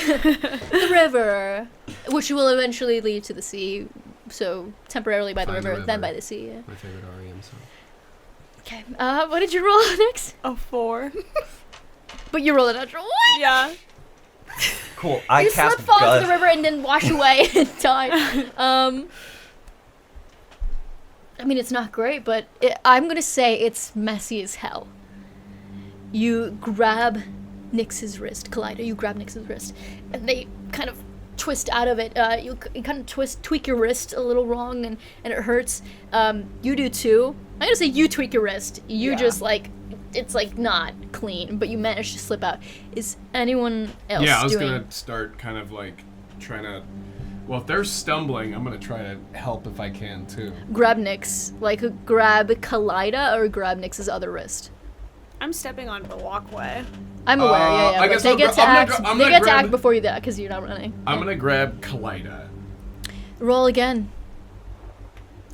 [SPEAKER 1] The river, which will eventually lead to the sea. So temporarily by the
[SPEAKER 4] Find the
[SPEAKER 1] river, then
[SPEAKER 4] river.
[SPEAKER 1] by the sea. Yeah.
[SPEAKER 4] My favorite REM song.
[SPEAKER 1] Okay. What did you roll next?
[SPEAKER 2] A 4.
[SPEAKER 1] But you rolled a natural one.
[SPEAKER 2] Yeah.
[SPEAKER 3] Cool. I
[SPEAKER 1] You
[SPEAKER 3] cast
[SPEAKER 1] slip, fall
[SPEAKER 3] gun.
[SPEAKER 1] into the river, and then wash away and die. I mean, it's not great, but I'm gonna say it's messy as hell. You grab Nyx's wrist, Kaleida. You grab Nyx's wrist, and they kind of twist out of it. You kind of tweak your wrist a little wrong, and it hurts. You do too. I'm gonna say you tweak your wrist. You
[SPEAKER 5] Yeah.
[SPEAKER 1] just like it's like not clean, but you manage to slip out. Is anyone else
[SPEAKER 4] Yeah, I was
[SPEAKER 1] doing?
[SPEAKER 4] gonna start kind of like trying to. Well, if they're stumbling, I'm gonna try to help if I can too.
[SPEAKER 1] Grab Nyx, like grab Kaleida or grab Nyx's other wrist.
[SPEAKER 2] I'm stepping onto the walkway.
[SPEAKER 1] I'm aware, yeah.
[SPEAKER 4] I
[SPEAKER 1] But
[SPEAKER 4] guess
[SPEAKER 1] they
[SPEAKER 4] I'll
[SPEAKER 1] get
[SPEAKER 4] gra-
[SPEAKER 1] to
[SPEAKER 4] I'm
[SPEAKER 1] act.
[SPEAKER 4] gonna gra- I'm
[SPEAKER 1] They
[SPEAKER 4] gonna
[SPEAKER 1] get to
[SPEAKER 4] grab-
[SPEAKER 1] act before you do that because you're not running.
[SPEAKER 4] I'm gonna grab Kaleida.
[SPEAKER 1] Roll again.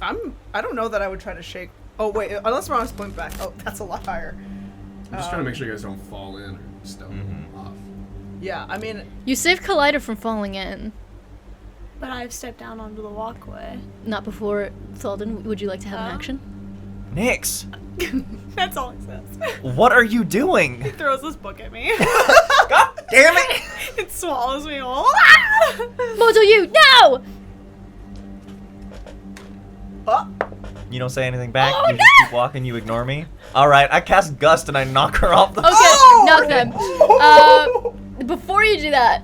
[SPEAKER 5] I don't know that I would try to shake. Oh wait, unless Ron's going back. Oh, that's a lot higher.
[SPEAKER 4] I'm just trying to make sure you guys don't fall in or stone off.
[SPEAKER 5] Yeah, I mean,
[SPEAKER 1] You saved Kaleida from falling in.
[SPEAKER 2] But I've stepped down onto the walkway.
[SPEAKER 1] Not before Thallden. Would you like to have an action?
[SPEAKER 3] Nix,
[SPEAKER 2] That's all it says.
[SPEAKER 3] what are you doing?
[SPEAKER 2] He throws this book at me.
[SPEAKER 3] God damn it!
[SPEAKER 2] It swallows me whole.
[SPEAKER 1] Moto, you now!
[SPEAKER 3] You don't say anything back. You just keep walking. You ignore me. All right, I cast Gust and I knock her off the.
[SPEAKER 1] Okay, knock them. Before you do that,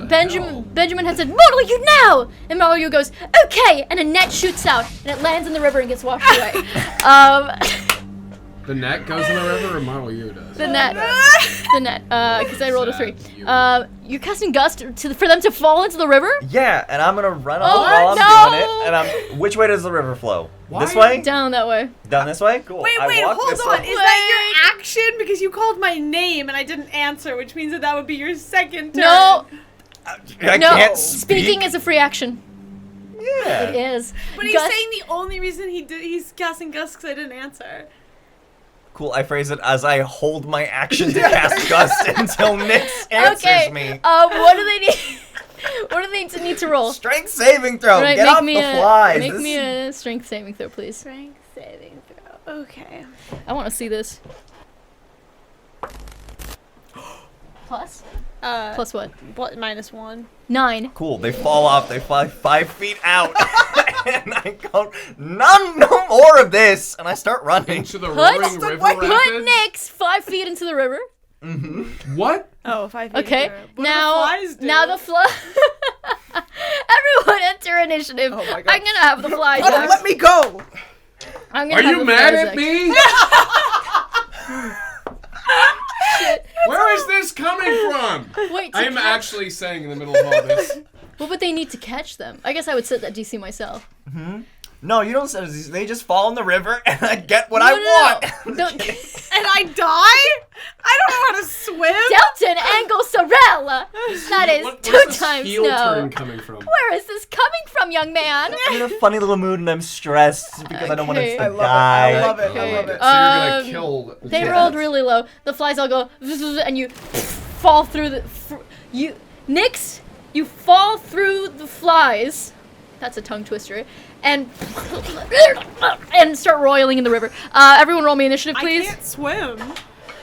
[SPEAKER 1] Benjamin had said, "Moto, you now!" And Mario goes, "Okay!" And a net shoots out, and it lands in the river and gets washed away.
[SPEAKER 4] The net goes in the river, or Model U does?
[SPEAKER 1] The net. The net. Because I rolled a 3. You're casting Gust for them to fall into the river?
[SPEAKER 3] Yeah, and I'm gonna run off
[SPEAKER 1] Oh,
[SPEAKER 3] while I'm
[SPEAKER 1] no!
[SPEAKER 3] doing it. And which way does the river flow?
[SPEAKER 4] Why?
[SPEAKER 3] This way?
[SPEAKER 1] Down that way.
[SPEAKER 3] Down this way? Cool.
[SPEAKER 2] Wait,
[SPEAKER 3] I walk
[SPEAKER 2] hold
[SPEAKER 3] this
[SPEAKER 2] on.
[SPEAKER 3] way.
[SPEAKER 2] Is that your action? Because you called my name and I didn't answer, which means that would be your second turn.
[SPEAKER 1] No!
[SPEAKER 3] I
[SPEAKER 1] No!
[SPEAKER 3] can't
[SPEAKER 1] Speaking is a free action.
[SPEAKER 3] Yeah.
[SPEAKER 1] It is.
[SPEAKER 2] But he's
[SPEAKER 1] Gust-
[SPEAKER 2] saying the only reason he's casting Gust because I didn't answer.
[SPEAKER 3] Cool. I phrase it as I hold my action to cast Gust until Nix answers me.
[SPEAKER 1] What do they need? What do they need to roll?
[SPEAKER 3] Strength saving throw.
[SPEAKER 1] Right,
[SPEAKER 3] Get
[SPEAKER 1] make
[SPEAKER 3] off
[SPEAKER 1] me
[SPEAKER 3] the
[SPEAKER 1] a-
[SPEAKER 3] flies.
[SPEAKER 1] Make
[SPEAKER 3] This-
[SPEAKER 1] me a strength saving throw, please.
[SPEAKER 2] Strength saving throw. Okay.
[SPEAKER 1] I want to see this. Plus? Plus what?
[SPEAKER 2] What? -1.
[SPEAKER 1] 9.
[SPEAKER 3] Cool. They fall off. They fly 5 feet out, and I go, no more of this, and I start running.
[SPEAKER 4] Into the
[SPEAKER 1] Put-
[SPEAKER 4] roaring river
[SPEAKER 1] Put
[SPEAKER 4] rapids?
[SPEAKER 1] Nix 5 feet into the river.
[SPEAKER 4] What?
[SPEAKER 2] Oh, 5 feet.
[SPEAKER 1] Okay.
[SPEAKER 2] What
[SPEAKER 1] Now,
[SPEAKER 2] do the flies do?
[SPEAKER 1] now the fly. Everyone enter initiative.
[SPEAKER 5] Oh my God.
[SPEAKER 1] I'm gonna have the flies.
[SPEAKER 5] oh,
[SPEAKER 1] act.
[SPEAKER 5] let me go!
[SPEAKER 1] I'm
[SPEAKER 4] Are
[SPEAKER 1] gonna have
[SPEAKER 4] you
[SPEAKER 1] the
[SPEAKER 4] mad
[SPEAKER 1] flies
[SPEAKER 4] at
[SPEAKER 1] act.
[SPEAKER 4] me? Where is this coming from?
[SPEAKER 1] Wait, to
[SPEAKER 4] I'm
[SPEAKER 1] catch-
[SPEAKER 4] actually saying in the middle of all this.
[SPEAKER 1] Well, but they need to catch them. I guess I would set that DC myself.
[SPEAKER 3] No, you don't. They just fall in the river, and I get what I
[SPEAKER 1] No,
[SPEAKER 3] want.
[SPEAKER 1] no.
[SPEAKER 2] And I die? I don't know how to swim.
[SPEAKER 1] DELTON Angle Sorella. That is
[SPEAKER 4] Where's
[SPEAKER 1] 2
[SPEAKER 4] this
[SPEAKER 1] times
[SPEAKER 4] heel
[SPEAKER 1] no.
[SPEAKER 4] turn coming from?
[SPEAKER 1] Where is this coming from, young man?
[SPEAKER 3] I'm in a funny little mood, and I'm stressed because I don't want
[SPEAKER 1] Okay.
[SPEAKER 3] to
[SPEAKER 5] I love
[SPEAKER 3] die.
[SPEAKER 5] it. I love it.
[SPEAKER 1] Okay.
[SPEAKER 5] I love it.
[SPEAKER 4] So you're gonna kill.
[SPEAKER 1] They
[SPEAKER 3] Yeah.
[SPEAKER 1] rolled really low. The flies all go, and you fall through the. Nix, you fall through the flies. That's a tongue twister. And start roiling in the river. Everyone, roll me initiative, please.
[SPEAKER 2] I can't swim.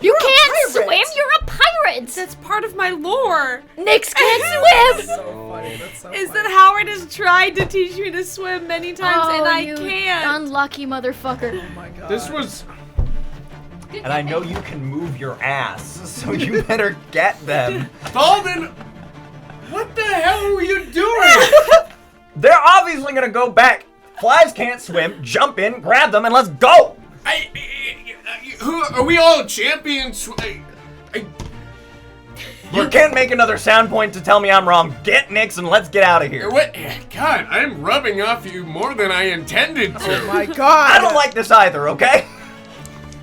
[SPEAKER 1] You can't
[SPEAKER 5] pirate.
[SPEAKER 1] swim. You're a pirate.
[SPEAKER 2] That's part of my lore.
[SPEAKER 1] Nix can't swim.
[SPEAKER 5] So funny. That's so
[SPEAKER 2] Is
[SPEAKER 5] funny.
[SPEAKER 2] that Howard has tried to teach me to swim many times and I
[SPEAKER 1] you
[SPEAKER 2] can't.
[SPEAKER 1] unlucky motherfucker.
[SPEAKER 5] Oh my God.
[SPEAKER 4] This was.
[SPEAKER 3] And I know you can move your ass, so you better get them.
[SPEAKER 4] Thallden! What the hell are you doing?
[SPEAKER 3] They're obviously gonna go back. Flies can't swim. Jump in, grab them, and let's go.
[SPEAKER 4] Who are we all champions?
[SPEAKER 3] You can't make another sound point to tell me I'm wrong. Get Nix and let's get out of here.
[SPEAKER 4] What? God, I'm rubbing off you more than I intended to.
[SPEAKER 5] Oh my God.
[SPEAKER 3] I don't like this either, okay?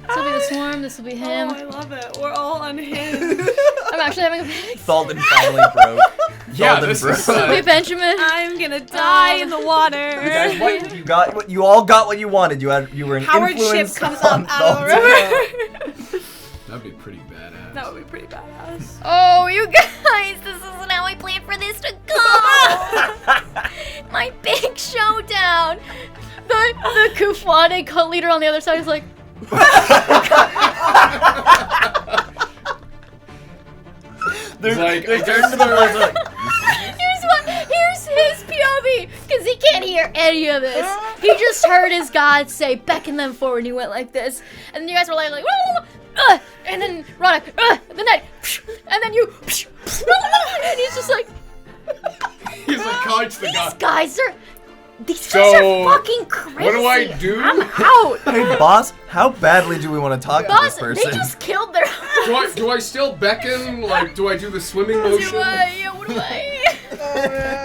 [SPEAKER 1] This will be the swarm. This will be him.
[SPEAKER 2] Oh, I love it. We're all unhinged.
[SPEAKER 1] I'm actually having a panic.
[SPEAKER 3] Thallden finally broke.
[SPEAKER 4] Yeah,
[SPEAKER 3] Thallden
[SPEAKER 4] this
[SPEAKER 3] broke.
[SPEAKER 4] is.
[SPEAKER 1] Wait, Benjamin.
[SPEAKER 2] I'm gonna die in the water.
[SPEAKER 3] You guys, what you got? What you all got? What you wanted? You were an
[SPEAKER 2] Howard's ship
[SPEAKER 3] influence
[SPEAKER 2] comes
[SPEAKER 3] on
[SPEAKER 2] up out of the
[SPEAKER 3] Thallden.
[SPEAKER 2] river.
[SPEAKER 4] That'd be pretty badass.
[SPEAKER 2] That would be pretty badass.
[SPEAKER 1] Oh, you guys.
[SPEAKER 6] This isn't how I planned for this to go.
[SPEAKER 1] My big showdown. The Kufwane cult leader on the other side is like,
[SPEAKER 3] They're,
[SPEAKER 4] Like,
[SPEAKER 3] they're
[SPEAKER 4] I guess
[SPEAKER 3] turning to the boys like,
[SPEAKER 1] here's his POV, because he can't hear any of this. He just heard his god say, beckon them forward, and he went like this. And then you guys were like and then Raanok, and then and then you, and he's just like,
[SPEAKER 4] He's like, college the god.
[SPEAKER 1] these guys
[SPEAKER 4] So,
[SPEAKER 1] are fucking crazy.
[SPEAKER 4] What do I do?
[SPEAKER 1] I'm out.
[SPEAKER 3] hey boss, how badly do we want to talk to
[SPEAKER 1] Boss,
[SPEAKER 3] this
[SPEAKER 1] they
[SPEAKER 3] person?
[SPEAKER 1] just killed their.
[SPEAKER 4] Do I still becken? Like, do I do the swimming motion?
[SPEAKER 1] What do I?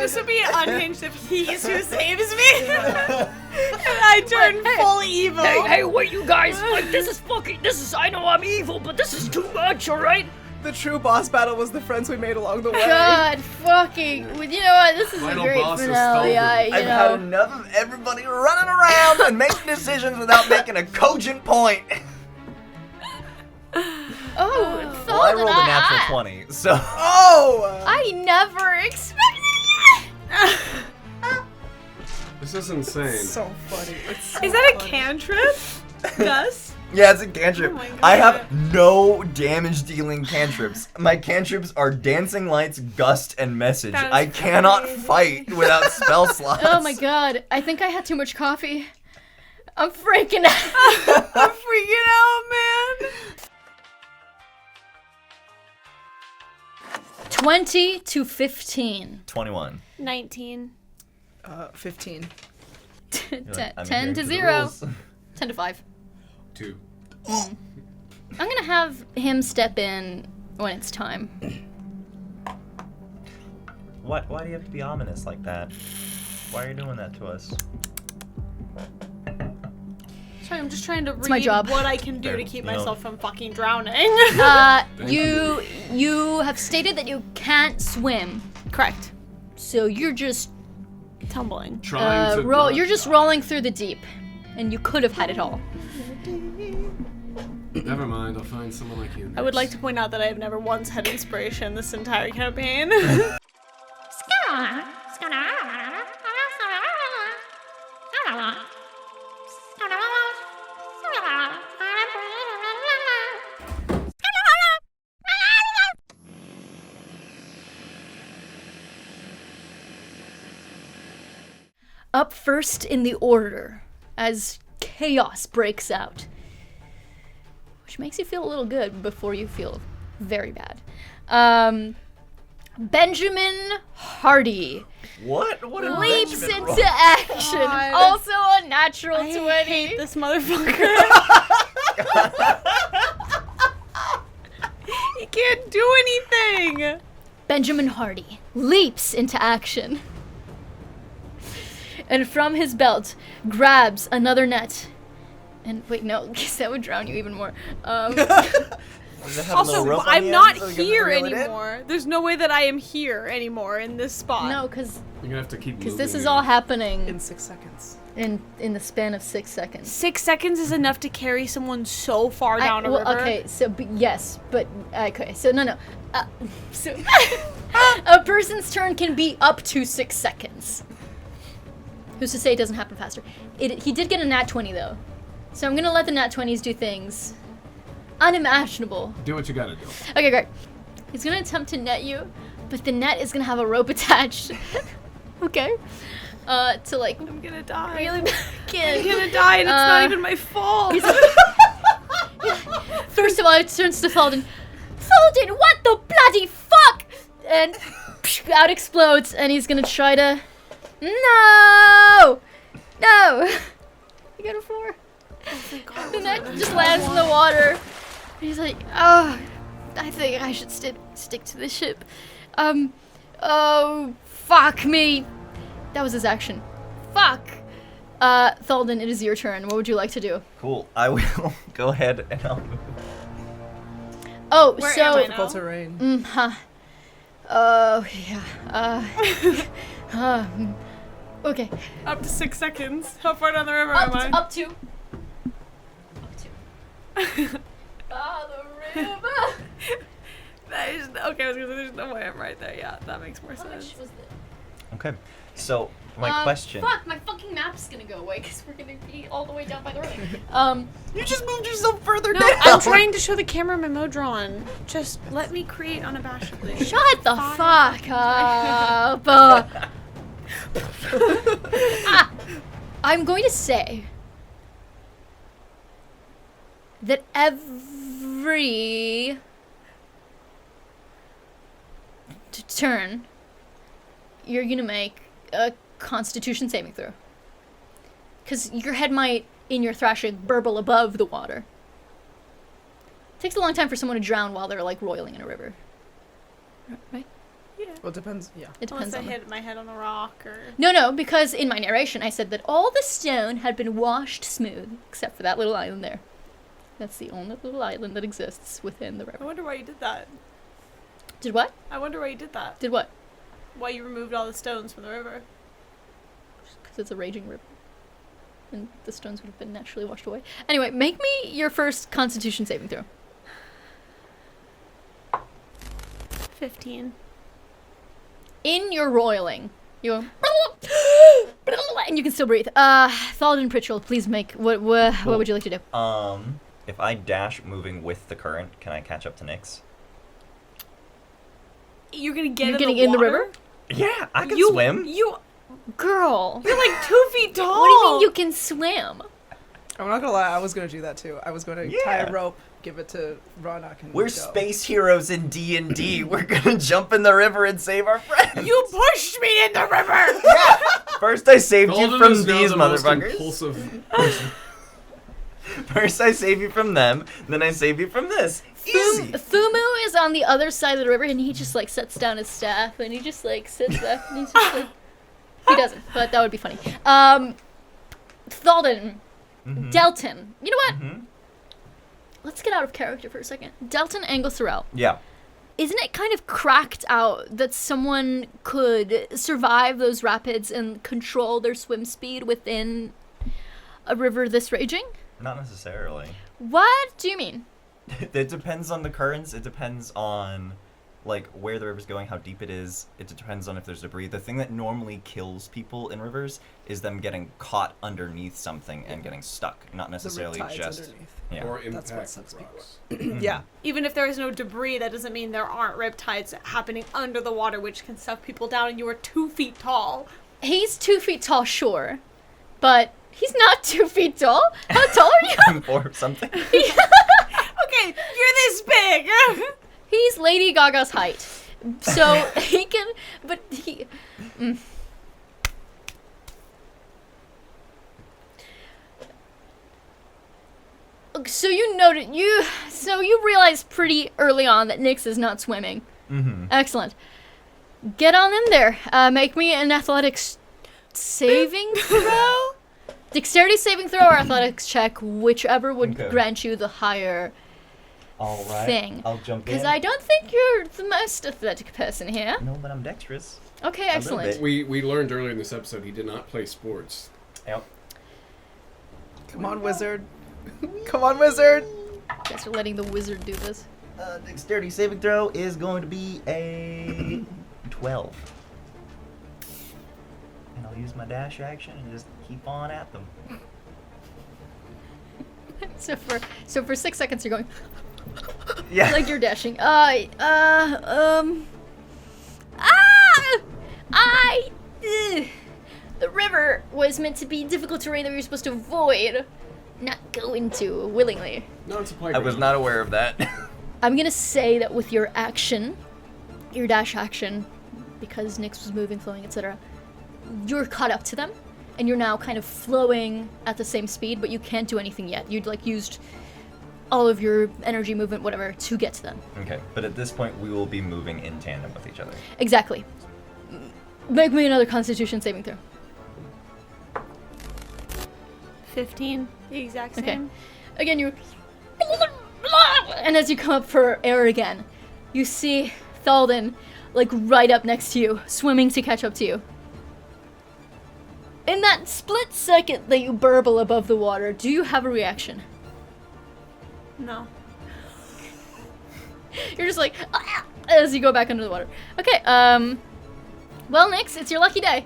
[SPEAKER 2] This would be unhinged if he's who saves me. And I turn full evil.
[SPEAKER 7] Hey, what you guys? Like, this is, I know I'm evil, but this is too much, alright?
[SPEAKER 5] The true boss battle was the friends we made along the way.
[SPEAKER 1] God fucking. You know what? This is
[SPEAKER 4] Final
[SPEAKER 1] a great
[SPEAKER 4] boss is
[SPEAKER 1] finale.
[SPEAKER 4] Thallden.
[SPEAKER 3] I've had enough of everybody running around and making decisions without making a cogent point.
[SPEAKER 1] Oh,
[SPEAKER 3] Well, I rolled a
[SPEAKER 1] Thallden,
[SPEAKER 3] natural 20, so.
[SPEAKER 5] Oh!
[SPEAKER 1] I never expected
[SPEAKER 4] This is insane.
[SPEAKER 5] So funny. It's so
[SPEAKER 2] Is that a
[SPEAKER 5] funny.
[SPEAKER 2] cantrip? Gus?
[SPEAKER 3] Yeah, it's a cantrip.
[SPEAKER 2] Oh my God.
[SPEAKER 3] I have no damage dealing cantrips. My cantrips are Dancing Lights, Gust, and Message.
[SPEAKER 2] That is
[SPEAKER 3] I cannot
[SPEAKER 2] crazy.
[SPEAKER 3] fight without spell slots.
[SPEAKER 1] Oh my god, I think I had too much coffee. I'm freaking out.
[SPEAKER 2] I'm freaking out, man.
[SPEAKER 1] 20 to 15.
[SPEAKER 3] 21.
[SPEAKER 2] 19.
[SPEAKER 5] 15.
[SPEAKER 3] You're like,
[SPEAKER 1] 10,
[SPEAKER 3] I'm
[SPEAKER 1] 10
[SPEAKER 3] adhering
[SPEAKER 1] to
[SPEAKER 3] the
[SPEAKER 1] 0.
[SPEAKER 3] rules.
[SPEAKER 1] 10 to 5.
[SPEAKER 4] 2.
[SPEAKER 1] I'm gonna have him step in when it's time.
[SPEAKER 3] What? Why do you have to be ominous like that? Why are you doing that to us?
[SPEAKER 2] Sorry, I'm just trying to read
[SPEAKER 1] my job.
[SPEAKER 2] what I can do
[SPEAKER 3] Fair.
[SPEAKER 2] to keep
[SPEAKER 3] You know-
[SPEAKER 2] myself from fucking drowning.
[SPEAKER 1] You have stated that you can't swim,
[SPEAKER 2] Correct.
[SPEAKER 1] so you're just
[SPEAKER 2] Tumbling.
[SPEAKER 4] Trying to
[SPEAKER 1] roll.
[SPEAKER 4] not
[SPEAKER 1] You're just
[SPEAKER 4] die.
[SPEAKER 1] rolling through the deep, and you could have had it all.
[SPEAKER 4] Never mind, I'll find someone like you.
[SPEAKER 2] I would like
[SPEAKER 4] next.
[SPEAKER 2] to point out that I have never once had inspiration this entire campaign.
[SPEAKER 1] Up first in the order, as chaos breaks out, which makes you feel a little good before you feel very bad. Benjamin Hardy
[SPEAKER 3] What? What did
[SPEAKER 1] leaps
[SPEAKER 3] Benjamin
[SPEAKER 1] into
[SPEAKER 3] roll?
[SPEAKER 1] action.
[SPEAKER 2] God.
[SPEAKER 1] Also a natural
[SPEAKER 2] I
[SPEAKER 1] 20.
[SPEAKER 2] hate this motherfucker. He can't do anything.
[SPEAKER 1] Benjamin Hardy leaps into action. And from his belt, grabs another net. And wait, no, because that would drown you even more.
[SPEAKER 3] Does it have a
[SPEAKER 2] Also,
[SPEAKER 3] little rope on
[SPEAKER 2] I'm
[SPEAKER 3] the
[SPEAKER 2] not
[SPEAKER 3] end so we can
[SPEAKER 2] here
[SPEAKER 3] reel it in?
[SPEAKER 2] anymore. There's no way that I am here anymore in this spot.
[SPEAKER 1] No, because
[SPEAKER 4] You're gonna have to keep moving.
[SPEAKER 1] this is
[SPEAKER 4] here.
[SPEAKER 1] all happening
[SPEAKER 5] In 6 seconds.
[SPEAKER 1] in the span of 6 seconds.
[SPEAKER 2] 6 seconds is enough to carry someone so far down a river.
[SPEAKER 1] Okay, so yes, but okay, so no. So a person's turn can be up to 6 seconds. Who's to say it doesn't happen faster? He did get a nat 20 though, so I'm gonna let the nat 20s do things unimaginable.
[SPEAKER 4] Do what you gotta do.
[SPEAKER 1] Okay, great. He's gonna attempt to net you, but the net is gonna have a rope attached. Okay. To like
[SPEAKER 2] I'm gonna die.
[SPEAKER 1] really back
[SPEAKER 2] I'm
[SPEAKER 1] in.
[SPEAKER 2] gonna die, and it's not even my fault.
[SPEAKER 1] First of all, it turns to Thallden. Thallden, what the bloody fuck? And out explodes, and he's gonna try to. No! You got a 4. The net just lands in the water. And he's like, oh, I think I should stick to the ship. Oh, fuck me. That was his action. Fuck. Thallden, it is your turn. What would you like to do?
[SPEAKER 3] Cool. I will go ahead and I'll move.
[SPEAKER 1] Oh,
[SPEAKER 2] Where
[SPEAKER 1] so.
[SPEAKER 2] am I now?
[SPEAKER 5] Difficult terrain.
[SPEAKER 1] Oh, yeah. Okay.
[SPEAKER 2] Up to 6 seconds. How far down the river am I?
[SPEAKER 1] Up to. Ah, the river.
[SPEAKER 2] That is, okay, I was gonna say there's no way I'm right there. Yeah, that makes more
[SPEAKER 1] How
[SPEAKER 2] sense.
[SPEAKER 1] much was it?
[SPEAKER 3] Okay. So my question.
[SPEAKER 1] Fuck, my fucking map's gonna go away because we're gonna be all the way down by the river.
[SPEAKER 3] You just moved yourself further
[SPEAKER 2] No,
[SPEAKER 3] down.
[SPEAKER 2] I'm trying to show the camera my Modron. Just let me create unabashedly.
[SPEAKER 1] Shut the fuck up. I'm going to say that every turn you're gonna make a Constitution saving throw, because your head might, in your thrashing, burble above the water. It takes a long time for someone to drown while they're like roiling in a river, right?
[SPEAKER 5] Well, it depends. Yeah.
[SPEAKER 1] It depends
[SPEAKER 2] Unless I
[SPEAKER 1] on
[SPEAKER 2] hit my head on a rock or.
[SPEAKER 1] No, because in my narration I said that all the stone had been washed smooth, except for that little island there. That's the only little island that exists within the
[SPEAKER 2] I
[SPEAKER 1] river.
[SPEAKER 2] wonder why you did that.
[SPEAKER 1] Did what?
[SPEAKER 2] I wonder why you did that.
[SPEAKER 1] Did what?
[SPEAKER 2] Why you removed all the stones from the river.
[SPEAKER 1] Because it's a raging river. And the stones would have been naturally washed away. Anyway, make me your first Constitution saving throw.
[SPEAKER 2] 15.
[SPEAKER 1] In your roiling, you go, and you can still breathe. Thallden Pritchell, please make, what would you like to do?
[SPEAKER 3] If I dash moving with the current, can I catch up to Nyx?
[SPEAKER 2] You're gonna get
[SPEAKER 1] You're
[SPEAKER 2] in
[SPEAKER 1] getting
[SPEAKER 2] the
[SPEAKER 1] in the
[SPEAKER 2] water?
[SPEAKER 1] river?
[SPEAKER 3] Yeah, I can
[SPEAKER 2] You
[SPEAKER 3] swim.
[SPEAKER 1] Girl.
[SPEAKER 2] You're like 2 feet tall.
[SPEAKER 1] What do you mean you can swim?
[SPEAKER 5] I'm not gonna lie, I was gonna do that too. I was gonna tie
[SPEAKER 3] Yeah.
[SPEAKER 5] a rope, give it to Raanok, and
[SPEAKER 3] We're
[SPEAKER 5] go.
[SPEAKER 3] space heroes in D&D. We're gonna jump in the river and save our friends.
[SPEAKER 2] You pushed me in the river.
[SPEAKER 3] First I saved you
[SPEAKER 4] Thallden
[SPEAKER 3] from
[SPEAKER 4] is now
[SPEAKER 3] these
[SPEAKER 4] the most
[SPEAKER 3] motherfuckers.
[SPEAKER 4] impulsive person.
[SPEAKER 3] First I save you from them, then I save you from this. Easy.
[SPEAKER 1] Thumu is on the other side of the river, and he just like sets down his staff, and he just like sits there, and he's just like, he doesn't, but that would be funny. Thallden, DELTON. You know what? Let's get out of character for a second. DELTON Angle-Thorell.
[SPEAKER 3] Yeah.
[SPEAKER 1] Isn't it kind of cracked out that someone could survive those rapids and control their swim speed within a river this raging?
[SPEAKER 3] Not necessarily.
[SPEAKER 1] What do you mean?
[SPEAKER 3] It depends on the currents. It depends on like where the river's going, how deep it is. It depends on if there's debris. The thing that normally kills people in rivers is them getting caught underneath something and getting stuck, not
[SPEAKER 5] The
[SPEAKER 3] necessarily
[SPEAKER 5] riptides
[SPEAKER 3] just
[SPEAKER 5] underneath.
[SPEAKER 3] yeah.
[SPEAKER 4] Or
[SPEAKER 5] That's what
[SPEAKER 4] impact
[SPEAKER 5] sucks
[SPEAKER 4] with
[SPEAKER 5] people.
[SPEAKER 4] rocks.
[SPEAKER 5] Yeah.
[SPEAKER 2] Even if there is no debris, that doesn't mean there aren't riptides happening under the water, which can suck people down, and you are 2 feet tall.
[SPEAKER 1] He's 2 feet tall, sure, but he's not 2 feet tall. How tall are you?
[SPEAKER 3] or something.
[SPEAKER 2] Okay, you're this big.
[SPEAKER 1] He's Lady Gaga's height, so he can. But he. So you noted So you realized pretty early on that Nyx is not swimming. Excellent. Get on in there. Make me an athletics saving throw. Dexterity saving throw or athletics check, whichever would
[SPEAKER 3] Okay.
[SPEAKER 1] grant you the higher
[SPEAKER 3] All right.
[SPEAKER 1] thing.
[SPEAKER 3] I'll jump in.
[SPEAKER 1] Because I don't think you're the most athletic person here.
[SPEAKER 3] No, but I'm dexterous.
[SPEAKER 1] Okay,
[SPEAKER 3] little
[SPEAKER 1] excellent.
[SPEAKER 3] bit.
[SPEAKER 4] We learned earlier in this episode he did not play sports.
[SPEAKER 3] Yep.
[SPEAKER 5] Come on, wizard. Come on, wizard.
[SPEAKER 1] Guess we're letting the wizard do this.
[SPEAKER 3] Dexterity saving throw is going to be a 12. And I'll use my dash action and just keep on at them.
[SPEAKER 1] So for 6 seconds you're going
[SPEAKER 3] Yeah.
[SPEAKER 1] like you're dashing. The river was meant to be difficult terrain that we were supposed to avoid, not go into willingly.
[SPEAKER 4] No, it's a
[SPEAKER 3] I
[SPEAKER 4] playground.
[SPEAKER 3] was not aware of that.
[SPEAKER 1] I'm gonna say that with your action, your dash action, because Nyx was moving, flowing, etc., you're caught up to them, and you're now kind of flowing at the same speed, but you can't do anything yet. You'd like used all of your energy, movement, whatever, to get to them.
[SPEAKER 3] Okay, but at this point we will be moving in tandem with each other.
[SPEAKER 1] Exactly. Make me another Constitution saving throw.
[SPEAKER 2] 15. The exact
[SPEAKER 1] Okay.
[SPEAKER 2] same.
[SPEAKER 1] Again, you. And as you come up for air again, you see Thallden, like, right up next to you, swimming to catch up to you. In that split second that you burble above the water, do you have a reaction?
[SPEAKER 2] No.
[SPEAKER 1] You're just like, "Ah," as you go back under the water. Okay, well, Nyx, it's your lucky day.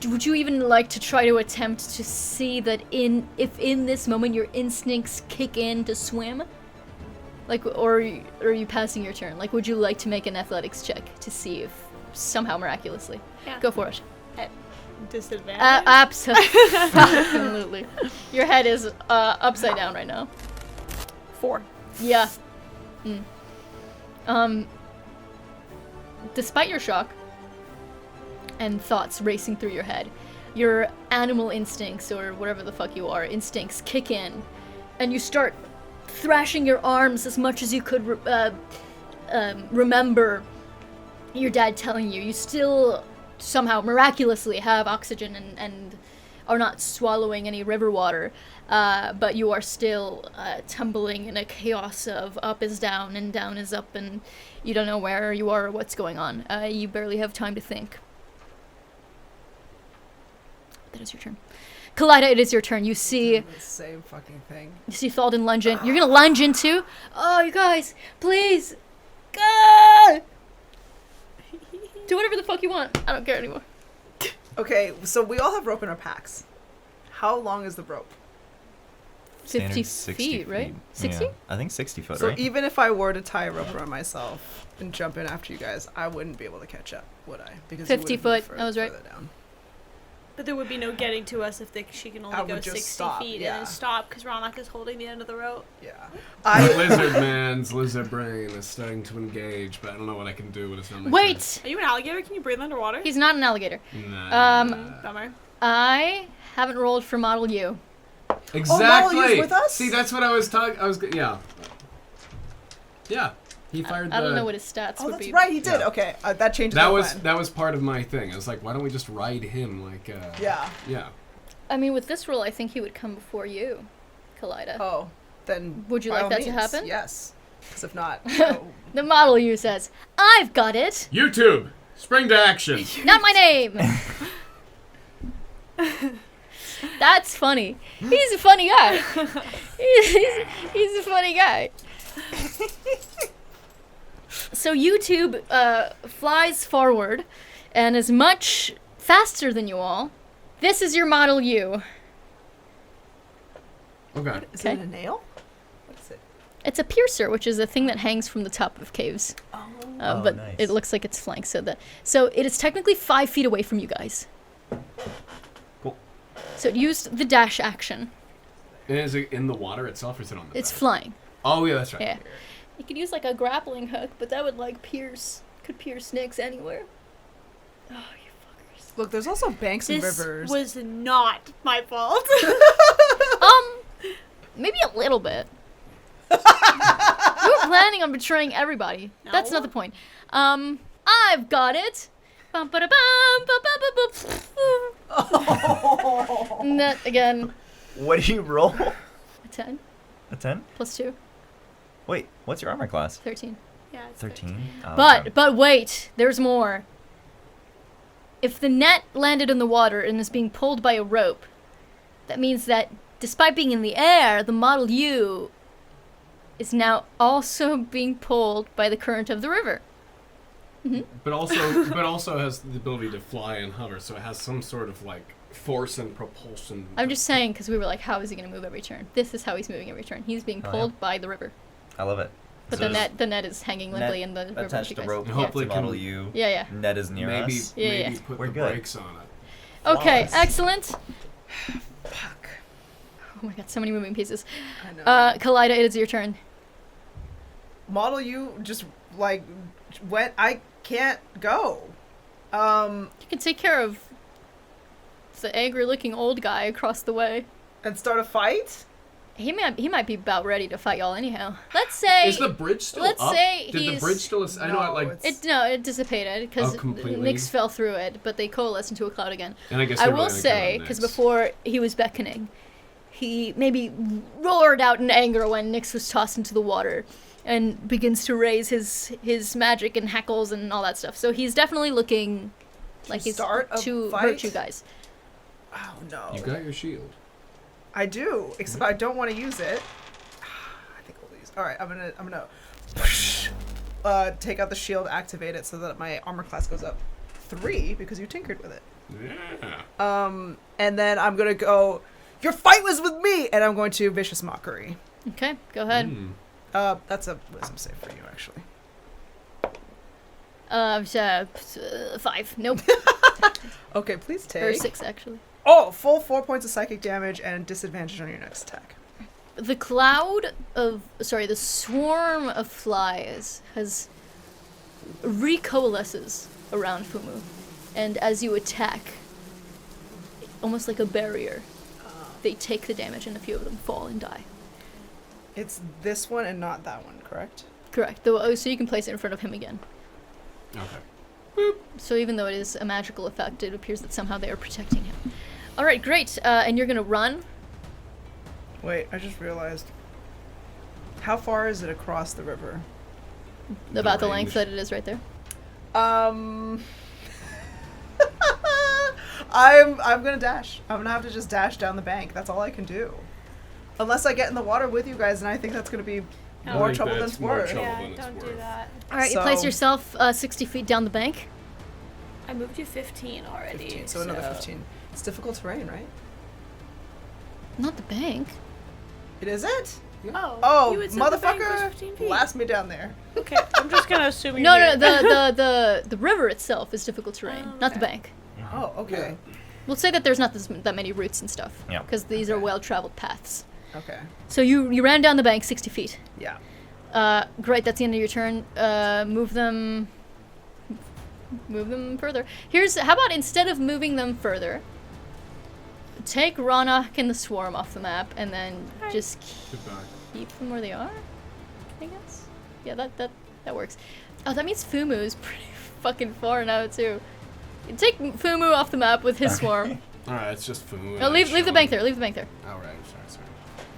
[SPEAKER 1] Would you even like to try to attempt to see that if in this moment your instincts kick in to swim? Like, or are you passing your turn? Like, would you like to make an athletics check to see if somehow miraculously?
[SPEAKER 2] Yeah.
[SPEAKER 1] Go for it.
[SPEAKER 2] At disadvantage.
[SPEAKER 1] Absolutely. Your head is upside down right now.
[SPEAKER 2] 4.
[SPEAKER 1] Yeah. Despite your shock and thoughts racing through your head, your animal instincts, or whatever the fuck you are, instincts kick in, and you start thrashing your arms as much as you could remember your dad telling you. You still somehow miraculously have oxygen and are not swallowing any river water, but you are still tumbling in a chaos of up is down and down is up, and you don't know where you are or what's going on. You barely have time to think. That is your turn. Kaleida, it is your turn. You see
[SPEAKER 5] The same fucking thing.
[SPEAKER 1] Thallden lunge in. You're gonna lunge into. Oh, you guys, please, God! Do whatever the fuck you want. I don't care anymore.
[SPEAKER 5] Okay, so we all have rope in our packs. How long is the rope?
[SPEAKER 1] 50
[SPEAKER 3] Standard
[SPEAKER 1] feet, right? 60?
[SPEAKER 3] Yeah, I think 60 foot,
[SPEAKER 5] So
[SPEAKER 3] right?
[SPEAKER 5] even if I were to tie a rope around myself and jump in after you guys, I wouldn't be able to catch up, would I? Because you
[SPEAKER 1] 50
[SPEAKER 5] would've moved
[SPEAKER 1] foot, I was right.
[SPEAKER 5] further down.
[SPEAKER 2] But there would be no getting to us if she can
[SPEAKER 5] I
[SPEAKER 2] only
[SPEAKER 5] would
[SPEAKER 2] go
[SPEAKER 5] just
[SPEAKER 2] 60
[SPEAKER 5] stop,
[SPEAKER 2] feet
[SPEAKER 5] yeah.
[SPEAKER 2] and then stop because Raanok is holding the end of the rope.
[SPEAKER 5] Yeah.
[SPEAKER 4] Lizard man's lizard brain is starting to engage, but I don't know what I can do when it's not my
[SPEAKER 1] Wait!
[SPEAKER 2] Are you an alligator? Can you breathe underwater?
[SPEAKER 1] He's not an alligator.
[SPEAKER 4] turn. Nah.
[SPEAKER 2] Bummer.
[SPEAKER 1] I haven't rolled for Model U.
[SPEAKER 4] Exactly.
[SPEAKER 5] Molly's with us?
[SPEAKER 4] See, that's what I was talking. Yeah. Yeah. He fired
[SPEAKER 1] I don't know what his stats
[SPEAKER 5] Oh,
[SPEAKER 1] would
[SPEAKER 5] that's
[SPEAKER 1] be.
[SPEAKER 5] right, he did.
[SPEAKER 4] Yeah.
[SPEAKER 5] Okay, that changes
[SPEAKER 4] That
[SPEAKER 5] my
[SPEAKER 4] was
[SPEAKER 5] plan.
[SPEAKER 4] that was part of my thing. I was like, why don't we just ride him like?
[SPEAKER 5] Yeah.
[SPEAKER 4] Yeah.
[SPEAKER 1] I mean, with this roll, I think he would come before you, Kaleida.
[SPEAKER 5] Oh, then.
[SPEAKER 1] Would you
[SPEAKER 5] by
[SPEAKER 1] like
[SPEAKER 5] all
[SPEAKER 1] that to
[SPEAKER 5] means,
[SPEAKER 1] happen?
[SPEAKER 5] Yes. Because if not, oh.
[SPEAKER 1] The Model U says, I've got it!
[SPEAKER 4] YouTube, spring to action.
[SPEAKER 1] Not my name! That's funny. He's a funny guy. He's a funny guy. So YouTube flies forward and is much faster than you all. This is your Model U.
[SPEAKER 4] Okay.
[SPEAKER 5] Is
[SPEAKER 1] Okay.
[SPEAKER 5] it a nail? What is it?
[SPEAKER 1] It's a piercer, which is a thing that hangs from the top of caves.
[SPEAKER 3] Oh,
[SPEAKER 1] But
[SPEAKER 3] nice.
[SPEAKER 1] it looks like it's flanked, so it is technically 5 feet away from you guys.
[SPEAKER 3] Cool.
[SPEAKER 1] So it used the dash action.
[SPEAKER 4] And is it in the water itself, or is it on the?
[SPEAKER 1] It's
[SPEAKER 4] back?
[SPEAKER 1] flying.
[SPEAKER 4] Oh yeah, that's right.
[SPEAKER 1] Yeah. You could use like a grappling hook, but that would like could pierce Nyx anywhere. Oh, you fuckers.
[SPEAKER 5] Look, there's also banks and
[SPEAKER 2] This
[SPEAKER 5] rivers.
[SPEAKER 2] was not my fault.
[SPEAKER 1] Maybe a little bit. We were planning on betraying everybody. That's not the point. I've got it. Bum, ba, da, bum, ba, ba, ba, ba. And that again,
[SPEAKER 3] What do you roll?
[SPEAKER 1] a 10
[SPEAKER 3] A 10?
[SPEAKER 1] plus 2,
[SPEAKER 3] Wait, what's your armor class?
[SPEAKER 1] 13.
[SPEAKER 2] Yeah, it's
[SPEAKER 3] 13. Oh,
[SPEAKER 1] But
[SPEAKER 3] okay.
[SPEAKER 1] but wait, there's more. If the net landed in the water and is being pulled by a rope, that means that despite being in the air, the Model U is now also being pulled by the current of the river.
[SPEAKER 4] But also has the ability to fly and hover, so it has some sort of like force and propulsion.
[SPEAKER 1] I'm just saying because we were like, how is he going to move every turn? This is how he's moving every turn. He's being
[SPEAKER 3] Oh,
[SPEAKER 1] pulled
[SPEAKER 3] yeah.
[SPEAKER 1] by the river.
[SPEAKER 3] I love it.
[SPEAKER 1] But
[SPEAKER 3] So
[SPEAKER 1] the net is hanging limply in the river.
[SPEAKER 3] attached
[SPEAKER 1] you
[SPEAKER 3] to
[SPEAKER 1] guys.
[SPEAKER 3] rope.
[SPEAKER 4] And
[SPEAKER 1] Yeah.
[SPEAKER 4] hopefully
[SPEAKER 3] to Model
[SPEAKER 4] can-
[SPEAKER 3] U.
[SPEAKER 1] Yeah, yeah.
[SPEAKER 3] Net is near
[SPEAKER 4] maybe
[SPEAKER 3] us.
[SPEAKER 1] Yeah,
[SPEAKER 4] maybe
[SPEAKER 1] yeah.
[SPEAKER 4] put
[SPEAKER 3] We're
[SPEAKER 4] the
[SPEAKER 3] good.
[SPEAKER 4] brakes on it.
[SPEAKER 1] Okay,
[SPEAKER 3] Flawless.
[SPEAKER 1] excellent.
[SPEAKER 5] Fuck.
[SPEAKER 1] Oh my god, so many moving pieces.
[SPEAKER 5] I know.
[SPEAKER 1] Kaleida, it is your turn.
[SPEAKER 5] Model U just like went. I can't go.
[SPEAKER 1] You can take care of the angry-looking old guy across the way.
[SPEAKER 5] And start a fight.
[SPEAKER 1] He might be about ready to fight y'all anyhow. Let's say
[SPEAKER 4] Is the bridge still
[SPEAKER 1] let's
[SPEAKER 4] up?
[SPEAKER 1] say
[SPEAKER 4] Did the
[SPEAKER 1] he's-
[SPEAKER 4] bridge still? I know,
[SPEAKER 5] No,
[SPEAKER 4] like,
[SPEAKER 5] it's-
[SPEAKER 1] it dissipated because
[SPEAKER 4] Oh, completely?
[SPEAKER 1] Nyx fell through it, but they coalesced into a cloud again.
[SPEAKER 4] and I guess
[SPEAKER 1] I
[SPEAKER 4] they're
[SPEAKER 1] will
[SPEAKER 4] really gonna
[SPEAKER 1] say,
[SPEAKER 4] count
[SPEAKER 1] because
[SPEAKER 4] Nyx.
[SPEAKER 1] before he was beckoning, he maybe roared out in anger when Nyx was tossed into the water, and begins to raise his magic and hackles and all that stuff. So he's definitely looking like he's
[SPEAKER 5] start a
[SPEAKER 1] to
[SPEAKER 5] fight?
[SPEAKER 1] hurt you guys.
[SPEAKER 5] Oh no.
[SPEAKER 4] You got your shield.
[SPEAKER 5] I do, except I don't want to use it. I think I'll use. All right, I'm gonna take out the shield, activate it so that my armor class goes up 3 because you tinkered with it.
[SPEAKER 4] Yeah.
[SPEAKER 5] And then I'm gonna go. Your fight was with me, and I'm going to vicious mockery.
[SPEAKER 1] Okay, go ahead.
[SPEAKER 4] Mm.
[SPEAKER 5] That's a wisdom save for you, actually.
[SPEAKER 1] 5. Nope.
[SPEAKER 5] Okay, please take.
[SPEAKER 1] Or 6 actually.
[SPEAKER 5] Oh, full 4 points of psychic damage and disadvantage on your next attack.
[SPEAKER 1] The the swarm of flies has recoalesces around Fumu, and as you attack, almost like a barrier, they take the damage and a few of them fall and die.
[SPEAKER 5] It's this one and not that one, correct?
[SPEAKER 1] Correct. So you can place it in front of him again.
[SPEAKER 4] Okay.
[SPEAKER 1] So even though it is a magical effect, it appears that somehow they are protecting him. All right, great. And you're gonna run.
[SPEAKER 5] Wait, I just realized. How far is it across the river?
[SPEAKER 1] About the
[SPEAKER 4] range.
[SPEAKER 1] length that it is right there.
[SPEAKER 5] I'm gonna dash. I'm gonna have to just dash down the bank. That's all I can do. Unless I get in the water with you guys, and I think that's gonna be more
[SPEAKER 4] think
[SPEAKER 5] trouble than
[SPEAKER 4] that's
[SPEAKER 5] it's
[SPEAKER 4] more
[SPEAKER 5] worth.
[SPEAKER 4] trouble.
[SPEAKER 2] Yeah,
[SPEAKER 4] than it's
[SPEAKER 2] don't do
[SPEAKER 4] worth.
[SPEAKER 2] that.
[SPEAKER 1] All right, you place
[SPEAKER 5] So-
[SPEAKER 1] yourself 60 feet down the bank.
[SPEAKER 2] I moved you 15 already.
[SPEAKER 5] 15, so another 15. It's difficult terrain, right?
[SPEAKER 1] Not the bank.
[SPEAKER 5] It isn't?
[SPEAKER 2] Oh,
[SPEAKER 5] Oh,
[SPEAKER 2] you had said the bank was
[SPEAKER 5] motherfucker!
[SPEAKER 2] 15 feet.
[SPEAKER 5] Blast me down there.
[SPEAKER 2] Okay, I'm just gonna assume you're
[SPEAKER 1] No,
[SPEAKER 2] here.
[SPEAKER 1] the river itself is difficult terrain,
[SPEAKER 2] Oh,
[SPEAKER 1] not the
[SPEAKER 2] okay.
[SPEAKER 1] bank.
[SPEAKER 5] Oh, okay.
[SPEAKER 1] We'll say that there's not that many routes and stuff.
[SPEAKER 3] Yeah.
[SPEAKER 1] Because these are well-traveled paths.
[SPEAKER 5] Okay.
[SPEAKER 1] So you ran down the bank 60 feet.
[SPEAKER 5] Yeah.
[SPEAKER 1] Great, that's the end of your turn. Move them further. How about instead of moving them further, take Raanok and the swarm off the map, and then just
[SPEAKER 4] Goodbye.
[SPEAKER 1] keep them where they are, I guess. Yeah, that works. Oh, that means Fumu is pretty fucking far now too. Take Fumu off the map with his swarm.
[SPEAKER 4] All right, it's just food.
[SPEAKER 1] No, leave the bank there. Leave the bank there.
[SPEAKER 4] All right, sorry.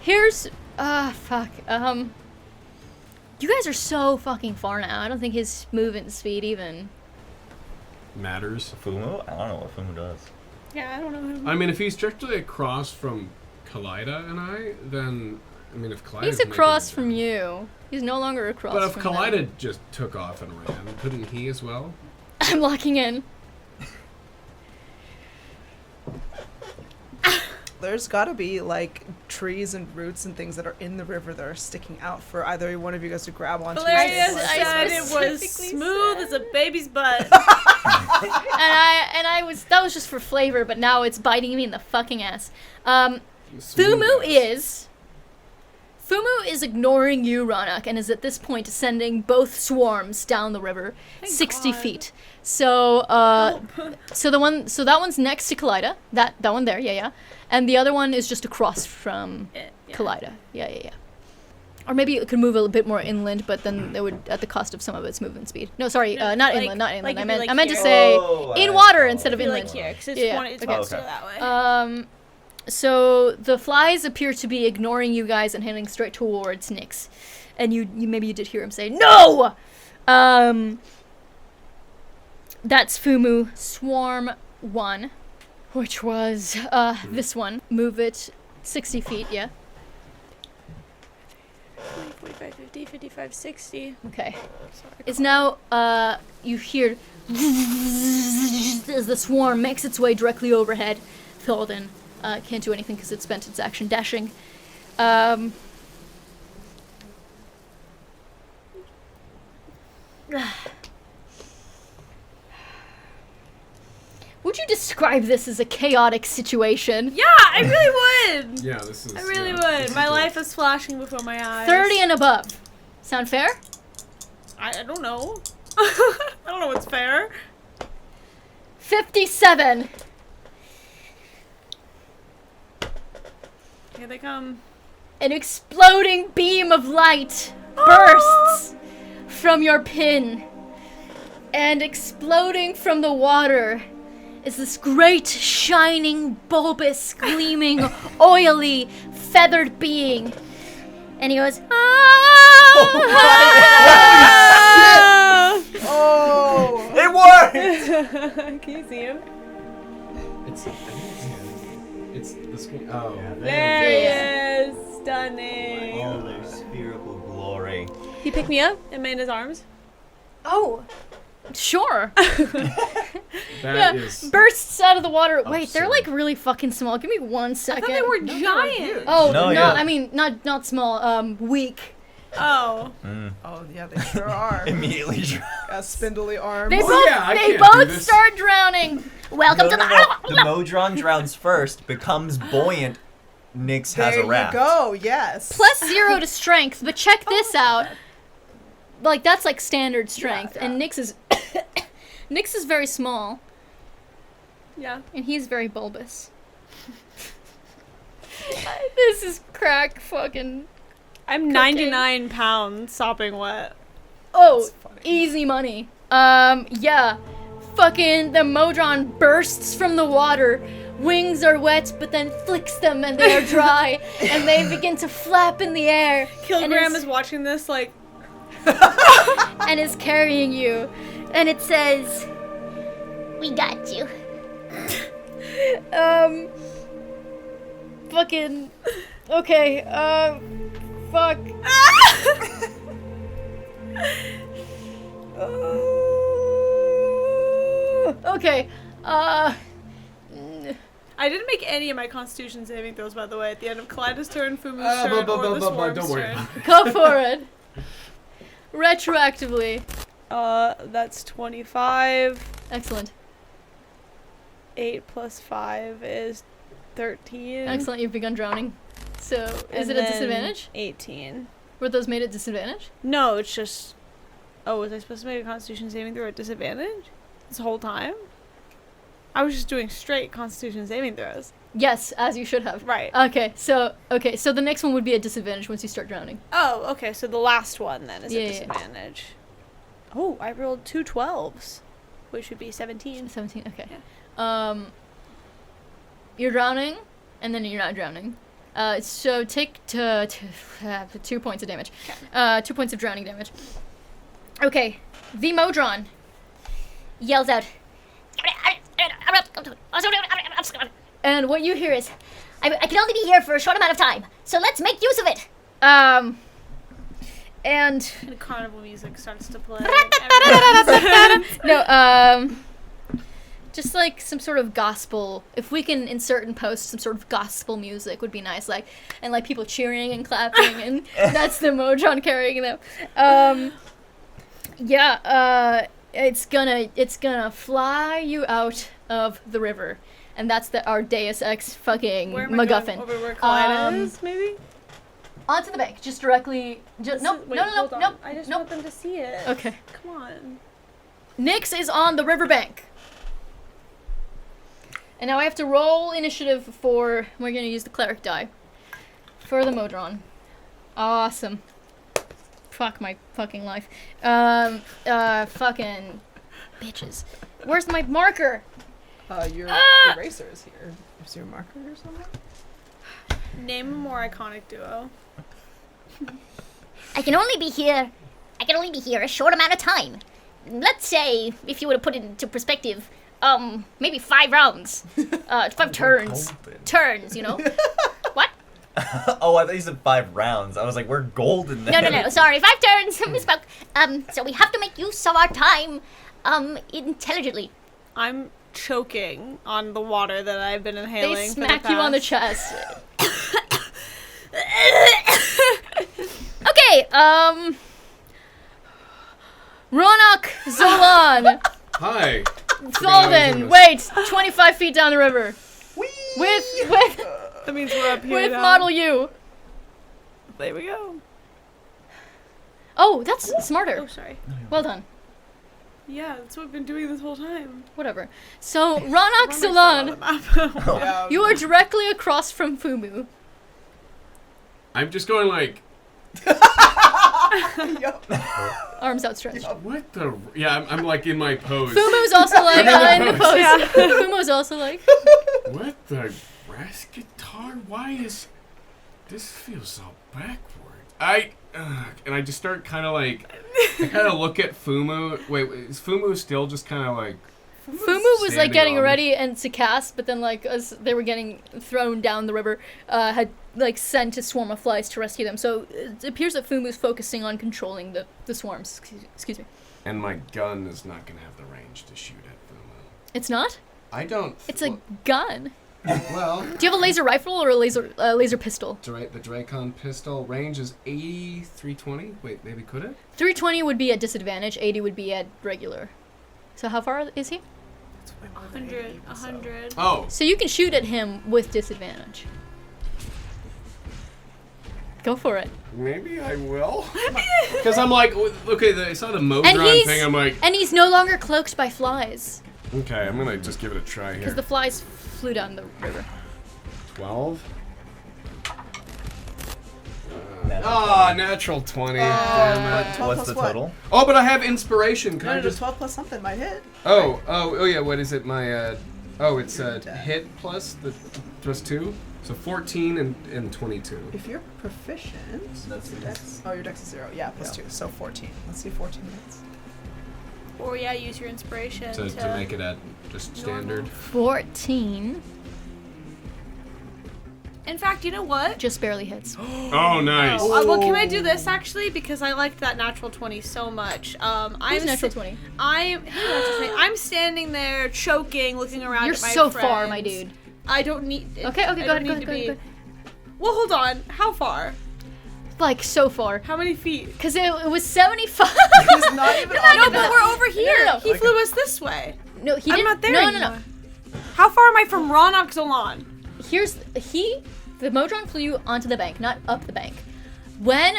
[SPEAKER 1] Here's fuck. You guys are so fucking far now. I don't think his movement speed even.
[SPEAKER 4] Matters.
[SPEAKER 3] Fumu? I don't know what Fumu does.
[SPEAKER 2] Yeah, I don't know him.
[SPEAKER 4] I mean, if he's directly across from Kaleida and I, then I mean, if Kaleida's
[SPEAKER 1] He's across from you. He's no longer across.
[SPEAKER 4] But if
[SPEAKER 1] from them.
[SPEAKER 4] Kaleida just took off and ran, couldn't he as well?
[SPEAKER 1] I'm locking in.
[SPEAKER 5] There's gotta be, like, trees and roots and things that are in the river that are sticking out for either one of you guys to grab onto.
[SPEAKER 2] Hilarious
[SPEAKER 5] and
[SPEAKER 1] I
[SPEAKER 2] said it was
[SPEAKER 1] specifically
[SPEAKER 2] smooth
[SPEAKER 1] said-
[SPEAKER 2] as a baby's butt.
[SPEAKER 1] And I was that was just for flavor, but now it's biting me in the fucking ass. Fumu is ignoring you, Raanok, and is at this point sending both swarms down the river, 60
[SPEAKER 2] God.
[SPEAKER 1] feet. So that one's next to Kaleida. That one there, yeah. And the other one is just across from
[SPEAKER 2] Yeah.
[SPEAKER 1] Kaleida. Yeah. Or maybe it could move a little bit more inland, but then it would at the cost of some of its movement speed. No, sorry,
[SPEAKER 2] No,
[SPEAKER 1] not
[SPEAKER 2] like-
[SPEAKER 1] inland. Not inland.
[SPEAKER 2] like
[SPEAKER 1] I
[SPEAKER 2] it'd be
[SPEAKER 1] meant
[SPEAKER 2] like
[SPEAKER 1] to
[SPEAKER 2] here.
[SPEAKER 1] say
[SPEAKER 3] Oh,
[SPEAKER 1] in
[SPEAKER 3] I
[SPEAKER 1] water
[SPEAKER 3] know.
[SPEAKER 1] instead of
[SPEAKER 2] I feel
[SPEAKER 1] inland.
[SPEAKER 2] like here, because it's,
[SPEAKER 1] Yeah,
[SPEAKER 2] it's
[SPEAKER 1] okay.
[SPEAKER 2] supposed to go that way.
[SPEAKER 1] So the flies appear to be ignoring you guys and heading straight towards Nyx, and you maybe you did hear him say no. That's Fumu Swarm 1, which was this one. Move it 60 feet. Yeah.
[SPEAKER 2] 45, 50, 55, 60.
[SPEAKER 1] Okay. It's now you hear as the swarm makes its way directly overhead. Thallden can't do anything because it spent its action dashing. Would you describe this as a chaotic situation?
[SPEAKER 2] Yeah, I really would.
[SPEAKER 4] Yeah, this is.
[SPEAKER 2] I really
[SPEAKER 4] yeah, this
[SPEAKER 2] would. My
[SPEAKER 4] is
[SPEAKER 2] life is flashing before my eyes.
[SPEAKER 1] 30 and above. Sound fair?
[SPEAKER 2] I don't know. I don't know what's fair.
[SPEAKER 1] 57.
[SPEAKER 2] Here they come.
[SPEAKER 1] An exploding beam of light bursts from your pin. And exploding from the water is this great, shining, bulbous, gleaming, oily, feathered being. And he goes,
[SPEAKER 5] Oh!
[SPEAKER 3] It worked!
[SPEAKER 2] Can you see him?
[SPEAKER 4] It's the screen. Oh.
[SPEAKER 2] There he is. Stunning.
[SPEAKER 3] All their spherical glory.
[SPEAKER 2] He picked me up and made his arms.
[SPEAKER 1] oh, sure.
[SPEAKER 4] That is.
[SPEAKER 1] Bursts out of the water. Wait, they're
[SPEAKER 4] Absurd.
[SPEAKER 1] like really fucking small. Give me 1
[SPEAKER 2] I
[SPEAKER 1] second.
[SPEAKER 2] thought they were
[SPEAKER 5] No,
[SPEAKER 2] giant.
[SPEAKER 1] Oh,
[SPEAKER 3] No,
[SPEAKER 1] no,
[SPEAKER 3] yeah.
[SPEAKER 1] I mean, not small, weak.
[SPEAKER 2] Oh.
[SPEAKER 5] Oh, yeah, they sure are.
[SPEAKER 3] Immediately
[SPEAKER 5] Got spindly arms.
[SPEAKER 1] They
[SPEAKER 4] Oh,
[SPEAKER 1] both,
[SPEAKER 4] yeah, I
[SPEAKER 1] they
[SPEAKER 4] can't do
[SPEAKER 1] both
[SPEAKER 4] this.
[SPEAKER 1] start drowning.
[SPEAKER 6] Welcome to the.
[SPEAKER 3] The Modron drowns first, becomes buoyant. Nyx has
[SPEAKER 5] There
[SPEAKER 3] a raft.
[SPEAKER 5] you go, yes.
[SPEAKER 1] +0 to strength, but check this out. Like, that's like standard strength, and Nyx is Nyx is very small,
[SPEAKER 2] Yeah.
[SPEAKER 1] and he's very bulbous. This is crack fucking.
[SPEAKER 2] I'm 99 pounds sopping wet.
[SPEAKER 1] Oh, easy money. Yeah. Fucking the Modron bursts from the water. Wings are wet, but then flicks them and they are dry, and they begin to flap in the air.
[SPEAKER 2] Kilogram
[SPEAKER 1] and
[SPEAKER 2] is watching this like,
[SPEAKER 1] and is carrying you. And it says,
[SPEAKER 6] We got you.
[SPEAKER 1] Fucking. Okay, fuck. Okay,
[SPEAKER 2] I didn't make any of my Constitution saving throws, by the way. At the end of Kaleida's turn, Fumu's turn, or the Swarm's
[SPEAKER 4] don't worry
[SPEAKER 2] turn.
[SPEAKER 4] about it.
[SPEAKER 1] go for it. Retroactively.
[SPEAKER 2] That's 25.
[SPEAKER 1] Excellent.
[SPEAKER 2] 8 plus 5 is 13.
[SPEAKER 1] Excellent, you've begun drowning. So, is
[SPEAKER 2] And
[SPEAKER 1] it a
[SPEAKER 2] then
[SPEAKER 1] disadvantage?
[SPEAKER 2] 18.
[SPEAKER 1] Were those made at disadvantage?
[SPEAKER 2] No, it's just... Oh, was I supposed to make a Constitution saving throw at disadvantage? This whole time? I was just doing straight Constitution saving throws.
[SPEAKER 1] Yes, as you should have.
[SPEAKER 2] Right.
[SPEAKER 1] Okay, so the next one would be a disadvantage once you start drowning.
[SPEAKER 2] Oh, okay, so the last one then is
[SPEAKER 1] Yeah,
[SPEAKER 2] a
[SPEAKER 1] yeah.
[SPEAKER 2] disadvantage. Oh, I rolled 2 12s, which would be 17.
[SPEAKER 1] 17, okay. You're drowning, and then you're not drowning. So take 2 points of damage. 2 points of drowning damage. Okay, the Modron yells out, and what you hear is,
[SPEAKER 6] I can only be here for a short amount of time, so let's make use of it.
[SPEAKER 1] and
[SPEAKER 2] And carnival music starts to play.
[SPEAKER 1] no, just like some sort of gospel. If we can insert and post some sort of gospel music, would be nice. Like, and like people cheering and clapping, and that's the Modron carrying them. It's gonna fly you out of the river, and that's our Deus Ex fucking
[SPEAKER 2] Where am I
[SPEAKER 1] MacGuffin.
[SPEAKER 2] going? Over where Kaleida is, maybe?
[SPEAKER 1] Onto the bank, just directly. Nope,
[SPEAKER 2] Wait,
[SPEAKER 1] no,
[SPEAKER 2] hold on.
[SPEAKER 1] nope.
[SPEAKER 2] I just
[SPEAKER 1] nope.
[SPEAKER 2] want them to see it.
[SPEAKER 1] Okay.
[SPEAKER 2] Come on.
[SPEAKER 1] Nyx is on the riverbank. And now I have to roll initiative for... We're going to use the cleric die. For the Modron. Awesome. Fuck my fucking life. Fucking... Bitches. Where's my marker?
[SPEAKER 5] Your eraser is here. Is your marker or something?
[SPEAKER 2] Name a more iconic duo.
[SPEAKER 6] I can only be here a short amount of time. Let's say, if you were to put it into perspective, maybe 5 rounds. 5 turns. Turns, you know? What?
[SPEAKER 3] Oh, I thought you said 5 rounds. I was like, we're golden now.
[SPEAKER 6] No, sorry, 5 turns, misspoke. So we have to make use of our time, intelligently.
[SPEAKER 2] I'm choking on the water that I've been inhaling.
[SPEAKER 1] They
[SPEAKER 2] for
[SPEAKER 1] smack
[SPEAKER 2] the
[SPEAKER 1] you on the
[SPEAKER 2] past-
[SPEAKER 1] chest. Okay, Raanok, Zolan,
[SPEAKER 4] Hi.
[SPEAKER 1] Thallden, wait, 25 feet down the river. With
[SPEAKER 2] That means we're up here now.
[SPEAKER 1] Model U.
[SPEAKER 2] There we go.
[SPEAKER 1] Oh, that's smarter.
[SPEAKER 2] Oh, sorry.
[SPEAKER 1] Well done.
[SPEAKER 2] Yeah, that's what I've been doing this whole time.
[SPEAKER 1] Whatever. So, Raanok,
[SPEAKER 2] Why am I
[SPEAKER 1] Zolan,
[SPEAKER 2] still on the map?
[SPEAKER 5] Yeah.
[SPEAKER 1] you are directly across from Fumu.
[SPEAKER 4] I'm just going like,
[SPEAKER 5] Yup.
[SPEAKER 1] Arms outstretched.
[SPEAKER 4] what the? Yeah, I'm like in my pose.
[SPEAKER 1] Fumu's also like
[SPEAKER 4] I'm in
[SPEAKER 1] in
[SPEAKER 4] the
[SPEAKER 1] the pose. Fumu's also like.
[SPEAKER 4] What the brass guitar? Why is this feels so backward? And I just start kind of like, I kind of look at Fumu. Wait, is Fumu still just kind of like?
[SPEAKER 1] Fumu was like
[SPEAKER 4] Standing
[SPEAKER 1] getting
[SPEAKER 4] on.
[SPEAKER 1] ready and to cast, but then like as they were getting thrown down the river, had like sent a swarm of flies to rescue them. So it appears that Fumu's focusing on controlling the swarms. Excuse me.
[SPEAKER 4] And my gun is not gonna have the range to shoot at Fumu.
[SPEAKER 1] It's not.
[SPEAKER 4] I don't.
[SPEAKER 1] It's a gun.
[SPEAKER 4] Well,
[SPEAKER 1] Do you have a laser rifle or a laser pistol?
[SPEAKER 4] the Dracon pistol range is 80, 320. Wait, maybe could it?
[SPEAKER 1] 320 would be at disadvantage. 80 would be at regular. So how far is he?
[SPEAKER 2] 100.
[SPEAKER 4] Oh,
[SPEAKER 1] So you can shoot at him with disadvantage. Go for it.
[SPEAKER 4] maybe I will. Because I'm like, okay, I saw the
[SPEAKER 1] And
[SPEAKER 4] Modron thing. I'm like,
[SPEAKER 1] and he's no longer cloaked by flies
[SPEAKER 4] okay, I'm gonna just give it a try
[SPEAKER 1] because
[SPEAKER 4] here.
[SPEAKER 1] the flies flew down the river.
[SPEAKER 4] 12. Natural 20. Damn it.
[SPEAKER 5] 12
[SPEAKER 3] What's
[SPEAKER 5] plus
[SPEAKER 3] the
[SPEAKER 5] what?
[SPEAKER 3] total?
[SPEAKER 4] Oh, but I have inspiration. Can
[SPEAKER 5] No,
[SPEAKER 4] I
[SPEAKER 5] no,
[SPEAKER 4] just?
[SPEAKER 5] 12 plus something might hit.
[SPEAKER 4] Oh yeah. What is it? My it's hit plus the plus 2, so 14 and 22.
[SPEAKER 5] If you're proficient,
[SPEAKER 3] That's
[SPEAKER 5] your dex. Oh, your dex is 0. Yeah, plus 2, so 14. Let's see, 14 hits.
[SPEAKER 2] Or yeah, use your inspiration
[SPEAKER 4] to make it at just standard.
[SPEAKER 1] 14
[SPEAKER 2] In fact, you know what?
[SPEAKER 1] just barely hits.
[SPEAKER 4] Oh, nice.
[SPEAKER 2] Well, can I do this actually? Because I liked that natural 20 so much.
[SPEAKER 1] Who's natural 20?
[SPEAKER 2] I'm standing there choking, looking around
[SPEAKER 1] You're
[SPEAKER 2] at my
[SPEAKER 1] so
[SPEAKER 2] friends.
[SPEAKER 1] far, my dude.
[SPEAKER 2] I don't need.
[SPEAKER 1] Okay,
[SPEAKER 2] I
[SPEAKER 1] go
[SPEAKER 2] don't
[SPEAKER 1] ahead.
[SPEAKER 2] need to be- Well, hold on. How far?
[SPEAKER 1] Like, so far.
[SPEAKER 2] How many feet?
[SPEAKER 1] Because it was 75.
[SPEAKER 5] He's not even
[SPEAKER 2] No, but we're over here.
[SPEAKER 1] No.
[SPEAKER 2] He flew us this way.
[SPEAKER 1] No, he
[SPEAKER 2] I'm
[SPEAKER 1] didn't.
[SPEAKER 2] not there
[SPEAKER 1] No.
[SPEAKER 2] anymore. How far am I from Raanok Zolon?
[SPEAKER 1] The Modron flew you onto the bank, not up the bank. When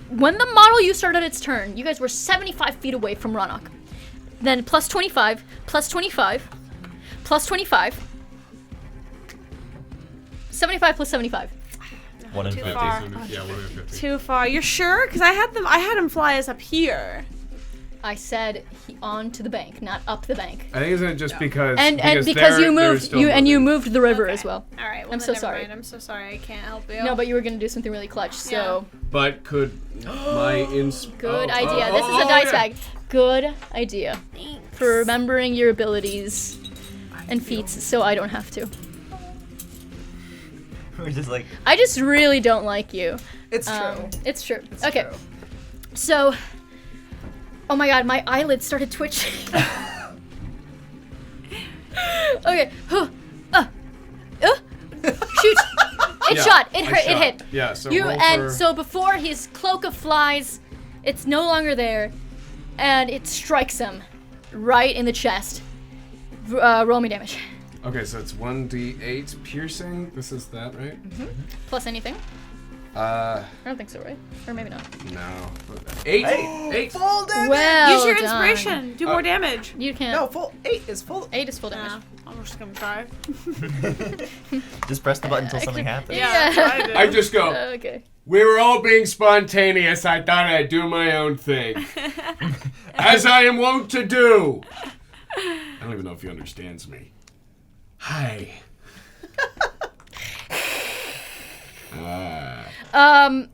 [SPEAKER 1] the model you started its turn, you guys were 75 feet away from Raanok. Then plus 25, plus 25, plus 25. 75 plus 75.
[SPEAKER 3] 1 in
[SPEAKER 2] Too
[SPEAKER 3] 50.
[SPEAKER 2] far.
[SPEAKER 4] Yeah, 1 in 50.
[SPEAKER 2] Too far. You're sure? Because I had him fly us up here.
[SPEAKER 1] I said onto the bank, not up the bank.
[SPEAKER 4] I think it's just because
[SPEAKER 1] Because
[SPEAKER 4] they're-
[SPEAKER 1] you
[SPEAKER 4] they're
[SPEAKER 1] moved
[SPEAKER 4] still
[SPEAKER 1] you
[SPEAKER 4] moving.
[SPEAKER 1] moved the river
[SPEAKER 2] Okay.
[SPEAKER 1] as well.
[SPEAKER 2] All right. Well,
[SPEAKER 1] I'm
[SPEAKER 2] then
[SPEAKER 1] so
[SPEAKER 2] never
[SPEAKER 1] sorry.
[SPEAKER 2] mind. I'm so sorry. I can't help you.
[SPEAKER 1] No, but you were gonna do something really clutch. So
[SPEAKER 4] But could my
[SPEAKER 1] good idea. This is a dice bag. Good idea for remembering your abilities and feats, so I don't have to.
[SPEAKER 3] We're just like,
[SPEAKER 1] I just really don't like you.
[SPEAKER 5] It's true.
[SPEAKER 1] It's true. Okay. So, oh my god, my eyelids started twitching. Okay. Shoot. It shot. It hurt. It hit.
[SPEAKER 4] Yeah, so
[SPEAKER 1] You
[SPEAKER 4] roll
[SPEAKER 1] and
[SPEAKER 4] for-
[SPEAKER 1] so before his cloak of flies, it's no longer there, and it strikes him right in the chest. Roll me damage.
[SPEAKER 4] Okay, so it's 1d8 piercing. This is that, right?
[SPEAKER 1] Plus anything? I don't think so, right? Or maybe not.
[SPEAKER 4] No. 8. 8.
[SPEAKER 5] Full damage.
[SPEAKER 1] Well
[SPEAKER 2] Use your
[SPEAKER 1] done.
[SPEAKER 2] inspiration. Do more damage.
[SPEAKER 1] You can't.
[SPEAKER 5] No, full 8 is full.
[SPEAKER 1] 8 is full damage.
[SPEAKER 2] Nah, I'm just gonna try.
[SPEAKER 3] just press the button until something happens.
[SPEAKER 2] Yeah, that's what I did.
[SPEAKER 4] I just go.
[SPEAKER 1] Okay.
[SPEAKER 4] We were all being spontaneous. I thought I'd do my own thing, as I am wont to do. I don't even know if he understands me. Hi.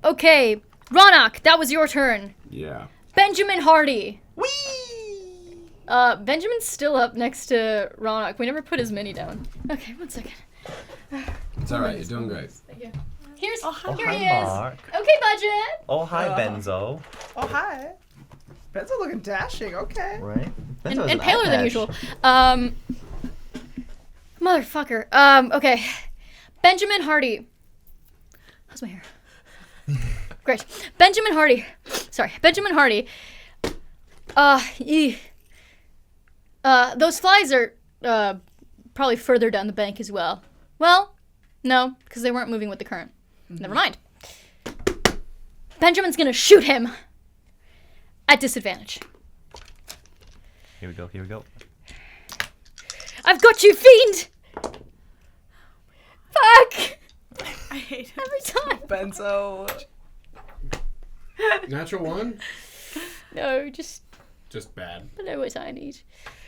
[SPEAKER 1] Okay. Raanok, that was your turn.
[SPEAKER 4] Yeah.
[SPEAKER 1] Benjamin Hardy. Whee! Benjamin's still up next to Raanok. We never put his mini down. Okay, 1 second.
[SPEAKER 4] It's all right. You're doing great.
[SPEAKER 1] Thank you. Here
[SPEAKER 3] hi,
[SPEAKER 1] he is.
[SPEAKER 3] Mark.
[SPEAKER 1] Okay, budget.
[SPEAKER 3] Oh, hi, Benzo.
[SPEAKER 5] Oh, hi. Benzo looking dashing. Okay.
[SPEAKER 3] Right?
[SPEAKER 1] And,
[SPEAKER 3] Benzo's
[SPEAKER 1] and
[SPEAKER 3] an
[SPEAKER 1] paler
[SPEAKER 3] eye
[SPEAKER 1] than
[SPEAKER 3] patch.
[SPEAKER 1] usual. Motherfucker. Okay. Benjamin Hardy. How's my hair? Great. Benjamin Hardy. Sorry. Benjamin Hardy. Those flies are, probably further down the bank as well. Well, no, because they weren't moving with the current. Never mind. Benjamin's gonna shoot him at disadvantage.
[SPEAKER 3] Here we go, here we go.
[SPEAKER 1] I've got you, fiend! Fuck!
[SPEAKER 2] I hate him.
[SPEAKER 1] Every time.
[SPEAKER 5] Benzo.
[SPEAKER 4] Natural 1.
[SPEAKER 1] No, just
[SPEAKER 4] Just bad.
[SPEAKER 1] I know what I need.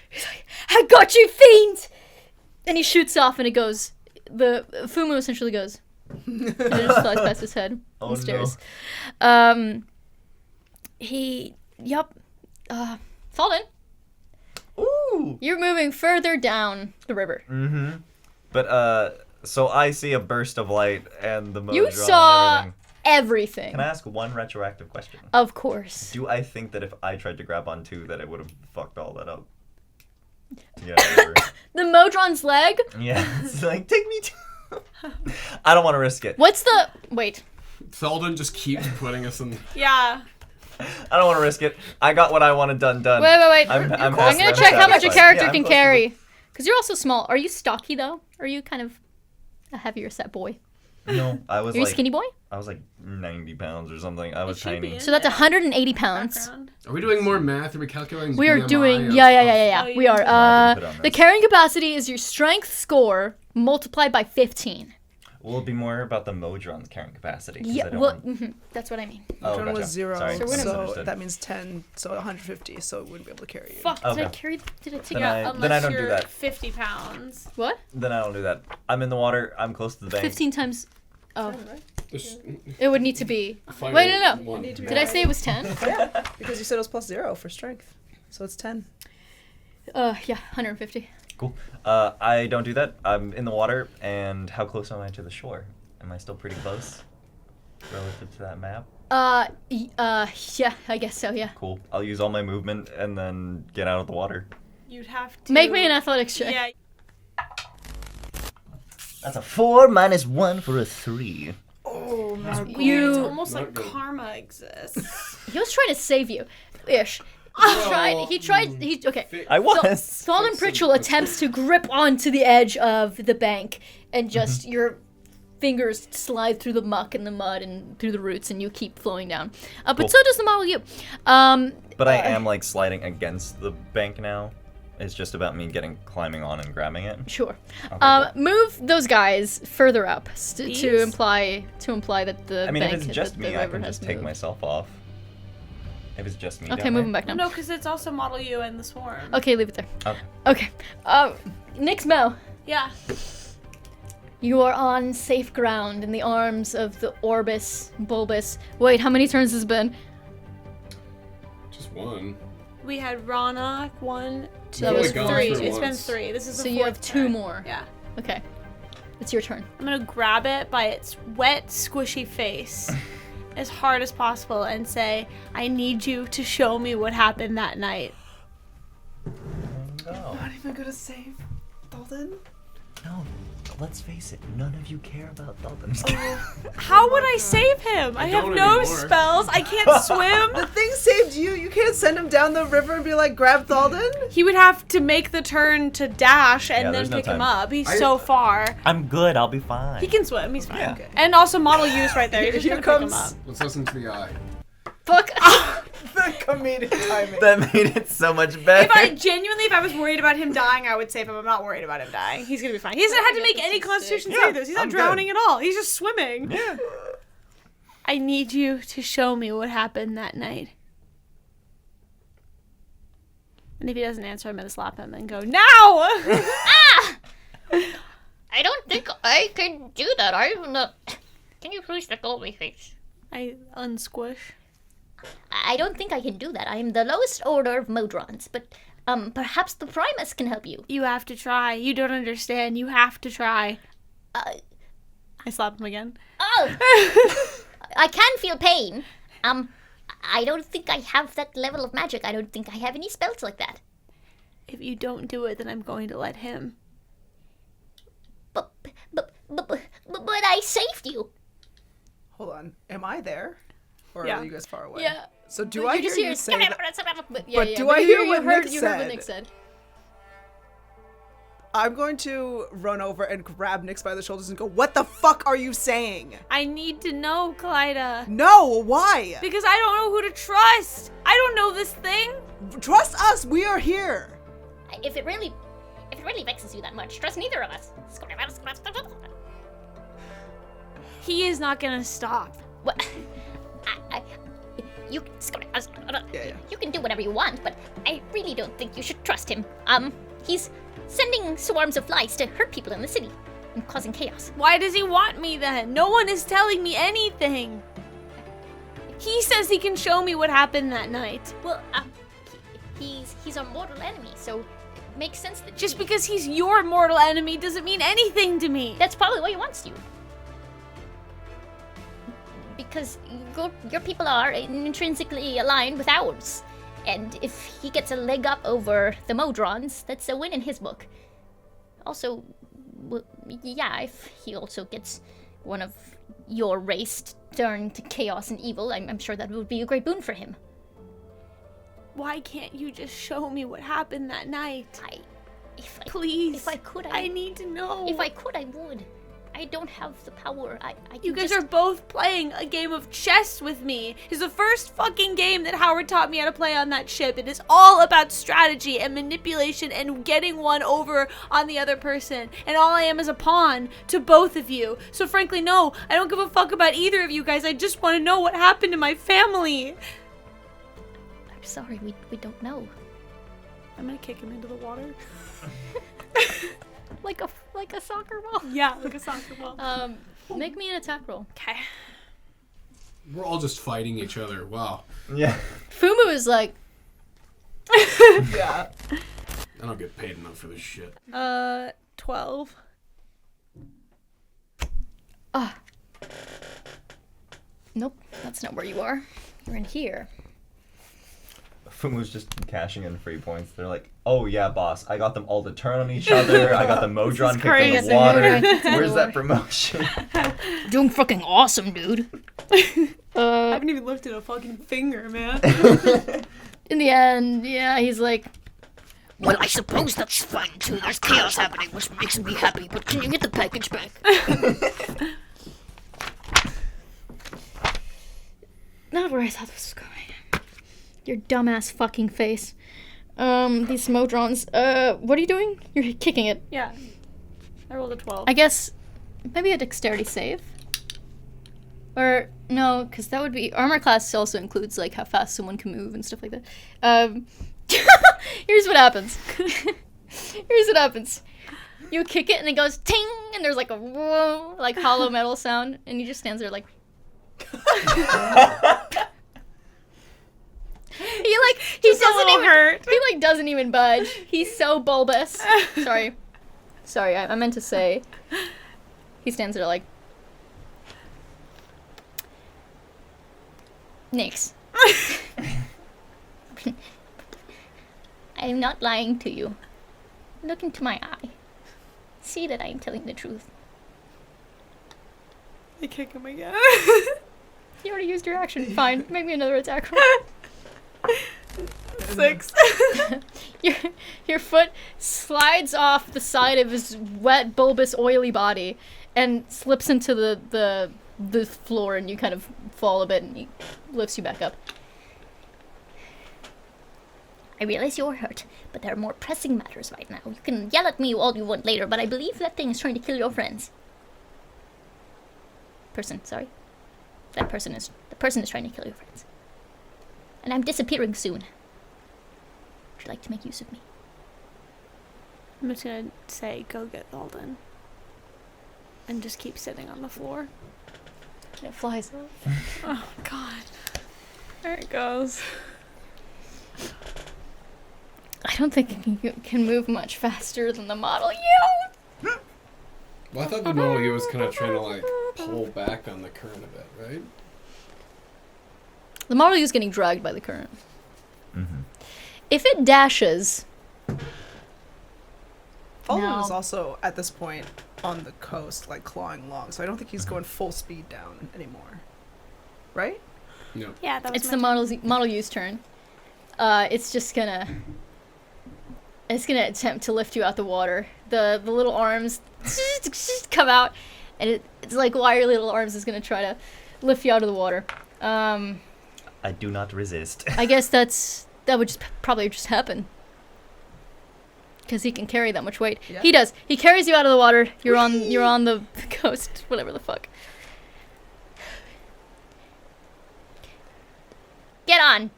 [SPEAKER 1] He's like, I got you, fiend! And he shoots off and it goes, the Fumu essentially goes. And it just flies past his head
[SPEAKER 3] Oh,
[SPEAKER 1] and stares.
[SPEAKER 3] no.
[SPEAKER 1] Thallden,
[SPEAKER 3] Ooh!
[SPEAKER 1] you're moving further down the river.
[SPEAKER 3] Mm-hmm. But, so I see a burst of light and the
[SPEAKER 1] You
[SPEAKER 3] Modron
[SPEAKER 1] saw
[SPEAKER 3] and everything.
[SPEAKER 1] everything.
[SPEAKER 3] Can I ask one retroactive question?
[SPEAKER 1] Of course.
[SPEAKER 3] Do I think that if I tried to grab on two, that it would have fucked all that up? Yeah,
[SPEAKER 1] The Modron's leg?
[SPEAKER 3] yeah. It's like, take me to... I don't want to risk it.
[SPEAKER 1] What's the... Wait.
[SPEAKER 4] Thallden just keeps putting us in.
[SPEAKER 2] Yeah.
[SPEAKER 3] I don't want to risk it. I got what I wanted done.
[SPEAKER 1] Wait.
[SPEAKER 3] I'm
[SPEAKER 1] I'm
[SPEAKER 3] past
[SPEAKER 1] gonna
[SPEAKER 3] that.
[SPEAKER 1] check how much a
[SPEAKER 3] Satisfied.
[SPEAKER 1] character
[SPEAKER 3] Yeah, I'm
[SPEAKER 1] can
[SPEAKER 3] close to
[SPEAKER 1] carry. Because you're also small. Are you stocky, though? Or are you kind of a heavier set boy?
[SPEAKER 3] No, I was
[SPEAKER 1] Are you
[SPEAKER 3] like...
[SPEAKER 1] a skinny boy?
[SPEAKER 3] I was like 90 pounds or something. I was
[SPEAKER 2] should be
[SPEAKER 3] tiny.
[SPEAKER 2] in
[SPEAKER 1] So that's 180 pounds.
[SPEAKER 2] Background.
[SPEAKER 4] Are we doing more math? Are we calculating?
[SPEAKER 1] We are
[SPEAKER 4] BMI
[SPEAKER 1] doing...
[SPEAKER 4] of-
[SPEAKER 1] Yeah.
[SPEAKER 2] Oh,
[SPEAKER 1] We
[SPEAKER 2] you
[SPEAKER 1] are.
[SPEAKER 3] didn't put on
[SPEAKER 1] The
[SPEAKER 3] this.
[SPEAKER 1] carrying capacity is your strength score multiplied by 15.
[SPEAKER 3] Will it be more about the Modron's carrying capacity? 'Cause I
[SPEAKER 1] Yeah,
[SPEAKER 3] don't
[SPEAKER 1] well,
[SPEAKER 3] want-
[SPEAKER 1] that's what I mean.
[SPEAKER 3] Oh,
[SPEAKER 5] Which one
[SPEAKER 3] gotcha.
[SPEAKER 5] was 0,
[SPEAKER 3] Sorry,
[SPEAKER 1] So we're gonna-
[SPEAKER 5] so
[SPEAKER 3] misunderstood.
[SPEAKER 5] that means 10, so 150, so it wouldn't be able to carry you.
[SPEAKER 1] Fuck, did I
[SPEAKER 3] Okay.
[SPEAKER 1] carry... Did I take
[SPEAKER 3] Then
[SPEAKER 1] out...
[SPEAKER 3] I- then I don't do
[SPEAKER 2] you're
[SPEAKER 3] that.
[SPEAKER 2] 50 pounds.
[SPEAKER 1] What?
[SPEAKER 3] Then I don't do that. I'm in the water. I'm close to the bank.
[SPEAKER 1] 15 times... Oh,
[SPEAKER 4] This-
[SPEAKER 1] it would need to be...
[SPEAKER 4] final
[SPEAKER 1] Wait, no.
[SPEAKER 4] one.
[SPEAKER 1] Did I say it was 10?
[SPEAKER 5] Yeah, because you said it was plus 0 for strength. So it's 10.
[SPEAKER 1] Yeah, 150.
[SPEAKER 3] Cool. I don't do that. I'm in the water, and how close am I to the shore? Am I still pretty close relative to that map?
[SPEAKER 1] Yeah, I guess so, yeah.
[SPEAKER 3] Cool. I'll use all my movement and then get out of the water.
[SPEAKER 2] You'd have to
[SPEAKER 1] Make me an athletics check.
[SPEAKER 2] Yeah.
[SPEAKER 3] That's a 4 minus 1 for a 3.
[SPEAKER 5] Oh, my God.
[SPEAKER 2] It's almost
[SPEAKER 4] Not
[SPEAKER 2] like
[SPEAKER 4] good.
[SPEAKER 2] karma exists.
[SPEAKER 1] He was trying to save you. Ish. Okay.
[SPEAKER 3] I was.
[SPEAKER 1] Thallden Pritchell attempts to grip onto the edge of the bank, and just your fingers slide through the muck and the mud and through the roots, and you keep flowing down. But
[SPEAKER 3] Cool.
[SPEAKER 1] so does the model you.
[SPEAKER 3] But I am like sliding against the bank now. It's just about me climbing on and grabbing it.
[SPEAKER 1] Sure.
[SPEAKER 3] Okay,
[SPEAKER 1] Move those guys further up to
[SPEAKER 2] These?
[SPEAKER 1] imply that the
[SPEAKER 3] I mean,
[SPEAKER 1] bank
[SPEAKER 3] if it's just
[SPEAKER 1] that the
[SPEAKER 3] me, I
[SPEAKER 1] river
[SPEAKER 3] can
[SPEAKER 1] has
[SPEAKER 3] just take
[SPEAKER 1] moved.
[SPEAKER 3] myself off. If it's just me.
[SPEAKER 1] Okay,
[SPEAKER 3] down
[SPEAKER 1] move
[SPEAKER 3] there.
[SPEAKER 1] them back now.
[SPEAKER 2] No, because it's also Model U and the Swarm.
[SPEAKER 1] Okay, leave it there.
[SPEAKER 3] Okay.
[SPEAKER 1] Okay. Nix Mel.
[SPEAKER 2] Yeah.
[SPEAKER 1] You are on safe ground in the arms of the Orbis Bulbus. Wait, how many turns has it been?
[SPEAKER 4] Just one.
[SPEAKER 2] We had Raanok, 1, 2,
[SPEAKER 1] That was
[SPEAKER 2] 3.
[SPEAKER 1] four.
[SPEAKER 2] It's been
[SPEAKER 4] Once.
[SPEAKER 2] 3. This is the
[SPEAKER 1] So you
[SPEAKER 2] fourth
[SPEAKER 1] have 2
[SPEAKER 2] turn.
[SPEAKER 1] more.
[SPEAKER 2] Yeah.
[SPEAKER 1] Okay. It's your turn.
[SPEAKER 2] I'm gonna grab it by its wet, squishy face as hard as possible and say, I need you to show me what happened that night.
[SPEAKER 3] No.
[SPEAKER 5] Not even gonna save Thallden?
[SPEAKER 3] No. Let's face it. None of you care about Thallden.
[SPEAKER 2] How would I save him? I have
[SPEAKER 4] don't
[SPEAKER 2] no
[SPEAKER 4] anymore.
[SPEAKER 2] spells. I can't swim.
[SPEAKER 5] The thing saved you. You can't send him down the river and be like, grab Thallden?
[SPEAKER 2] He would have to make the turn to dash and
[SPEAKER 3] Yeah,
[SPEAKER 2] then
[SPEAKER 3] there's no
[SPEAKER 2] pick him
[SPEAKER 3] time.
[SPEAKER 2] up. He's so far.
[SPEAKER 3] I'm good. I'll be fine.
[SPEAKER 2] He can swim. He's fine.
[SPEAKER 3] Yeah.
[SPEAKER 5] Okay.
[SPEAKER 2] And also Model U's right there. You're just
[SPEAKER 5] Here
[SPEAKER 2] gonna pick him
[SPEAKER 5] comes-
[SPEAKER 2] up.
[SPEAKER 4] Let's listen to the eye.
[SPEAKER 1] Fuck.
[SPEAKER 5] The comedic timing.
[SPEAKER 3] That made it so much better.
[SPEAKER 2] If I was worried about him dying, I would save him. I'm not worried about him dying. He's gonna be fine. He hasn't had to make any Constitution saving throws. He's not
[SPEAKER 3] I'm good.
[SPEAKER 2] drowning at all. He's just swimming.
[SPEAKER 3] Yeah.
[SPEAKER 2] I need you to show me what happened that night. And if he doesn't answer, I'm gonna slap him and go, now!
[SPEAKER 6] I don't think I can do that. I'm not. Can you please let go of my face?
[SPEAKER 2] I unsquish.
[SPEAKER 6] I don't think I can do that. I am the lowest order of Modrons, but perhaps the Primus can help you.
[SPEAKER 2] You have to try. You don't understand. You have to try.
[SPEAKER 6] Uh,
[SPEAKER 2] I slap him again.
[SPEAKER 6] oh, I can feel pain. I don't think I have that level of magic. I don't think I have any spells like that.
[SPEAKER 2] If you don't do it, then I'm going to let him.
[SPEAKER 6] But I saved you.
[SPEAKER 5] Hold on. Am I there? Or
[SPEAKER 2] Yeah.
[SPEAKER 5] are you guys far away?
[SPEAKER 1] Yeah.
[SPEAKER 5] So do
[SPEAKER 1] But
[SPEAKER 5] I
[SPEAKER 1] you
[SPEAKER 5] hear
[SPEAKER 1] just
[SPEAKER 5] you
[SPEAKER 1] hear-
[SPEAKER 5] say that?
[SPEAKER 1] But
[SPEAKER 5] do I hear
[SPEAKER 1] you
[SPEAKER 5] what
[SPEAKER 1] heard,
[SPEAKER 5] Nick
[SPEAKER 1] you heard what
[SPEAKER 5] said?
[SPEAKER 1] Nick said.
[SPEAKER 5] I'm going to run over and grab Nix by the shoulders and go, what the fuck are you saying?
[SPEAKER 2] I need to know, Kaleida.
[SPEAKER 5] No, why?
[SPEAKER 2] Because I don't know who to trust. I don't know this thing.
[SPEAKER 5] Trust us, we are here.
[SPEAKER 6] If it really vexes you that much, trust neither of us.
[SPEAKER 2] He is not gonna stop.
[SPEAKER 6] What? You
[SPEAKER 5] Yeah.
[SPEAKER 6] you can do whatever you want, but I really don't think you should trust him. He's sending swarms of flies to hurt people in the city and causing chaos.
[SPEAKER 2] Why does he want me then? No one is telling me anything. He says he can show me what happened that night.
[SPEAKER 6] Well, he's our mortal enemy, so it makes sense that
[SPEAKER 2] Just because he's your mortal enemy doesn't mean anything to me.
[SPEAKER 6] that's probably why he wants you. Because your people are intrinsically aligned with ours. And if he gets a leg up over the Modrons, that's a win in his book. Also, yeah, if he also gets one of your race turned to chaos and evil, I'm sure that would be a great boon for him.
[SPEAKER 2] Why can't you just show me what happened that night?
[SPEAKER 6] Please.
[SPEAKER 2] Please.
[SPEAKER 6] If I could,
[SPEAKER 2] I need to know.
[SPEAKER 6] If I could, I would. I don't have the power.
[SPEAKER 2] You guys are both playing a game of chess with me. It's the first fucking game that Howard taught me how to play on that ship. It is all about strategy and manipulation and getting one over on the other person. And all I am is a pawn to both of you. So frankly, no, I don't give a fuck about either of you guys. I just want to know what happened to my family.
[SPEAKER 6] I'm sorry, we don't know.
[SPEAKER 2] I'm gonna kick him into the water.
[SPEAKER 1] Like a soccer ball.
[SPEAKER 2] Yeah, like a soccer ball.
[SPEAKER 1] Make me an attack roll.
[SPEAKER 2] Okay.
[SPEAKER 4] We're all just fighting each other. Wow.
[SPEAKER 3] Yeah.
[SPEAKER 1] Fumu is like,
[SPEAKER 5] Yeah.
[SPEAKER 4] I don't get paid enough for this shit.
[SPEAKER 2] 12.
[SPEAKER 1] Nope, that's not where you are. You're in here.
[SPEAKER 3] Fumu's just cashing in free points. They're like, oh yeah, boss, I got them all to turn on each other. I got the Modron kicked in
[SPEAKER 2] crazy.
[SPEAKER 3] the water.
[SPEAKER 1] Modron kicked in the
[SPEAKER 3] Where's
[SPEAKER 1] water.
[SPEAKER 3] that promotion?
[SPEAKER 7] Doing fucking awesome, dude.
[SPEAKER 2] I haven't even lifted a fucking finger, man.
[SPEAKER 1] In the end, yeah, he's like,
[SPEAKER 7] Well, I suppose that's fine too. There's chaos happening, which makes me happy. But can you get the package back?
[SPEAKER 1] not where I thought this was going. Your dumbass fucking face. These Modrons. What are you doing? You're kicking it.
[SPEAKER 2] Yeah. I rolled a 12.
[SPEAKER 1] I guess maybe a dexterity save. Or no, because that would be armor class also includes like how fast someone can move and stuff like that. Here's what happens. Here's what happens. You kick it and it goes ting, and there's like a whoa, like hollow metal sound, and he just stands there like. He doesn't even hurt. He like doesn't even budge. He's so bulbous. Sorry. I meant to say. He stands there like. Nix. I am not lying to you. Look into my eye. See that I am telling the truth.
[SPEAKER 2] I kick him again.
[SPEAKER 1] You already used your action. Fine. Make me another attack roll.
[SPEAKER 2] 6.
[SPEAKER 1] Your foot slides off the side of his wet, bulbous, oily body and slips into the floor, and you kind of fall a bit, and he lifts you back up.
[SPEAKER 6] I realize you're hurt, but there are more pressing matters right now. You can yell at me all you want later, but I believe that thing is trying to kill your friends. The person is trying to kill your friends. And I'm disappearing soon. Would you like to make use of me?
[SPEAKER 2] I'm just gonna say, go get Thallden. And just keep sitting on the floor.
[SPEAKER 1] And it flies off.
[SPEAKER 2] Oh, God. There it goes.
[SPEAKER 1] I don't think you can move much faster than the model you.
[SPEAKER 4] Well, I thought the model he was kind of trying to like pull back on the current a bit, right?
[SPEAKER 1] The model is getting dragged by the current.
[SPEAKER 3] Mm-hmm.
[SPEAKER 1] If it dashes,
[SPEAKER 5] Thallden
[SPEAKER 1] No.
[SPEAKER 5] is also at this point on the coast, like clawing along, so I don't think he's going full speed down anymore. Right?
[SPEAKER 4] No.
[SPEAKER 2] Yeah, that was
[SPEAKER 1] it's the model U's turn. It's just gonna. It's gonna attempt to lift you out the water. The little arms come out, and it's like wire little arms is gonna try to lift you out of the water.
[SPEAKER 3] I do not resist.
[SPEAKER 1] I guess that would just probably just happen. Because he can carry that much weight.
[SPEAKER 5] Yeah.
[SPEAKER 1] He does. He carries you out of the water. You're on the coast. Whatever the fuck. Get on.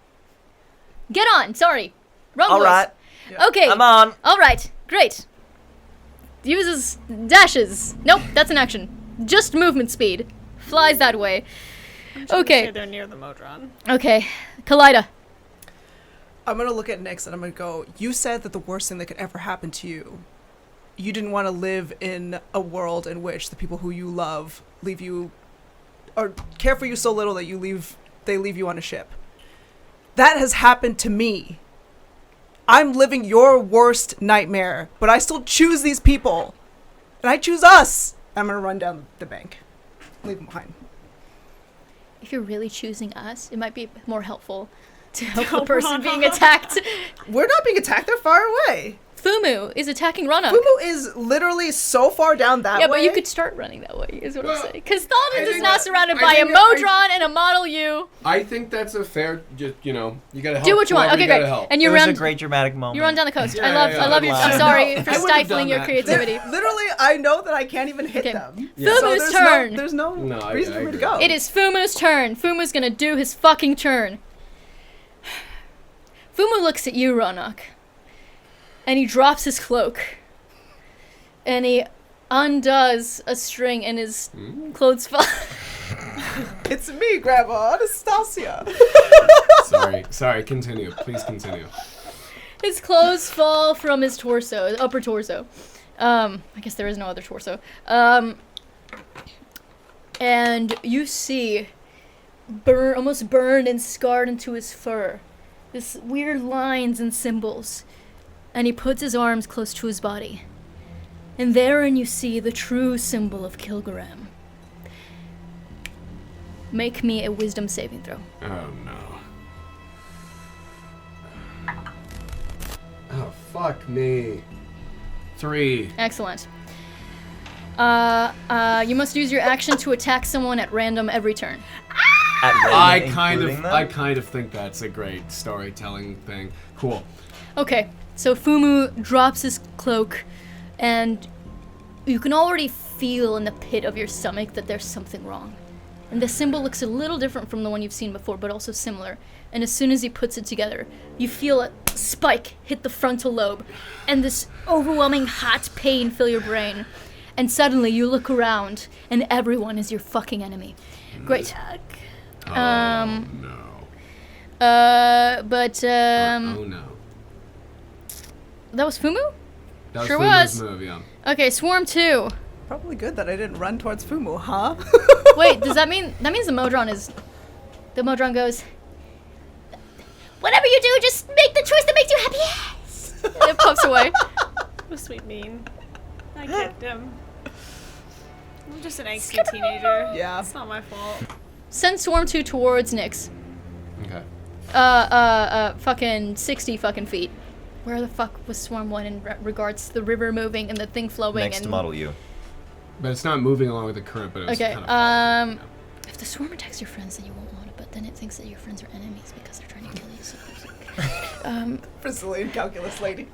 [SPEAKER 1] Get on. Sorry. Wrong
[SPEAKER 3] All
[SPEAKER 1] voice.
[SPEAKER 3] right,
[SPEAKER 1] Okay.
[SPEAKER 3] I'm on.
[SPEAKER 1] All right. Great. Uses dashes. Nope. That's an action. Just movement speed. Flies that way. Okay.
[SPEAKER 2] They're near the Modron.
[SPEAKER 1] Okay. Kaleida.
[SPEAKER 5] I'm gonna look at Nyx and I'm gonna go, you said that the worst thing that could ever happen to you, you didn't want to live in a world in which the people who you love leave you, or care for you so little that they leave you on a ship. That has happened to me. I'm living your worst nightmare, but I still choose these people. And I choose us. I'm gonna run down the bank. Leave them behind.
[SPEAKER 1] If you're really choosing us, it might be more helpful to help the person being attacked.
[SPEAKER 5] We're not being attacked, they're far away.
[SPEAKER 1] Fumu is attacking Raanok.
[SPEAKER 5] Fumu is literally so far down that way.
[SPEAKER 1] Yeah, but you could start running that way, is what I'm saying. Because Thallden is
[SPEAKER 4] think
[SPEAKER 1] now
[SPEAKER 4] that-
[SPEAKER 1] surrounded
[SPEAKER 4] I
[SPEAKER 1] by a
[SPEAKER 4] think that-
[SPEAKER 1] Modron and a Model U.
[SPEAKER 4] I think that's a fair. Just you gotta help.
[SPEAKER 1] Do what you want.
[SPEAKER 4] whoever
[SPEAKER 1] Okay,
[SPEAKER 4] gotta
[SPEAKER 1] great.
[SPEAKER 4] help.
[SPEAKER 1] And
[SPEAKER 3] It
[SPEAKER 1] you
[SPEAKER 3] was
[SPEAKER 1] run.
[SPEAKER 3] a great dramatic moment.
[SPEAKER 1] You run down the coast.
[SPEAKER 4] Yeah,
[SPEAKER 1] I love you. I'm
[SPEAKER 3] Wow.
[SPEAKER 1] sorry
[SPEAKER 4] I
[SPEAKER 1] for
[SPEAKER 4] wouldn't have
[SPEAKER 1] stifling
[SPEAKER 4] done
[SPEAKER 1] your
[SPEAKER 4] that.
[SPEAKER 1] creativity.
[SPEAKER 5] Literally, I know that I can't even hit
[SPEAKER 1] Okay.
[SPEAKER 5] them.
[SPEAKER 4] Yeah.
[SPEAKER 1] Fumu's
[SPEAKER 5] there's
[SPEAKER 1] turn.
[SPEAKER 5] there's no,
[SPEAKER 4] No, I
[SPEAKER 5] reason for me to
[SPEAKER 4] agree.
[SPEAKER 5] go.
[SPEAKER 1] It is Fumu's turn. Fumu's gonna do his fucking turn. Fumu looks at you, Raanok, and he drops his cloak, and he undoes a string, and his clothes fall.
[SPEAKER 5] It's me, Grandma Anastasia.
[SPEAKER 4] Sorry. Continue. Please continue.
[SPEAKER 1] His clothes fall from his torso, his upper torso. I guess there is no other torso. And you see, almost burned and scarred into his fur, this weird lines and symbols. And he puts his arms close to his body. And therein you see the true symbol of Kilgaram. Make me a wisdom saving throw.
[SPEAKER 4] Oh no. Oh fuck me. 3.
[SPEAKER 1] Excellent. You must use your action to attack someone at random every turn.
[SPEAKER 3] At random,
[SPEAKER 4] I kind of think that's a great storytelling thing. Cool.
[SPEAKER 1] Okay, so Fumu drops his cloak, and you can already feel in the pit of your stomach that there's something wrong. And the symbol looks a little different from the one you've seen before, but also similar. And as soon as he puts it together, you feel a spike hit the frontal lobe, and this overwhelming hot pain fill your brain. And suddenly you look around, and everyone is your fucking enemy. Great.
[SPEAKER 4] Oh no.
[SPEAKER 1] Oh
[SPEAKER 4] No.
[SPEAKER 1] That was Fumu?
[SPEAKER 4] That
[SPEAKER 1] Sure
[SPEAKER 4] Fumu's
[SPEAKER 1] was.
[SPEAKER 4] move, yeah.
[SPEAKER 1] Okay, Swarm 2.
[SPEAKER 5] Probably good that I didn't run towards Fumu, huh?
[SPEAKER 1] Wait, does that mean the Modron is... The Modron goes...
[SPEAKER 6] Whatever you do, just make the choice that makes you happy. Yes.
[SPEAKER 1] And it puffs away.
[SPEAKER 2] Was sweet mean. I kicked him. I'm just an angsty teenager.
[SPEAKER 5] Yeah.
[SPEAKER 2] It's not my fault.
[SPEAKER 1] Send Swarm 2 towards Nyx.
[SPEAKER 4] Okay.
[SPEAKER 1] Fucking 60 fucking feet. Where the fuck was Swarm 1 in regards to the river moving and the thing flowing?
[SPEAKER 3] Next to Model U.
[SPEAKER 4] But it's not moving along with the current, but it's
[SPEAKER 1] Okay,
[SPEAKER 4] kind of following, you know.
[SPEAKER 1] if the Swarm attacks your friends, then you won't want it, but then it thinks that your friends are enemies because they're trying to kill you, so it's like...
[SPEAKER 5] Brazilian calculus lady.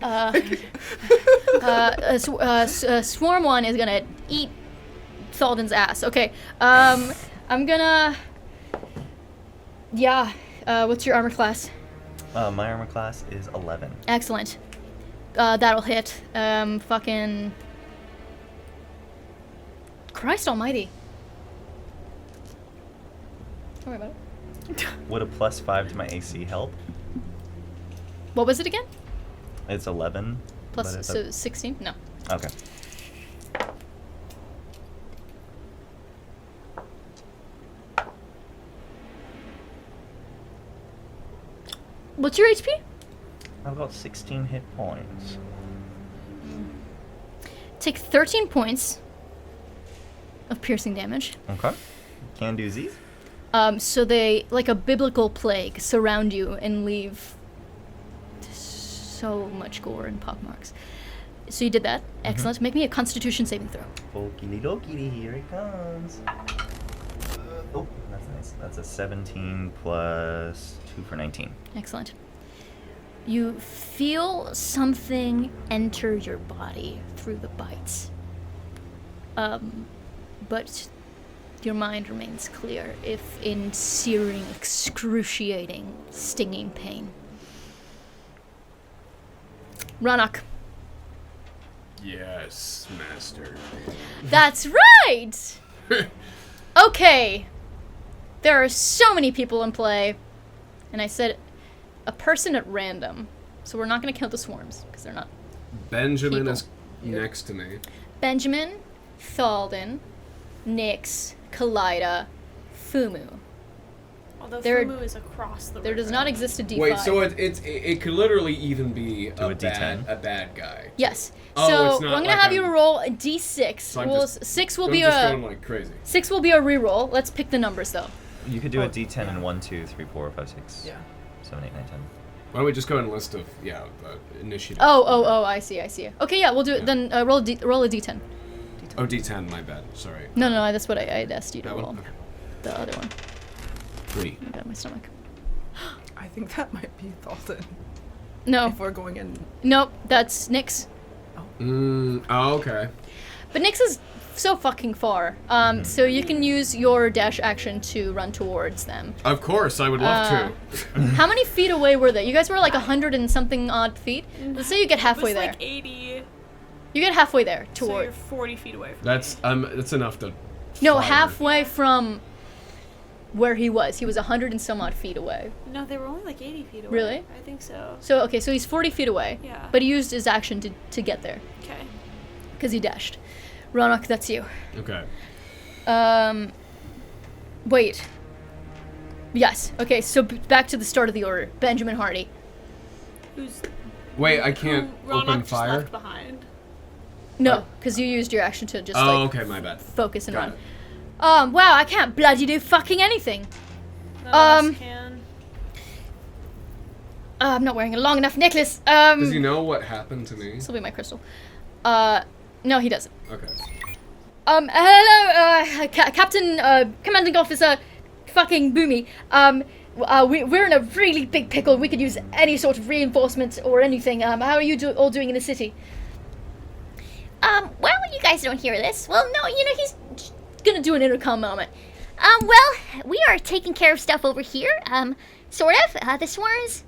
[SPEAKER 1] Swarm 1 is gonna eat Thallden's ass. Okay, I'm gonna... Yeah, what's your armor class?
[SPEAKER 3] My armor class is 11.
[SPEAKER 1] Excellent. That'll hit. Fucking... Christ almighty. Don't worry about it.
[SPEAKER 3] Would a +5 to my AC help?
[SPEAKER 1] What was it again?
[SPEAKER 3] It's 11.
[SPEAKER 1] Plus,
[SPEAKER 3] but it's
[SPEAKER 1] so 16? No.
[SPEAKER 3] Okay.
[SPEAKER 1] What's your HP?
[SPEAKER 3] I've got 16 hit points.
[SPEAKER 1] Take 13 points of piercing damage.
[SPEAKER 3] Okay. Can do Z's.
[SPEAKER 1] So they, like a biblical plague, surround you and leave so much gore and pockmarks. So you did that. Excellent. Make me a Constitution saving throw.
[SPEAKER 3] Okie dokie, here it comes. Oh, that's nice. That's a 17 plus 2 for 19.
[SPEAKER 1] Excellent. You feel something enter your body through the bites. But your mind remains clear, if in searing, excruciating, stinging pain. Raanok.
[SPEAKER 4] Yes, master.
[SPEAKER 1] That's right! Okay. There are so many people in play. And I said a person at random. So we're not going to count the swarms, because they're not.
[SPEAKER 4] Benjamin
[SPEAKER 1] People.
[SPEAKER 4] is next to me.
[SPEAKER 1] Benjamin, Thallden, Nyx, Kaleida, Fumu.
[SPEAKER 2] Although
[SPEAKER 1] There-
[SPEAKER 2] Fumu is across the
[SPEAKER 1] There
[SPEAKER 2] river.
[SPEAKER 1] does not exist a D5.
[SPEAKER 4] Wait, so it could literally even be
[SPEAKER 3] Do a D10.
[SPEAKER 4] a bad guy.
[SPEAKER 1] Yes.
[SPEAKER 4] Oh,
[SPEAKER 1] So
[SPEAKER 4] it's not
[SPEAKER 1] I'm gonna
[SPEAKER 4] like
[SPEAKER 1] have you
[SPEAKER 4] I'm-
[SPEAKER 1] roll a D6.
[SPEAKER 4] So I'm
[SPEAKER 1] Roll
[SPEAKER 4] just-
[SPEAKER 1] six will
[SPEAKER 4] I'm
[SPEAKER 1] be
[SPEAKER 4] just
[SPEAKER 1] a
[SPEAKER 4] going like crazy.
[SPEAKER 1] 6 will be a reroll. Let's pick the numbers though.
[SPEAKER 3] You could do a D10 in 1, 2, 3, 4, 5, 6,
[SPEAKER 5] Yeah.
[SPEAKER 3] 7, 8, 9, 10.
[SPEAKER 4] Why don't we just go in a list of the initiative?
[SPEAKER 1] Oh, I see. Okay, yeah, we'll do it. Then roll a D10.
[SPEAKER 4] Oh, D10. My bad. Sorry.
[SPEAKER 1] No, that's what I asked you to
[SPEAKER 4] That
[SPEAKER 1] roll.
[SPEAKER 4] one. Okay.
[SPEAKER 1] The other one.
[SPEAKER 4] 3.
[SPEAKER 1] I got my stomach.
[SPEAKER 5] I think that might be Thallden.
[SPEAKER 1] No,
[SPEAKER 5] If we're going in.
[SPEAKER 1] nope, that's Nyx.
[SPEAKER 4] Oh, okay.
[SPEAKER 1] But Nyx is so fucking far. So you can use your dash action to run towards them.
[SPEAKER 4] Of course, I would love to.
[SPEAKER 1] How many feet away were they? You guys were like 100 and something odd feet. Let's say you get
[SPEAKER 2] It
[SPEAKER 1] halfway
[SPEAKER 2] was
[SPEAKER 1] there.
[SPEAKER 2] like 80.
[SPEAKER 1] You get halfway there
[SPEAKER 2] So
[SPEAKER 1] toward.
[SPEAKER 2] you're 40 feet away from
[SPEAKER 4] That's enough to.
[SPEAKER 1] No,
[SPEAKER 4] fire.
[SPEAKER 1] halfway from where he was. He was 100 and some odd feet away.
[SPEAKER 2] No, they were only like 80 feet away.
[SPEAKER 1] Really?
[SPEAKER 2] I think so.
[SPEAKER 1] So, okay, so he's 40 feet away.
[SPEAKER 2] Yeah.
[SPEAKER 1] But he used his action to get there.
[SPEAKER 2] Okay.
[SPEAKER 1] Because he dashed. Raanok, that's you.
[SPEAKER 4] Okay.
[SPEAKER 1] Wait. Yes. Okay, so back to the start of the order. Benjamin Hardy.
[SPEAKER 2] Who's
[SPEAKER 4] Wait, I can't open
[SPEAKER 2] just
[SPEAKER 4] fire?
[SPEAKER 2] left behind?
[SPEAKER 1] No, because you used your action to just,
[SPEAKER 4] Oh, okay, my bad.
[SPEAKER 1] focus and
[SPEAKER 4] Got
[SPEAKER 1] run.
[SPEAKER 4] it.
[SPEAKER 1] Wow, I can't bloody do fucking anything.
[SPEAKER 2] None of us can.
[SPEAKER 1] I'm not wearing a long enough necklace.
[SPEAKER 4] Does he know what happened to me?
[SPEAKER 1] This will be my crystal. No, he doesn't.
[SPEAKER 4] Okay.
[SPEAKER 1] Hello, Captain, Commanding Officer, fucking Boomy. We're in a really big pickle. We could use any sort of reinforcement or anything. How are you all doing in the city?
[SPEAKER 6] Well, you guys don't hear this. Well, no, he's
[SPEAKER 1] Gonna do an intercom moment.
[SPEAKER 6] well, we are taking care of stuff over here. Sort of. The swarms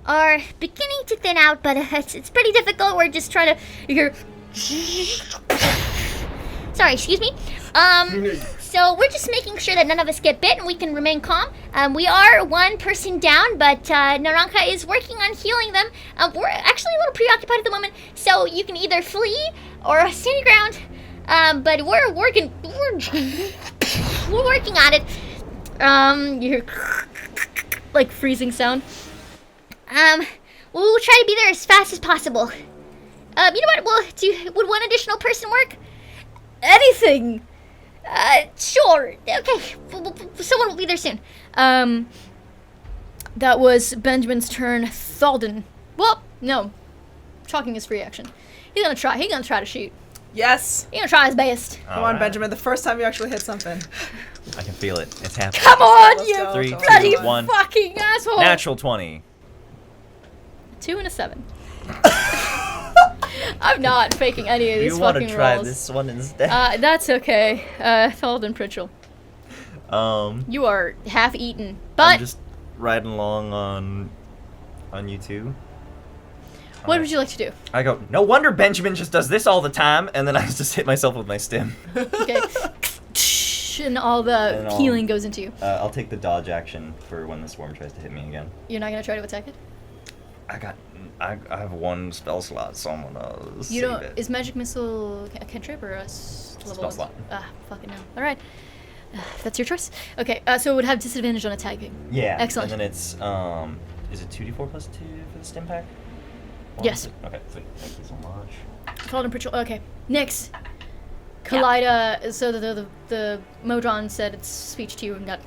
[SPEAKER 6] are beginning to thin out, but it's pretty difficult. We're just trying to. Sorry, excuse me. So we're just making sure that none of us get bit and we can remain calm. We are one person down, but Naranka is working on healing them. We're actually a little preoccupied at the moment, so you can either flee or stand your ground. But we're working on it.
[SPEAKER 1] You hear like freezing sound.
[SPEAKER 6] We'll try to be there as fast as possible. You know what? Would one additional person work?
[SPEAKER 1] Anything.
[SPEAKER 6] Sure. Okay. Someone will be there soon.
[SPEAKER 1] That was Benjamin's turn. Thallden. Well, no. Chalking his free action. He's gonna try. He's gonna try to shoot.
[SPEAKER 5] Yes.
[SPEAKER 1] He's gonna try his best.
[SPEAKER 5] Come on, Benjamin. The first time you actually hit something.
[SPEAKER 3] I can feel it. It's happening.
[SPEAKER 1] Come on,
[SPEAKER 5] Let's
[SPEAKER 1] you
[SPEAKER 5] go.
[SPEAKER 3] 3,
[SPEAKER 5] Come
[SPEAKER 3] 2,
[SPEAKER 1] bloody
[SPEAKER 3] 1.
[SPEAKER 1] fucking asshole!
[SPEAKER 3] Natural 20.
[SPEAKER 1] 2 and a 7. I'm not faking any of
[SPEAKER 3] Do
[SPEAKER 1] these
[SPEAKER 3] you want
[SPEAKER 1] fucking
[SPEAKER 3] to try
[SPEAKER 1] rolls.
[SPEAKER 3] this one instead?
[SPEAKER 1] That's okay. Thallden Pritchell. You are half eaten,
[SPEAKER 3] I'm
[SPEAKER 1] but
[SPEAKER 3] just riding along on you two.
[SPEAKER 1] what would you like to do?
[SPEAKER 3] I go, no wonder Benjamin just does this all the time, and then I just hit myself with my stim.
[SPEAKER 1] Okay. And all the
[SPEAKER 3] And I'll-
[SPEAKER 1] healing goes into you.
[SPEAKER 3] I'll take the dodge action for when the swarm tries to hit me again.
[SPEAKER 1] You're not gonna try to attack it?
[SPEAKER 3] I have one spell slot, so I'm gonna
[SPEAKER 1] You
[SPEAKER 3] save
[SPEAKER 1] don't.
[SPEAKER 3] it.
[SPEAKER 1] Is magic missile a cantrip or a level
[SPEAKER 3] Spell
[SPEAKER 1] one?
[SPEAKER 3] slot.
[SPEAKER 1] Fucking no. All right. That's your choice. Okay. So it would have disadvantage on attacking.
[SPEAKER 3] Yeah.
[SPEAKER 1] Excellent.
[SPEAKER 3] And then it's is it 2d4 plus 2 for the stim pack? Or
[SPEAKER 1] Yes.
[SPEAKER 3] is it- Okay. Sweet. Thank you so much.
[SPEAKER 1] Thallden Pritchell. Okay. Next. Kaleida. So the Modron said its speech to you and got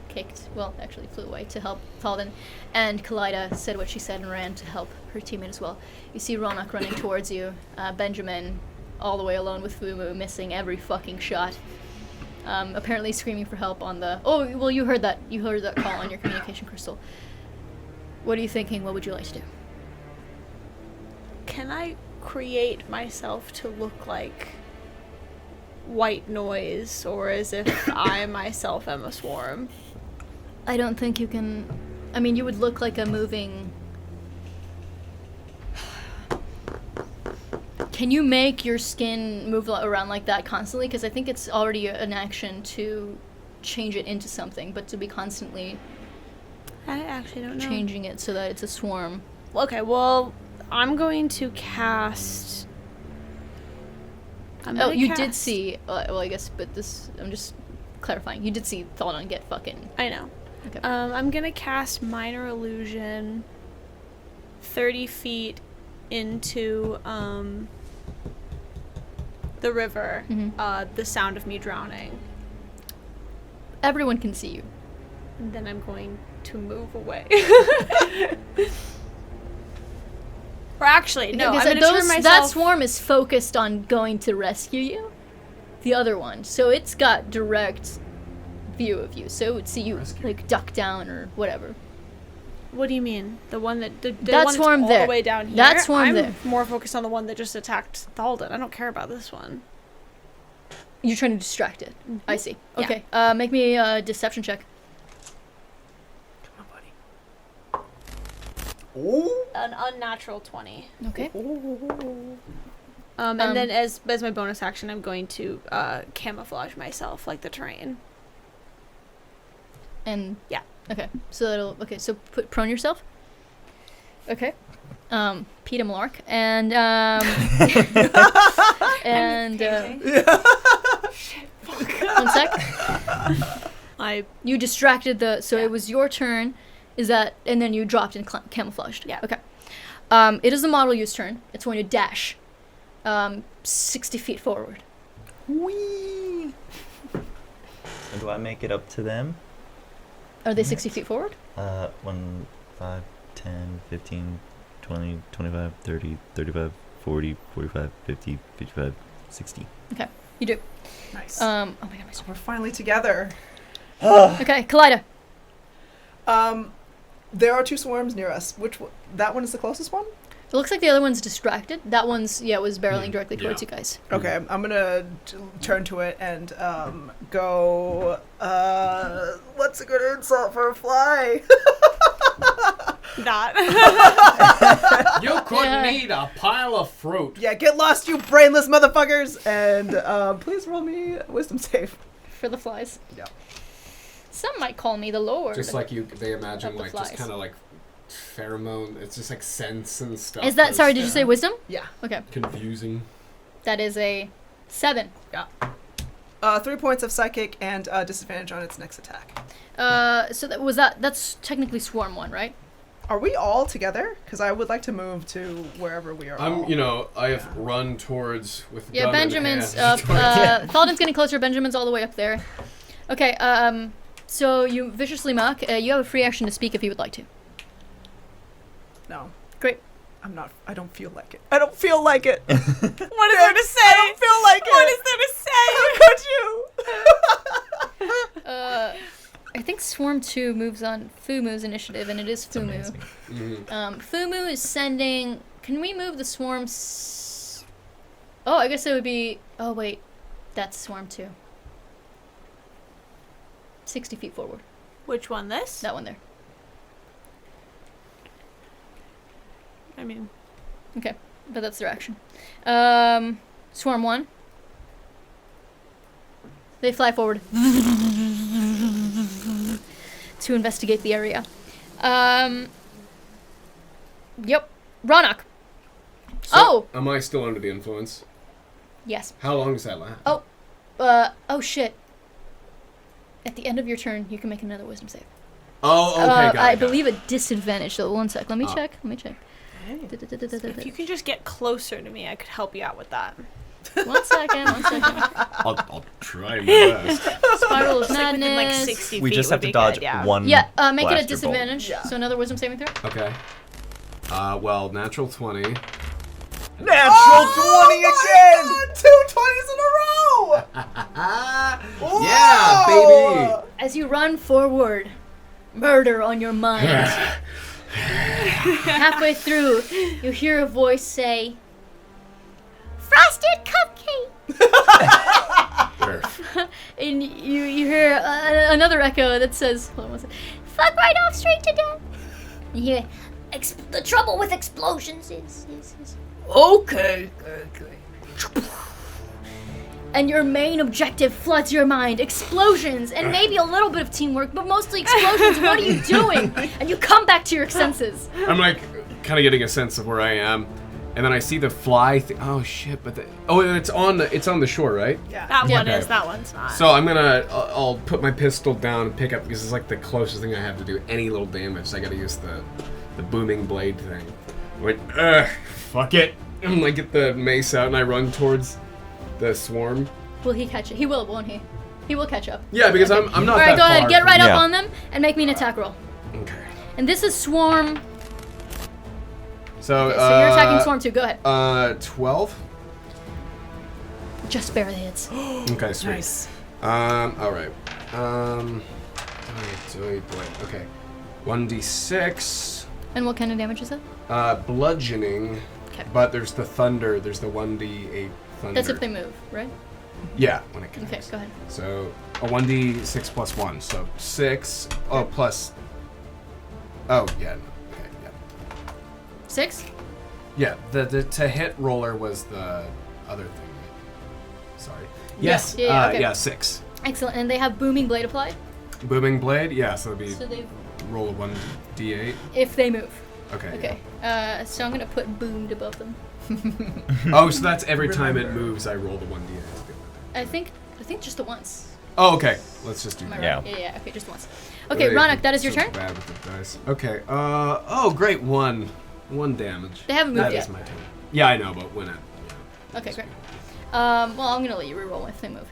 [SPEAKER 1] kicked. Well, actually flew away to help Thallden. And Kaleida said what she said and ran to help her teammate as well. You see Raanok running towards you. Benjamin, all the way alone with Fumu, missing every fucking shot. Apparently screaming for help on the... Oh, well, you heard that. You heard that call on your communication crystal. What are you thinking? What would you like to do?
[SPEAKER 2] Can I create myself to look like white noise, or as if I myself am a swarm?
[SPEAKER 1] I don't think you can... I mean, you would look like a moving... Can you make your skin move around like that constantly? Because I think it's already an action to change it into something, but to be constantly
[SPEAKER 2] I actually don't know.
[SPEAKER 1] changing it so that it's a swarm.
[SPEAKER 2] Okay, well, I'm going to cast.
[SPEAKER 1] Oh, you did see... well, I guess, but this... I'm just clarifying. You did see Thallden get fucking...
[SPEAKER 2] I know.
[SPEAKER 1] Okay.
[SPEAKER 2] I'm gonna cast Minor Illusion 30 feet into the river. The sound of me drowning.
[SPEAKER 1] Everyone can see you.
[SPEAKER 2] And then I'm going to move away. Or actually, no, I'm
[SPEAKER 1] Because
[SPEAKER 2] gonna turn myself.
[SPEAKER 1] that swarm is focused on going to rescue you. The other one. So it's got direct view of you. So it would see you
[SPEAKER 4] Rescue.
[SPEAKER 1] like duck down or whatever.
[SPEAKER 2] What do you mean? The one that the
[SPEAKER 1] That
[SPEAKER 2] one
[SPEAKER 1] swarm
[SPEAKER 2] that's all
[SPEAKER 1] there.
[SPEAKER 2] the way down here.
[SPEAKER 1] That swarm
[SPEAKER 2] I'm
[SPEAKER 1] there.
[SPEAKER 2] more focused on the one that just attacked Thallden. I don't care about this one.
[SPEAKER 1] You're trying to distract it. I see.
[SPEAKER 2] Yeah.
[SPEAKER 1] Okay. Make me a deception check.
[SPEAKER 3] Come on, buddy.
[SPEAKER 2] An unnatural 20.
[SPEAKER 1] Okay.
[SPEAKER 2] And then as my bonus action, I'm going to camouflage myself like the terrain.
[SPEAKER 1] And
[SPEAKER 2] Yeah.
[SPEAKER 1] Okay. So that'll so put prone yourself. Okay. Peter Malark and and one sec. You distracted it was your turn. Is that and then you dropped and camouflaged.
[SPEAKER 2] Yeah.
[SPEAKER 1] Okay. It is the model use turn. It's going to dash 60 feet forward.
[SPEAKER 3] Whee! And do I make it up to them?
[SPEAKER 1] Are they 60 feet forward?
[SPEAKER 3] 1, 5, 10, 15, 20, 25, 30, 35, 40, 45, 50, 55, 60.
[SPEAKER 1] Okay, you do.
[SPEAKER 5] Nice.
[SPEAKER 1] Oh my god,
[SPEAKER 5] We're finally together.
[SPEAKER 1] Okay, Kaleida.
[SPEAKER 5] There are 2 swarms near us. Which one? That one is the closest one?
[SPEAKER 1] It looks like the other one's distracted. That one's was barreling directly towards you guys.
[SPEAKER 5] Okay, I'm gonna turn to it and go. What's a good insult for a fly?
[SPEAKER 2] Not.
[SPEAKER 4] You couldn't eat a pile of fruit.
[SPEAKER 5] Yeah, get lost, you brainless motherfuckers! And please roll me a wisdom save.
[SPEAKER 1] For the flies.
[SPEAKER 5] Yeah.
[SPEAKER 1] Some might call me the Lord.
[SPEAKER 4] Just like they imagine
[SPEAKER 1] Of the
[SPEAKER 4] like just
[SPEAKER 1] flies.
[SPEAKER 4] kind of like pheromone. It's just like scents and stuff.
[SPEAKER 1] Is that, sorry, did you
[SPEAKER 4] That's
[SPEAKER 1] say wisdom?
[SPEAKER 5] Yeah.
[SPEAKER 1] Okay.
[SPEAKER 4] confusing?
[SPEAKER 1] That is a 7.
[SPEAKER 5] Yeah. 3 points of psychic and disadvantage on its next attack.
[SPEAKER 1] So that's technically swarm 1, right?
[SPEAKER 5] Are we all together? Because I would like to move to wherever we are. all.
[SPEAKER 4] I have run towards with
[SPEAKER 1] Yeah,
[SPEAKER 4] gun
[SPEAKER 1] Benjamin's
[SPEAKER 4] in
[SPEAKER 1] up.
[SPEAKER 4] hand.
[SPEAKER 1] Thallden's getting closer. Benjamin's all the way up there. Okay, so you viciously mock. You have a free action to speak if you would like to.
[SPEAKER 5] No.
[SPEAKER 1] Great.
[SPEAKER 5] I'm not. I don't feel like it. I don't feel like it.
[SPEAKER 2] What is there to say?
[SPEAKER 5] I don't feel like it.
[SPEAKER 2] What is there to say?
[SPEAKER 5] How could you?
[SPEAKER 1] I think Swarm 2 moves on Fumu's initiative, and it is Fumu. Fumu is sending... Can we move the Swarm... Oh, I guess it would be... Oh, wait. That's Swarm 2. 60 feet forward.
[SPEAKER 2] Which one? This?
[SPEAKER 1] That one there.
[SPEAKER 2] I mean...
[SPEAKER 1] Okay, but that's their action. Swarm 1. They fly forward to investigate the area. Yep. Raanok.
[SPEAKER 4] So, am I still under the influence?
[SPEAKER 1] Yes.
[SPEAKER 4] How long does that last?
[SPEAKER 1] Oh shit. At the end of your turn, you can make another wisdom save.
[SPEAKER 4] Oh, okay, got it.
[SPEAKER 1] I believe at disadvantage, so one sec. Let me check.
[SPEAKER 2] If you can just get closer to me, I could help you out with that.
[SPEAKER 1] One second.
[SPEAKER 4] I'll try my best.
[SPEAKER 1] Spiral of
[SPEAKER 2] Like within like
[SPEAKER 1] Madness.
[SPEAKER 2] 60
[SPEAKER 3] We
[SPEAKER 2] feet
[SPEAKER 3] just
[SPEAKER 2] would
[SPEAKER 3] have to
[SPEAKER 2] be
[SPEAKER 3] dodge
[SPEAKER 2] good, yeah.
[SPEAKER 3] one.
[SPEAKER 1] Yeah, make it a
[SPEAKER 3] blaster bolt.
[SPEAKER 1] disadvantage.
[SPEAKER 5] Yeah.
[SPEAKER 1] So another wisdom saving throw.
[SPEAKER 4] Okay. Well, natural 20.
[SPEAKER 3] Natural 20 again!
[SPEAKER 5] God, 2 20s in a row!
[SPEAKER 4] Yeah, baby!
[SPEAKER 1] As you run forward, murder on your mind. Halfway through, you hear a voice say,
[SPEAKER 6] Frosted cupcake.
[SPEAKER 1] and you hear another echo that says, hold on one second.
[SPEAKER 6] Fuck right off straight to death. You hear, the trouble with explosions is
[SPEAKER 1] Okay. And your main objective floods your mind. Explosions, and maybe a little bit of teamwork, but mostly explosions. What are you doing? And you come back to your senses.
[SPEAKER 4] I'm like, kind of getting a sense of where I am. And then I see the fly thing. Oh, shit, but it's on the shore, right?
[SPEAKER 5] Yeah.
[SPEAKER 2] That
[SPEAKER 1] Yeah.
[SPEAKER 2] one is, that one's not.
[SPEAKER 4] So I'll put my pistol down and pick up, because it's like the closest thing I have to do any little damage. So I gotta use the booming blade thing. I'm like, fuck it. I'm like, get the mace out and I run towards the swarm.
[SPEAKER 1] Will he catch it? He will, won't he? He will catch up.
[SPEAKER 4] Yeah, because I'm not
[SPEAKER 1] All right,
[SPEAKER 4] that
[SPEAKER 1] go ahead.
[SPEAKER 4] far
[SPEAKER 1] Get
[SPEAKER 4] from-
[SPEAKER 1] right up
[SPEAKER 3] Yeah.
[SPEAKER 1] on them and make me an attack roll.
[SPEAKER 4] Okay.
[SPEAKER 1] And this is Swarm.
[SPEAKER 4] So,
[SPEAKER 1] So you're attacking Swarm 2. Go ahead.
[SPEAKER 4] 12?
[SPEAKER 1] Just barely hits.
[SPEAKER 4] Okay, sweet.
[SPEAKER 5] Nice.
[SPEAKER 4] Alright. Okay. 1d6.
[SPEAKER 1] And what kind of damage is that?
[SPEAKER 4] Bludgeoning.
[SPEAKER 1] Okay.
[SPEAKER 4] But there's the thunder. There's the 1d8 thunder.
[SPEAKER 1] That's if they move, right?
[SPEAKER 4] Yeah, when it
[SPEAKER 1] Okay,
[SPEAKER 4] connects.
[SPEAKER 1] go ahead.
[SPEAKER 4] So, a 1d6 plus 1. So, 6. Oh, plus... Oh, yeah. Okay, yeah.
[SPEAKER 1] 6?
[SPEAKER 4] Yeah, the to hit roller was the other thing. Sorry. Yes.
[SPEAKER 1] Yeah, okay.
[SPEAKER 4] Yeah, 6.
[SPEAKER 1] Excellent. And they have booming blade applied?
[SPEAKER 4] Booming blade? Yeah, so it'll be
[SPEAKER 1] So they,
[SPEAKER 4] roll a 1d8.
[SPEAKER 1] if they move.
[SPEAKER 4] Okay.
[SPEAKER 1] Okay. So I'm gonna put boomed above them.
[SPEAKER 4] Oh, so that's every time it moves, I roll the 1d8.
[SPEAKER 1] I think just the once.
[SPEAKER 4] Oh, okay. Let's just do
[SPEAKER 1] Am I
[SPEAKER 4] that.
[SPEAKER 1] right?
[SPEAKER 3] Yeah.
[SPEAKER 1] Yeah. Okay, just once. Okay,
[SPEAKER 4] Wait,
[SPEAKER 1] Raanok, that is your
[SPEAKER 4] so
[SPEAKER 1] turn.
[SPEAKER 4] Bad with the dice. Okay. Oh, great. One damage.
[SPEAKER 1] They haven't moved
[SPEAKER 4] That
[SPEAKER 1] yet.
[SPEAKER 4] is my turn. Yeah, I know, but when it.
[SPEAKER 1] Okay, great. Well, I'm gonna let you reroll if they move.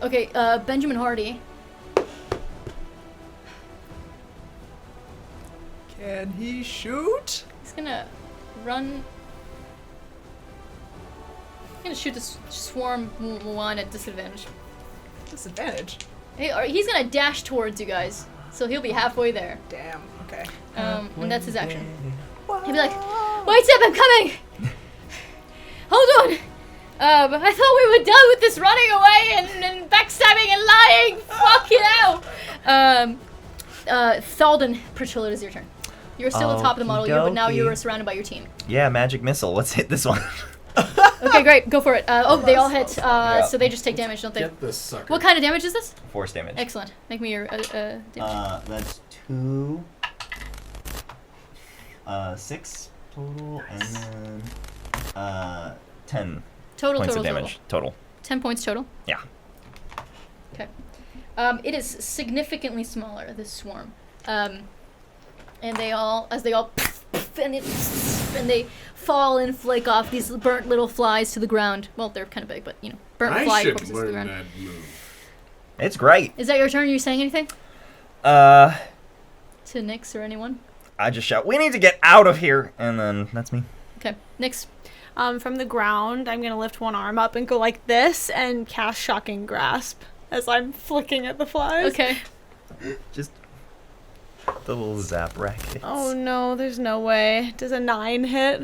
[SPEAKER 1] Okay, Benjamin Hardy.
[SPEAKER 5] Can he shoot?
[SPEAKER 1] He's gonna run. He's gonna shoot this swarm one at disadvantage.
[SPEAKER 5] Disadvantage.
[SPEAKER 1] He's gonna dash towards you guys, so he'll be halfway there.
[SPEAKER 5] Damn. Okay.
[SPEAKER 1] And that's his action. He'll be like, "Wait up, I'm coming! Hold on! I thought we were done with this running away and backstabbing and lying! Fucking hell!" Thallden, Pritchard, it is your turn. You're still at the top of the model here, but now
[SPEAKER 3] Okey-dokey.
[SPEAKER 1] you are surrounded by your team.
[SPEAKER 3] Yeah, magic missile. Let's hit this one.
[SPEAKER 1] Okay, great, go for it. They all hit, so they just take damage, don't they?
[SPEAKER 4] Get this sucker.
[SPEAKER 1] What kind of damage is this?
[SPEAKER 3] Force damage.
[SPEAKER 1] Excellent. Make me your damage.
[SPEAKER 3] That's 2, 6 total, and then 10
[SPEAKER 1] Total,
[SPEAKER 3] points
[SPEAKER 1] total,
[SPEAKER 3] of damage total.
[SPEAKER 1] 10 points total.
[SPEAKER 3] Yeah.
[SPEAKER 1] Okay. It is significantly smaller, this swarm. And they all, as they all, and they fall and flake off these burnt little flies to the ground. Well, they're kind of big, but you know, burnt
[SPEAKER 4] I
[SPEAKER 1] fly
[SPEAKER 4] should
[SPEAKER 1] corpses to the
[SPEAKER 4] learn
[SPEAKER 1] ground.
[SPEAKER 4] that move.
[SPEAKER 3] It's great.
[SPEAKER 1] Is that your turn? Are you saying anything
[SPEAKER 3] Uh,
[SPEAKER 1] to Nyx or anyone?
[SPEAKER 3] I just shout, "We need to get out of here!" And then that's me.
[SPEAKER 1] Okay, Nyx.
[SPEAKER 2] From the ground, I'm gonna lift one arm up and go like this and cast Shocking Grasp as I'm flicking at the flies.
[SPEAKER 1] Okay.
[SPEAKER 3] Just the little zap racket.
[SPEAKER 2] Oh no, there's no way. Does a 9 hit?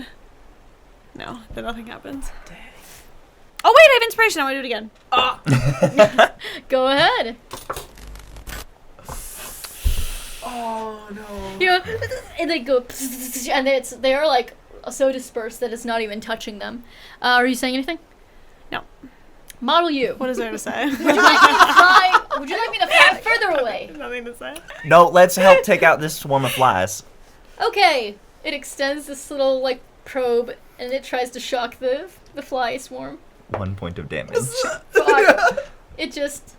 [SPEAKER 2] No, then nothing happens. Dang. Oh wait, I have inspiration. I want to do it again.
[SPEAKER 1] Go ahead.
[SPEAKER 5] Oh no.
[SPEAKER 1] You know, and they go, and they're like so dispersed that it's not even touching them. Are you saying anything?
[SPEAKER 2] No.
[SPEAKER 1] Model you.
[SPEAKER 2] What is there to say?
[SPEAKER 1] Would you like me to fly? Would you like me to fly further away?
[SPEAKER 2] Nothing to say.
[SPEAKER 3] No, let's help take out this swarm of flies.
[SPEAKER 1] Okay. It extends this little like probe, and it tries to shock the fly swarm.
[SPEAKER 3] 1 point of damage.
[SPEAKER 1] Fuck. It just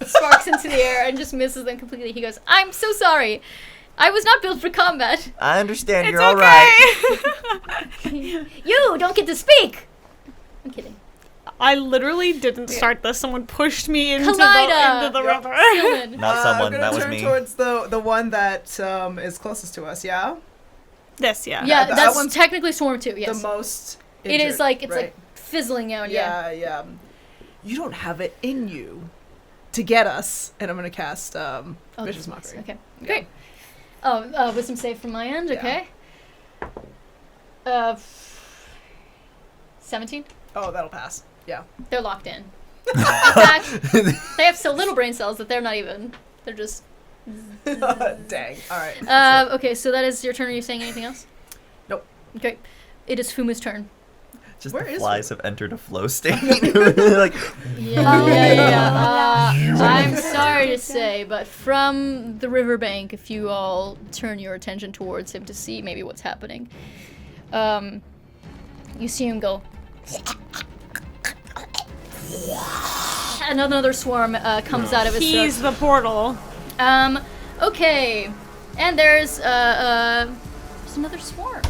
[SPEAKER 1] sparks into the air and just misses them completely. He goes, "I'm so sorry. I was not built for combat."
[SPEAKER 3] I understand.
[SPEAKER 2] It's
[SPEAKER 3] You're all right.
[SPEAKER 1] You don't get to speak. I'm kidding.
[SPEAKER 2] I literally didn't start this. Someone pushed me into
[SPEAKER 1] Kaleida!
[SPEAKER 2] the river.
[SPEAKER 1] Dylan.
[SPEAKER 3] Not someone.
[SPEAKER 5] I'm
[SPEAKER 3] That
[SPEAKER 5] gonna
[SPEAKER 3] was
[SPEAKER 5] turn
[SPEAKER 3] me.
[SPEAKER 5] towards the one that is closest to us. Yeah.
[SPEAKER 2] This, yeah.
[SPEAKER 1] Yeah,
[SPEAKER 5] that
[SPEAKER 1] that's
[SPEAKER 5] one's
[SPEAKER 1] technically swarm too. Yes.
[SPEAKER 5] The most.
[SPEAKER 1] It
[SPEAKER 5] Injured,
[SPEAKER 1] is like it's
[SPEAKER 5] right?
[SPEAKER 1] like fizzling out. Yeah.
[SPEAKER 5] Yeah. You don't have it in you to get us, and I'm gonna cast
[SPEAKER 1] Oh,
[SPEAKER 5] Vicious
[SPEAKER 1] that's
[SPEAKER 5] Mockery.
[SPEAKER 1] nice. Okay. Great. Oh, wisdom save from my end.
[SPEAKER 5] Yeah.
[SPEAKER 1] Okay. 17.
[SPEAKER 5] Oh, that'll pass. Yeah.
[SPEAKER 1] They're locked in. In fact, they have so little brain cells that they're not even. They're just.
[SPEAKER 5] Dang. All right.
[SPEAKER 1] Okay, so that is your turn. Are you saying anything else?
[SPEAKER 5] Nope.
[SPEAKER 1] Okay. It is Fuma's turn.
[SPEAKER 3] Just
[SPEAKER 5] Where
[SPEAKER 3] the
[SPEAKER 5] is
[SPEAKER 3] flies have entered a flow state. Like,
[SPEAKER 1] Yeah. I'm sorry to say, but from the riverbank, if you all turn your attention towards him to see maybe what's happening, you see him go. And another swarm comes out of his throat.
[SPEAKER 2] He's the portal.
[SPEAKER 1] Okay. And there's another swarm.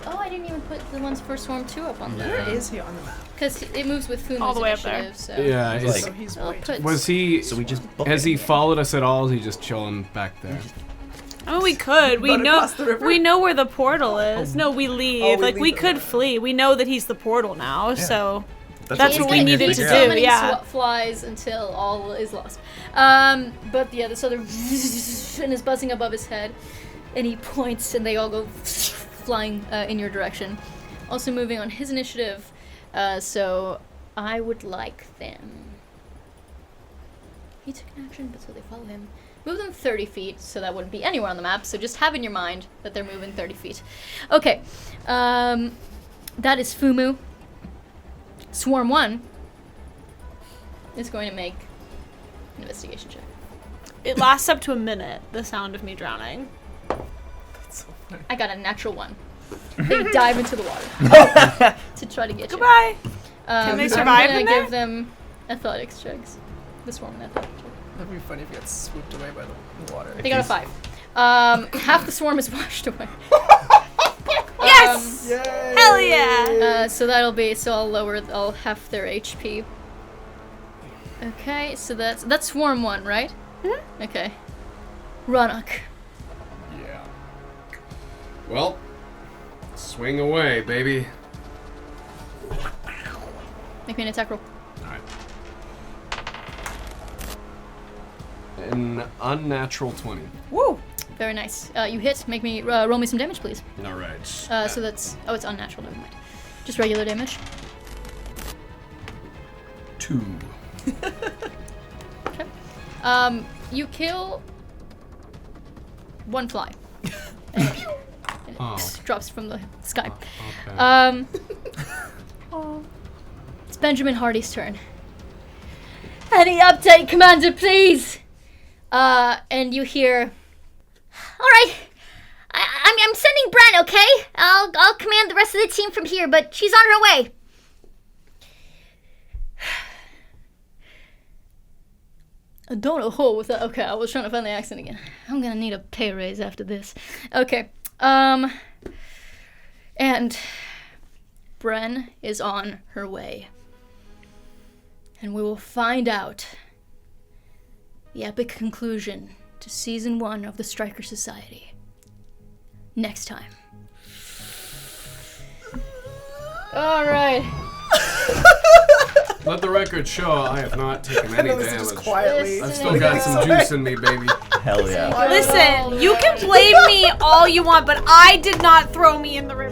[SPEAKER 1] Oh, I didn't even put the ones for Swarm 2 up on
[SPEAKER 5] Where
[SPEAKER 1] there.
[SPEAKER 5] is he on the map?
[SPEAKER 1] Because it moves with Fuma's
[SPEAKER 2] All the way up there.
[SPEAKER 1] initiative, so.
[SPEAKER 4] Yeah,
[SPEAKER 3] It's
[SPEAKER 4] is,
[SPEAKER 5] So he's
[SPEAKER 1] I'll
[SPEAKER 5] way
[SPEAKER 1] put-
[SPEAKER 4] was he?
[SPEAKER 3] so we just book
[SPEAKER 4] Has
[SPEAKER 3] it.
[SPEAKER 4] he followed us at all? Is he just chilling back there?
[SPEAKER 2] Oh, we could. We
[SPEAKER 5] Run
[SPEAKER 2] know.
[SPEAKER 5] across the river?
[SPEAKER 2] We know where the portal is. No, we leave.
[SPEAKER 5] Oh, we
[SPEAKER 2] like
[SPEAKER 5] leave
[SPEAKER 2] we
[SPEAKER 5] the
[SPEAKER 2] could
[SPEAKER 5] river.
[SPEAKER 2] flee. We know that he's the portal now. So That's
[SPEAKER 3] we're
[SPEAKER 2] what we
[SPEAKER 3] trying
[SPEAKER 2] needed to
[SPEAKER 3] figure
[SPEAKER 2] do,
[SPEAKER 3] out.
[SPEAKER 1] Summoning
[SPEAKER 2] yeah.
[SPEAKER 1] flies until all is lost. But yeah, this other and is buzzing above his head, and he points, and they all go flying in your direction. Also moving on his initiative, so I would like them. He took an action, but so they follow him. Move them 30 feet, so that wouldn't be anywhere on the map. So just have in your mind that they're moving 30 feet. Okay, that is Fumu. Swarm 1 is going to make an investigation check.
[SPEAKER 2] It lasts up to a minute, the sound of me drowning.
[SPEAKER 1] I got a natural 1. They dive into the water to try to get you.
[SPEAKER 2] Goodbye. Can they survive
[SPEAKER 1] I'm
[SPEAKER 2] in
[SPEAKER 1] gonna
[SPEAKER 2] there?
[SPEAKER 1] give them athletics checks. The swarm an athletics check.
[SPEAKER 5] That'd be funny if you got swooped away by the water.
[SPEAKER 1] They got a 5. Half the swarm is washed away.
[SPEAKER 2] Yes!
[SPEAKER 5] Yay!
[SPEAKER 2] Hell yeah!
[SPEAKER 1] So that'll be, so I'll half their HP. Okay, so that's swarm 1, right? Mm-hmm. Okay. Raanok.
[SPEAKER 4] Yeah. Well, swing away, baby.
[SPEAKER 1] Make me an attack roll.
[SPEAKER 4] Alright. An unnatural 20.
[SPEAKER 5] Woo!
[SPEAKER 1] Very nice. You hit. Make me roll me some damage, please.
[SPEAKER 4] Alright.
[SPEAKER 1] So that's it's unnatural. Never mind. Just regular damage.
[SPEAKER 4] 2.
[SPEAKER 1] Okay. You kill 1 fly. And it
[SPEAKER 4] Oh.
[SPEAKER 1] drops from the sky.
[SPEAKER 4] Okay.
[SPEAKER 1] It's Benjamin Hardy's turn. Any update, Commander, please? And you hear.
[SPEAKER 6] All right. I'm sending Bren, okay? I'll command the rest of the team from here, but she's on her way.
[SPEAKER 1] I don't know who with that. Okay, I was trying to find the accent again. I'm gonna need a pay raise after this. Okay. And Bren is on her way. And we will find out the epic conclusion to Season 1 of the Stryker Society next time. Alright.
[SPEAKER 4] Let the record show I have not taken any
[SPEAKER 5] This is just
[SPEAKER 4] damage.
[SPEAKER 5] quietly.
[SPEAKER 4] I've still got some juice in me, baby.
[SPEAKER 3] Hell yeah.
[SPEAKER 2] Listen, you can blame me all you want, but I did not throw me in the river.